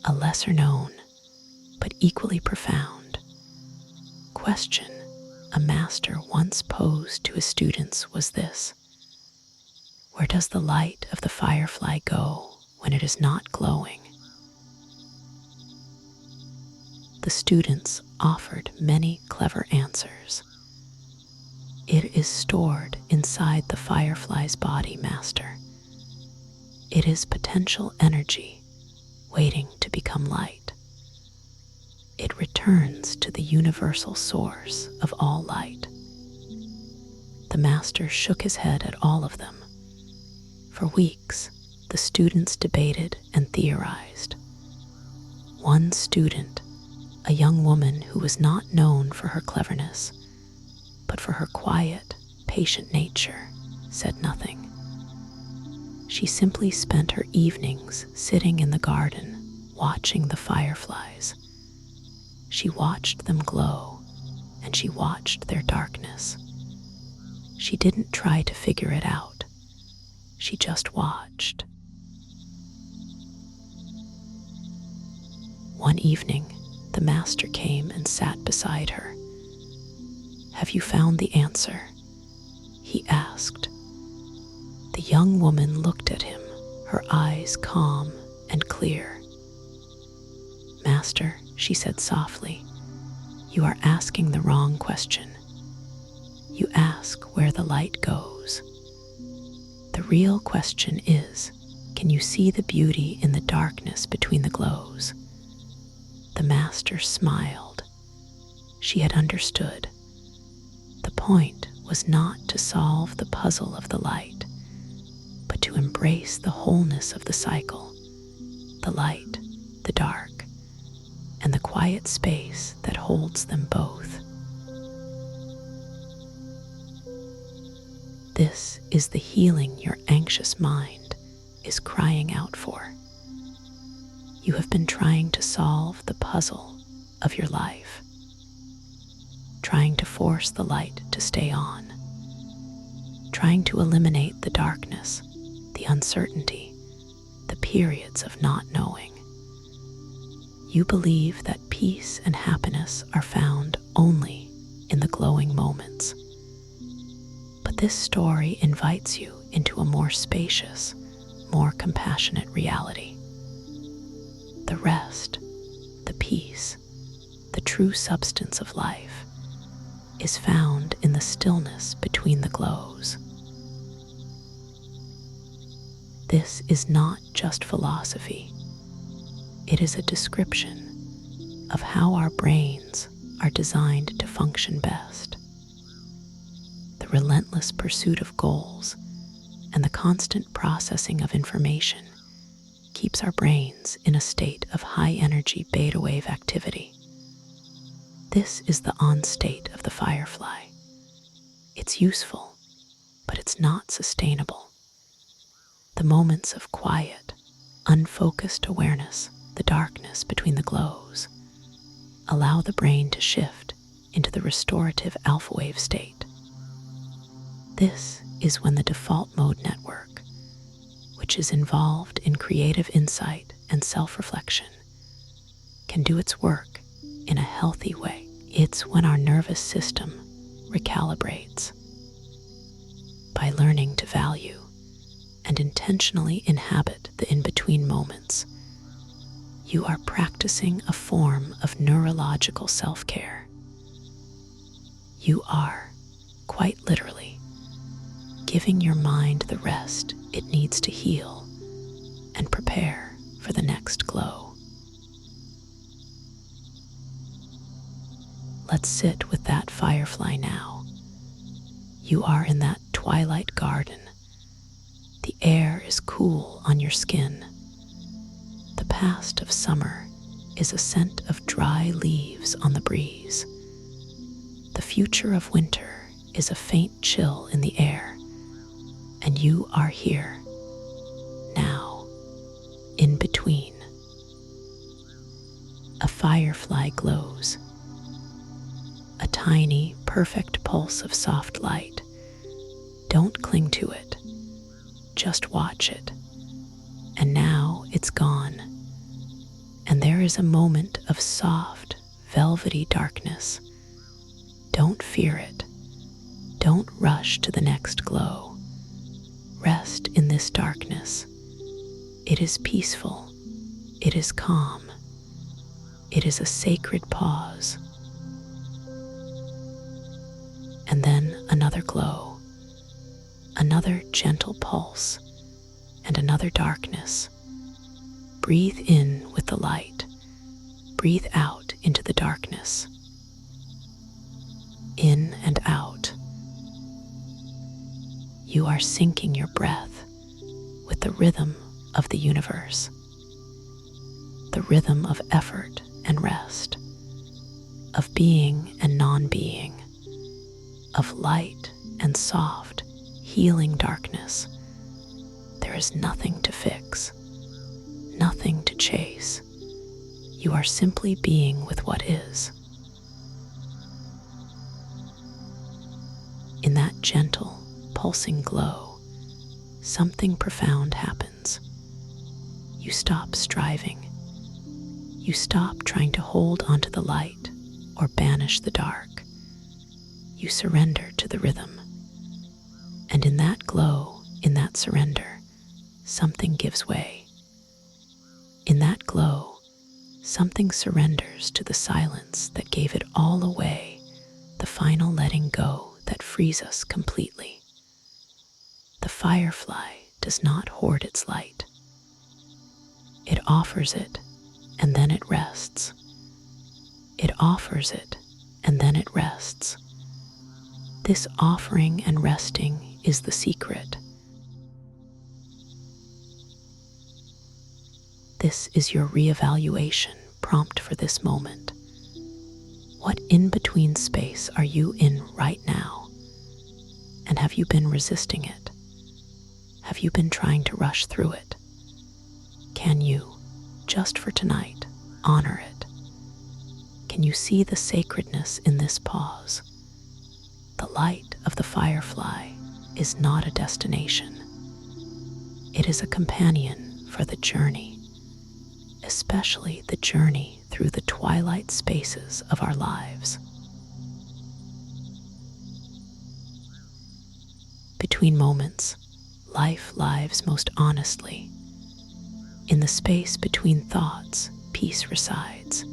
A lesser known, but equally profound, question a master once posed to his students was this: where does the light of the firefly go when it is not glowing? The students offered many clever answers. It is stored inside the firefly's body, master. It is potential energy waiting to become light. It returns to the universal source of all light. The master shook his head at all of them. For weeks, the students debated and theorized. One student, a young woman who was not known for her cleverness, but for her quiet, patient nature, said nothing. She simply spent her evenings sitting in the garden, watching the fireflies. She watched them glow, and she watched their darkness. She didn't try to figure it out. She just watched. One evening, the master came and sat beside her. "Have you found the answer?" he asked. The young woman looked at him, her eyes calm and clear. "Master," she said softly, "you are asking the wrong question. You ask where the light goes. The real question is, can you see the beauty in the darkness between the glows?" The master smiled. She had understood. The point was not to solve the puzzle of the light, but to embrace the wholeness of the cycle, the light, the dark, and the quiet space that holds them both. This is the healing your anxious mind is crying out for. You have been trying to solve the puzzle of your life, trying to force the light to stay on, trying to eliminate the darkness, the uncertainty, the periods of not knowing. You believe that peace and happiness are found only in the glowing moments. But this story invites you into a more spacious, more compassionate reality. The rest, the peace, the true substance of life is found in the stillness between the glows. This is not just philosophy. It is a description of how our brains are designed to function best. The relentless pursuit of goals and the constant processing of information keeps our brains in a state of high-energy beta wave activity. This is the on state of the firefly. It's useful, but it's not sustainable. The moments of quiet, unfocused awareness, the darkness between the glows, allow the brain to shift into the restorative alpha wave state. This is when the default mode network, which is involved in creative insight and self-reflection, can do its work in a healthy way. It's when our nervous system recalibrates. By learning to value and intentionally inhabit the in-between moments, you are practicing a form of neurological self-care. You are, quite literally, giving your mind the rest it needs to heal and prepare for the next glow. Let's sit with that firefly now. You are in that twilight garden. The air is cool on your skin. The past of summer is a scent of dry leaves on the breeze. The future of winter is a faint chill in the air. And you are here, now, in between. A firefly glows. A tiny, perfect pulse of soft light. Don't cling to it. Just watch it. And now it's gone. And there is a moment of soft, velvety darkness. Don't fear it. Don't rush to the next glow. Rest in this darkness. It is peaceful. It is calm. It is a sacred pause. And then another glow, another gentle pulse, and another darkness. Breathe in with the light. Breathe out into the darkness. In and out. You are syncing your breath with the rhythm of the universe, the rhythm of effort and rest, of being and non-being, of light and soft, healing darkness. There is nothing to fix, nothing to chase. You are simply being with what is. In that gentle, pulsing glow, something profound happens. You stop striving. You stop trying to hold onto the light or banish the dark. You surrender to the rhythm. And in that glow, in that surrender, something gives way. In that glow, something surrenders to the silence that gave it all away, the final letting go that frees us completely. The firefly does not hoard its light. It offers it, and then it rests. It offers it, and then it rests. This offering and resting is the secret. This is your reevaluation prompt for this moment. What in-between space are you in right now? And have you been resisting it? Have you been trying to rush through it? Can you, just for tonight, honor it? Can you see the sacredness in this pause? The light of the firefly is not a destination. It is a companion for the journey, especially the journey through the twilight spaces of our lives. Between moments, life lives most honestly. In the space between thoughts, peace resides.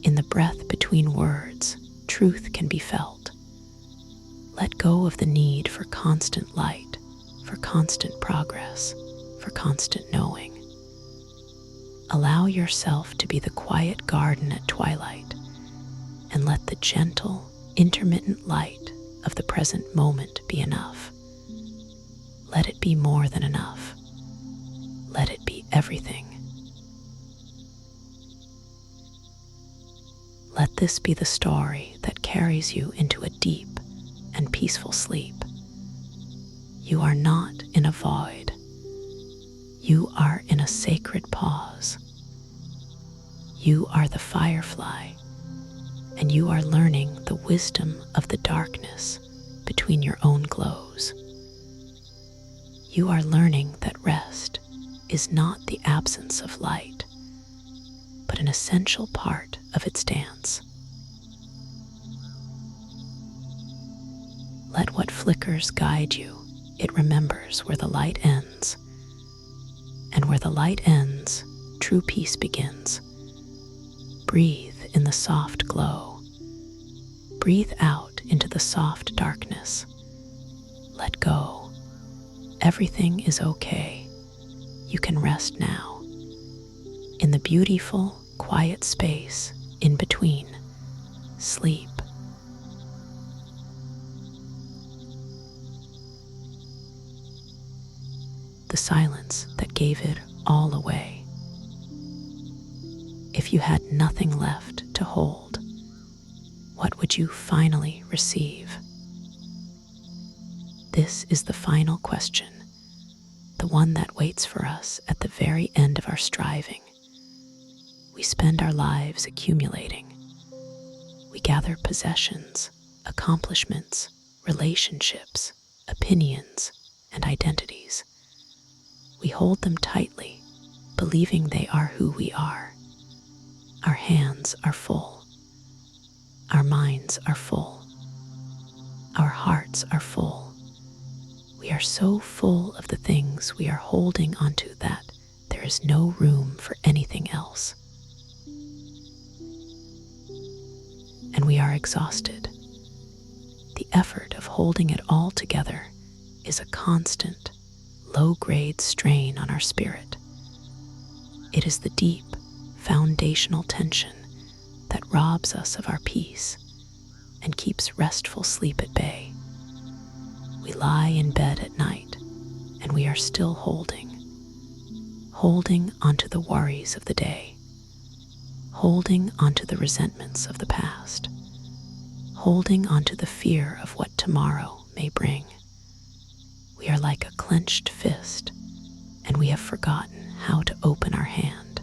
In the breath between words, truth can be felt. Let go of the need for constant light, for constant progress, for constant knowing. Allow yourself to be the quiet garden at twilight, and let the gentle, intermittent light of the present moment be enough. Let it be more than enough. Let it be everything. Let this be the story that carries you into a deep and peaceful sleep. You are not in a void. You are in a sacred pause. You are the firefly, and you are learning the wisdom of the darkness between your own glows. You are learning that rest is not the absence of light, but an essential part of its dance. Let what flickers guide you. It remembers where the light ends. And where the light ends, true peace begins. Breathe in the soft glow. Breathe out into the soft darkness. Let go. Everything is okay. You can rest now. In the beautiful, quiet space in between, sleep. The silence that gave it all away. If you had nothing left to hold, what would you finally receive? This is the final question, the one that waits for us at the very end of our striving. We spend our lives accumulating. We gather possessions, accomplishments, relationships, opinions, and identities. We hold them tightly, believing they are who we are. Our hands are full. Our minds are full. Our hearts are full. We are so full of the things we are holding onto that there is no room for anything else. And we are exhausted. The effort of holding it all together is a constant, low-grade strain on our spirit. It is the deep, foundational tension that robs us of our peace and keeps restful sleep at bay. We lie in bed at night, and we are still holding onto the worries of the day, holding onto the resentments of the past, holding onto the fear of what tomorrow may bring. We are like a clenched fist, and we have forgotten how to open our hand.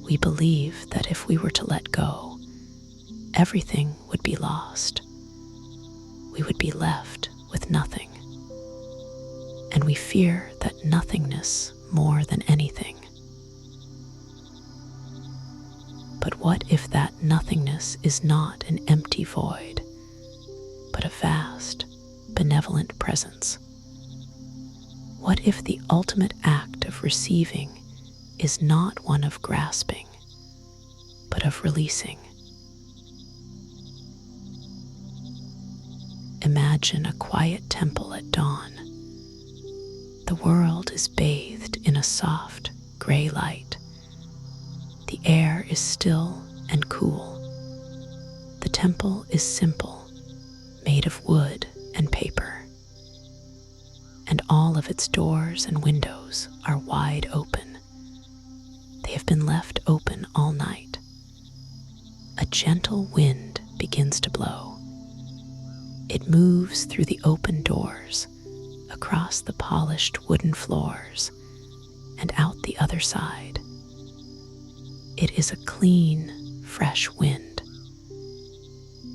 We believe that if we were to let go, everything would be lost. We would be left with nothing. And we fear that nothingness more than anything. But what if that nothingness is not an empty void, but a vast, benevolent presence? What if the ultimate act of receiving is not one of grasping, but of releasing? Imagine a quiet temple at dawn. The world is bathed in a soft, gray light. The air is still and cool. The temple is simple, made of wood and paper. And all of its doors and windows are wide open. They have been left open all night. A gentle wind begins to blow. It moves through the open doors, across the polished wooden floors, and out the other side. It is a clean, fresh wind.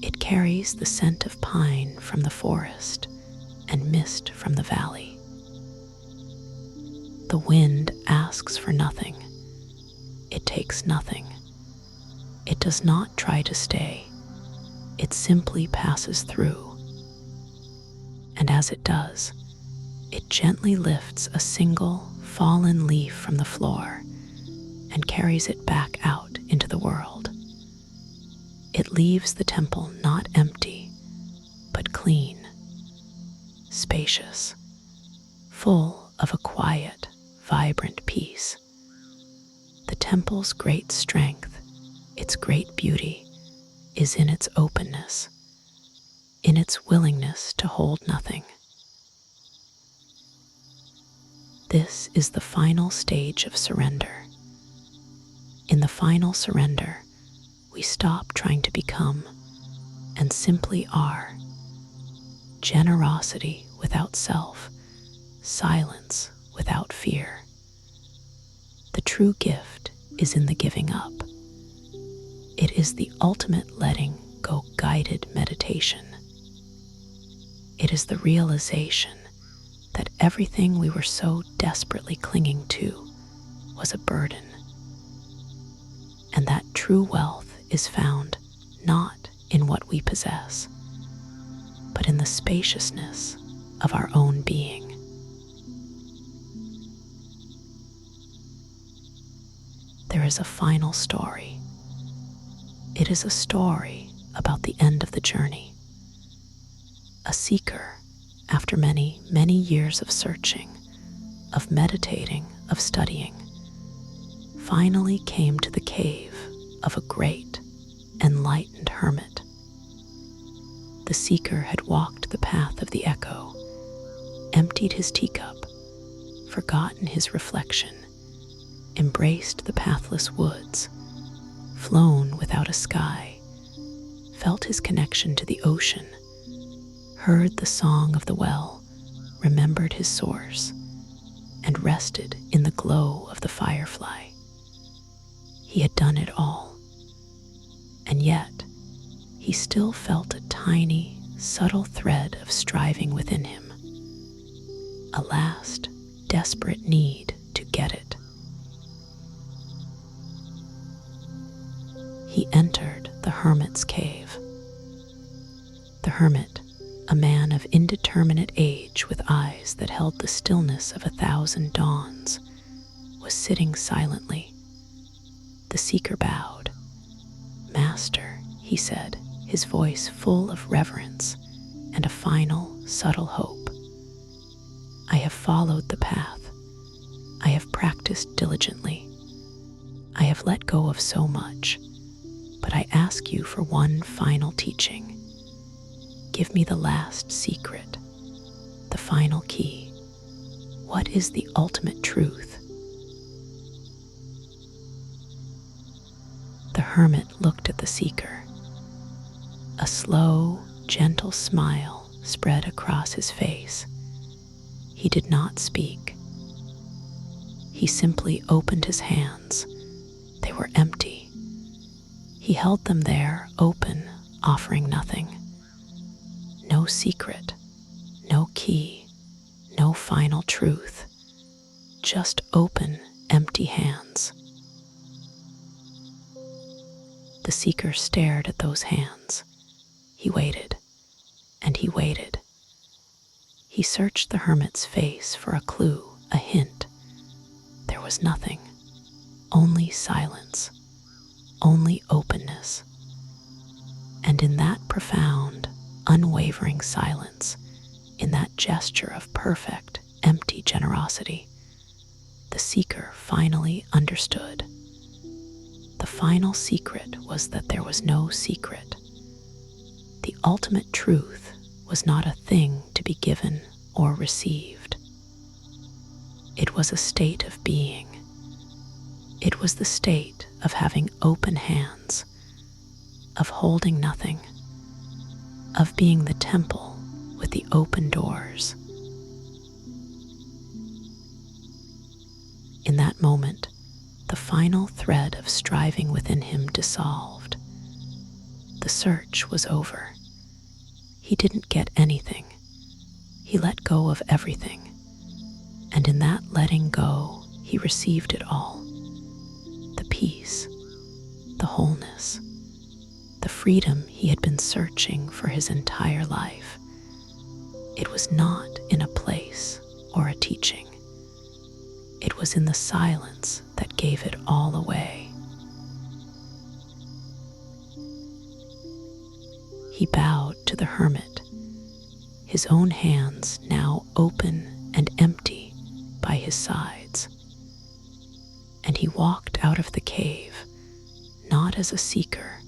It carries the scent of pine from the forest and mist from the valley. The wind asks for nothing. It takes nothing. It does not try to stay. It simply passes through. And as it does, it gently lifts a single fallen leaf from the floor and carries it back out into the world. It leaves the temple not empty, but clean, spacious, full of a quiet, vibrant peace. The temple's great strength, its great beauty, is in its openness, in its willingness to hold nothing. This is the final stage of surrender. In the final surrender, we stop trying to become and simply are. Generosity without self, silence without fear. The true gift is in the giving up. It is the ultimate letting go guided meditation. It is the realization that everything we were so desperately clinging to was a burden, and that true wealth is found not in what we possess, but in the spaciousness of our own being. There is a final story. It is a story about the end of the journey. A seeker, after many, many years of searching, of meditating, of studying, finally came to the cave of a great, enlightened hermit. The seeker had walked the path of the echo, emptied his teacup, forgotten his reflection, embraced the pathless woods, flown without a sky, felt his connection to the ocean, heard the song of the well, remembered his source, and rested in the glow of the firefly. He had done it all, and yet he still felt a tiny, subtle thread of striving within him, a last, desperate need to get it. He entered the hermit's cave. The hermit, a man of indeterminate age with eyes that held the stillness of 1,000 dawns, was sitting silently. The seeker bowed. "Master," he said, his voice full of reverence and a final, subtle hope, "I have followed the path. I have practiced diligently. I have let go of so much, but I ask you for one final teaching. Give me the last secret, the final key. What is the ultimate truth?" The hermit looked at the seeker. A slow, gentle smile spread across his face. He did not speak. He simply opened his hands. They were empty. He held them there, open, offering nothing. No secret, no key, no final truth. Just open, empty hands. The seeker stared at those hands. He waited, and he waited. He searched the hermit's face for a clue, a hint. There was nothing, only silence, only openness. And in that profound, unwavering silence, in that gesture of perfect, empty generosity, the seeker finally understood. The final secret was that there was no secret. The ultimate truth was not a thing to be given or received. It was a state of being. It was the state of having open hands, of holding nothing, of being the temple with the open doors. In that moment, the final thread of striving within him dissolved. The search was over. He didn't get anything. He let go of everything. And in that letting go, he received it all. The peace, the wholeness, the freedom he had been searching for his entire life. It was not in a place or a teaching. It was in the silence that gave it all away. He bowed to the hermit, his own hands now open and empty by his sides. And he walked out of the cave, not as a seeker,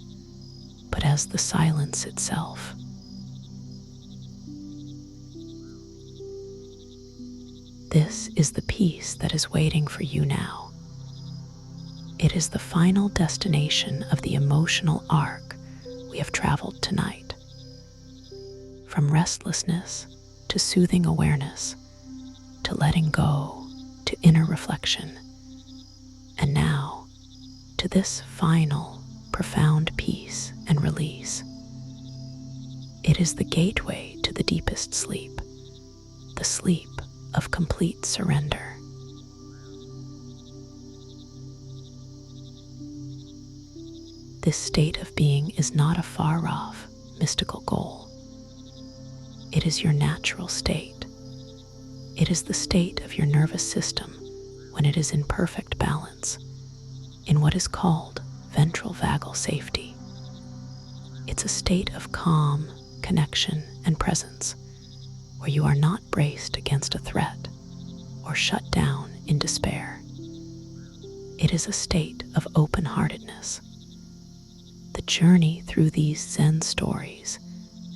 but as the silence itself. This is the peace that is waiting for you now. It is the final destination of the emotional arc we have traveled tonight. From restlessness to soothing awareness, to letting go, to inner reflection, and now to this final, profound peace and release. It is the gateway to the deepest sleep, the sleep of complete surrender. This state of being is not a far-off, mystical goal. It is your natural state. It is the state of your nervous system when it is in perfect balance, in what is called ventral vagal safety. It's a state of calm, connection, and presence, where you are not braced against a threat or shut down in despair. It is a state of open-heartedness. The journey through these Zen stories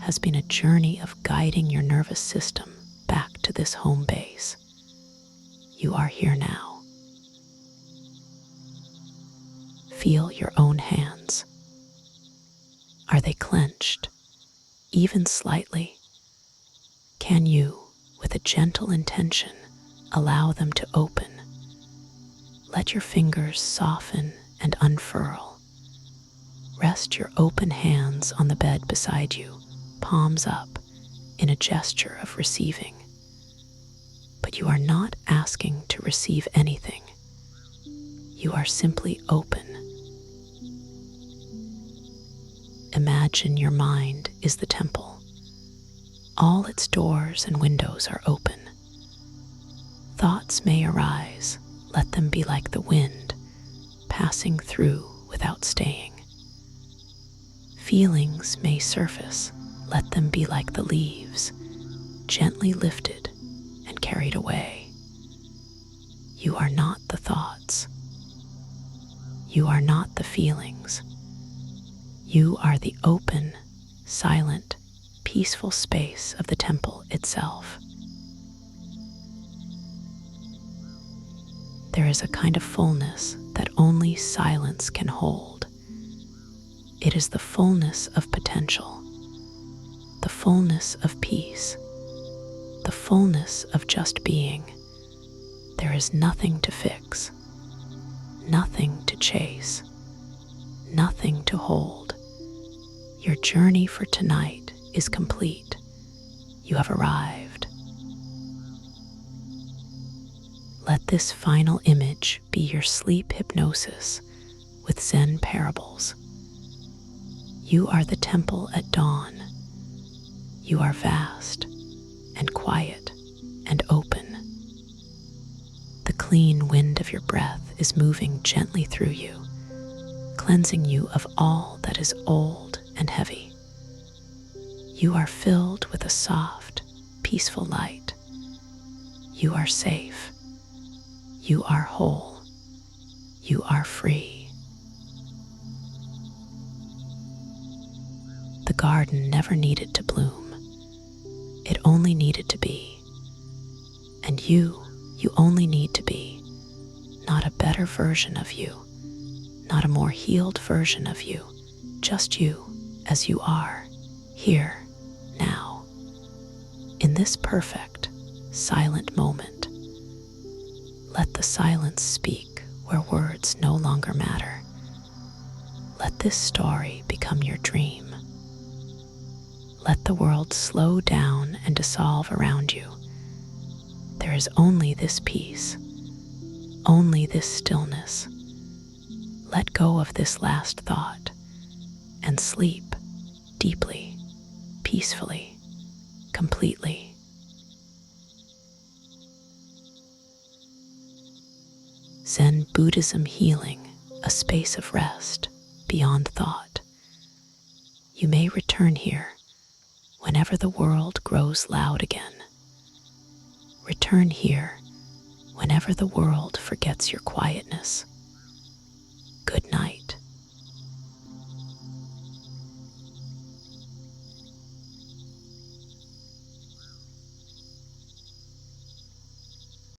has been a journey of guiding your nervous system back to this home base. You are here now. Feel your own hands. Are they clenched, even slightly? Can you, with a gentle intention, allow them to open? Let your fingers soften and unfurl. Rest your open hands on the bed beside you, palms up, in a gesture of receiving. But you are not asking to receive anything. You are simply open. Imagine your mind is the temple. All its doors and windows are open. Thoughts may arise. Let them be like the wind, passing through without staying. Feelings may surface. Let them be like the leaves, gently lifted and carried away. You are not the thoughts. You are not the feelings. You are the open, silent, peaceful space of the temple itself. There is a kind of fullness that only silence can hold. It is the fullness of potential, the fullness of peace, the fullness of just being. There is nothing to fix, nothing to chase, nothing to hold. Your journey for tonight is complete. You have arrived. Let this final image be your sleep hypnosis with Zen parables. You are the temple at dawn. You are vast and quiet and open. The clean wind of your breath is moving gently through you, cleansing you of all that is old and heavy. You are filled with a soft, peaceful light. You are safe. You are whole. You are free. The garden never needed to bloom. It only needed to be. And you only need to be. Not a better version of you, not a more healed version of you, just you as you are, here, now. In this perfect, silent moment, let the silence speak where words no longer matter. Let this story become your dream. Let the world slow down and dissolve around you. There is only this peace, only this stillness. Let go of this last thought and sleep deeply, peacefully, completely. Zen Buddhism healing, a space of rest beyond thought. You may return here whenever the world grows loud again. Return here whenever the world forgets your quietness.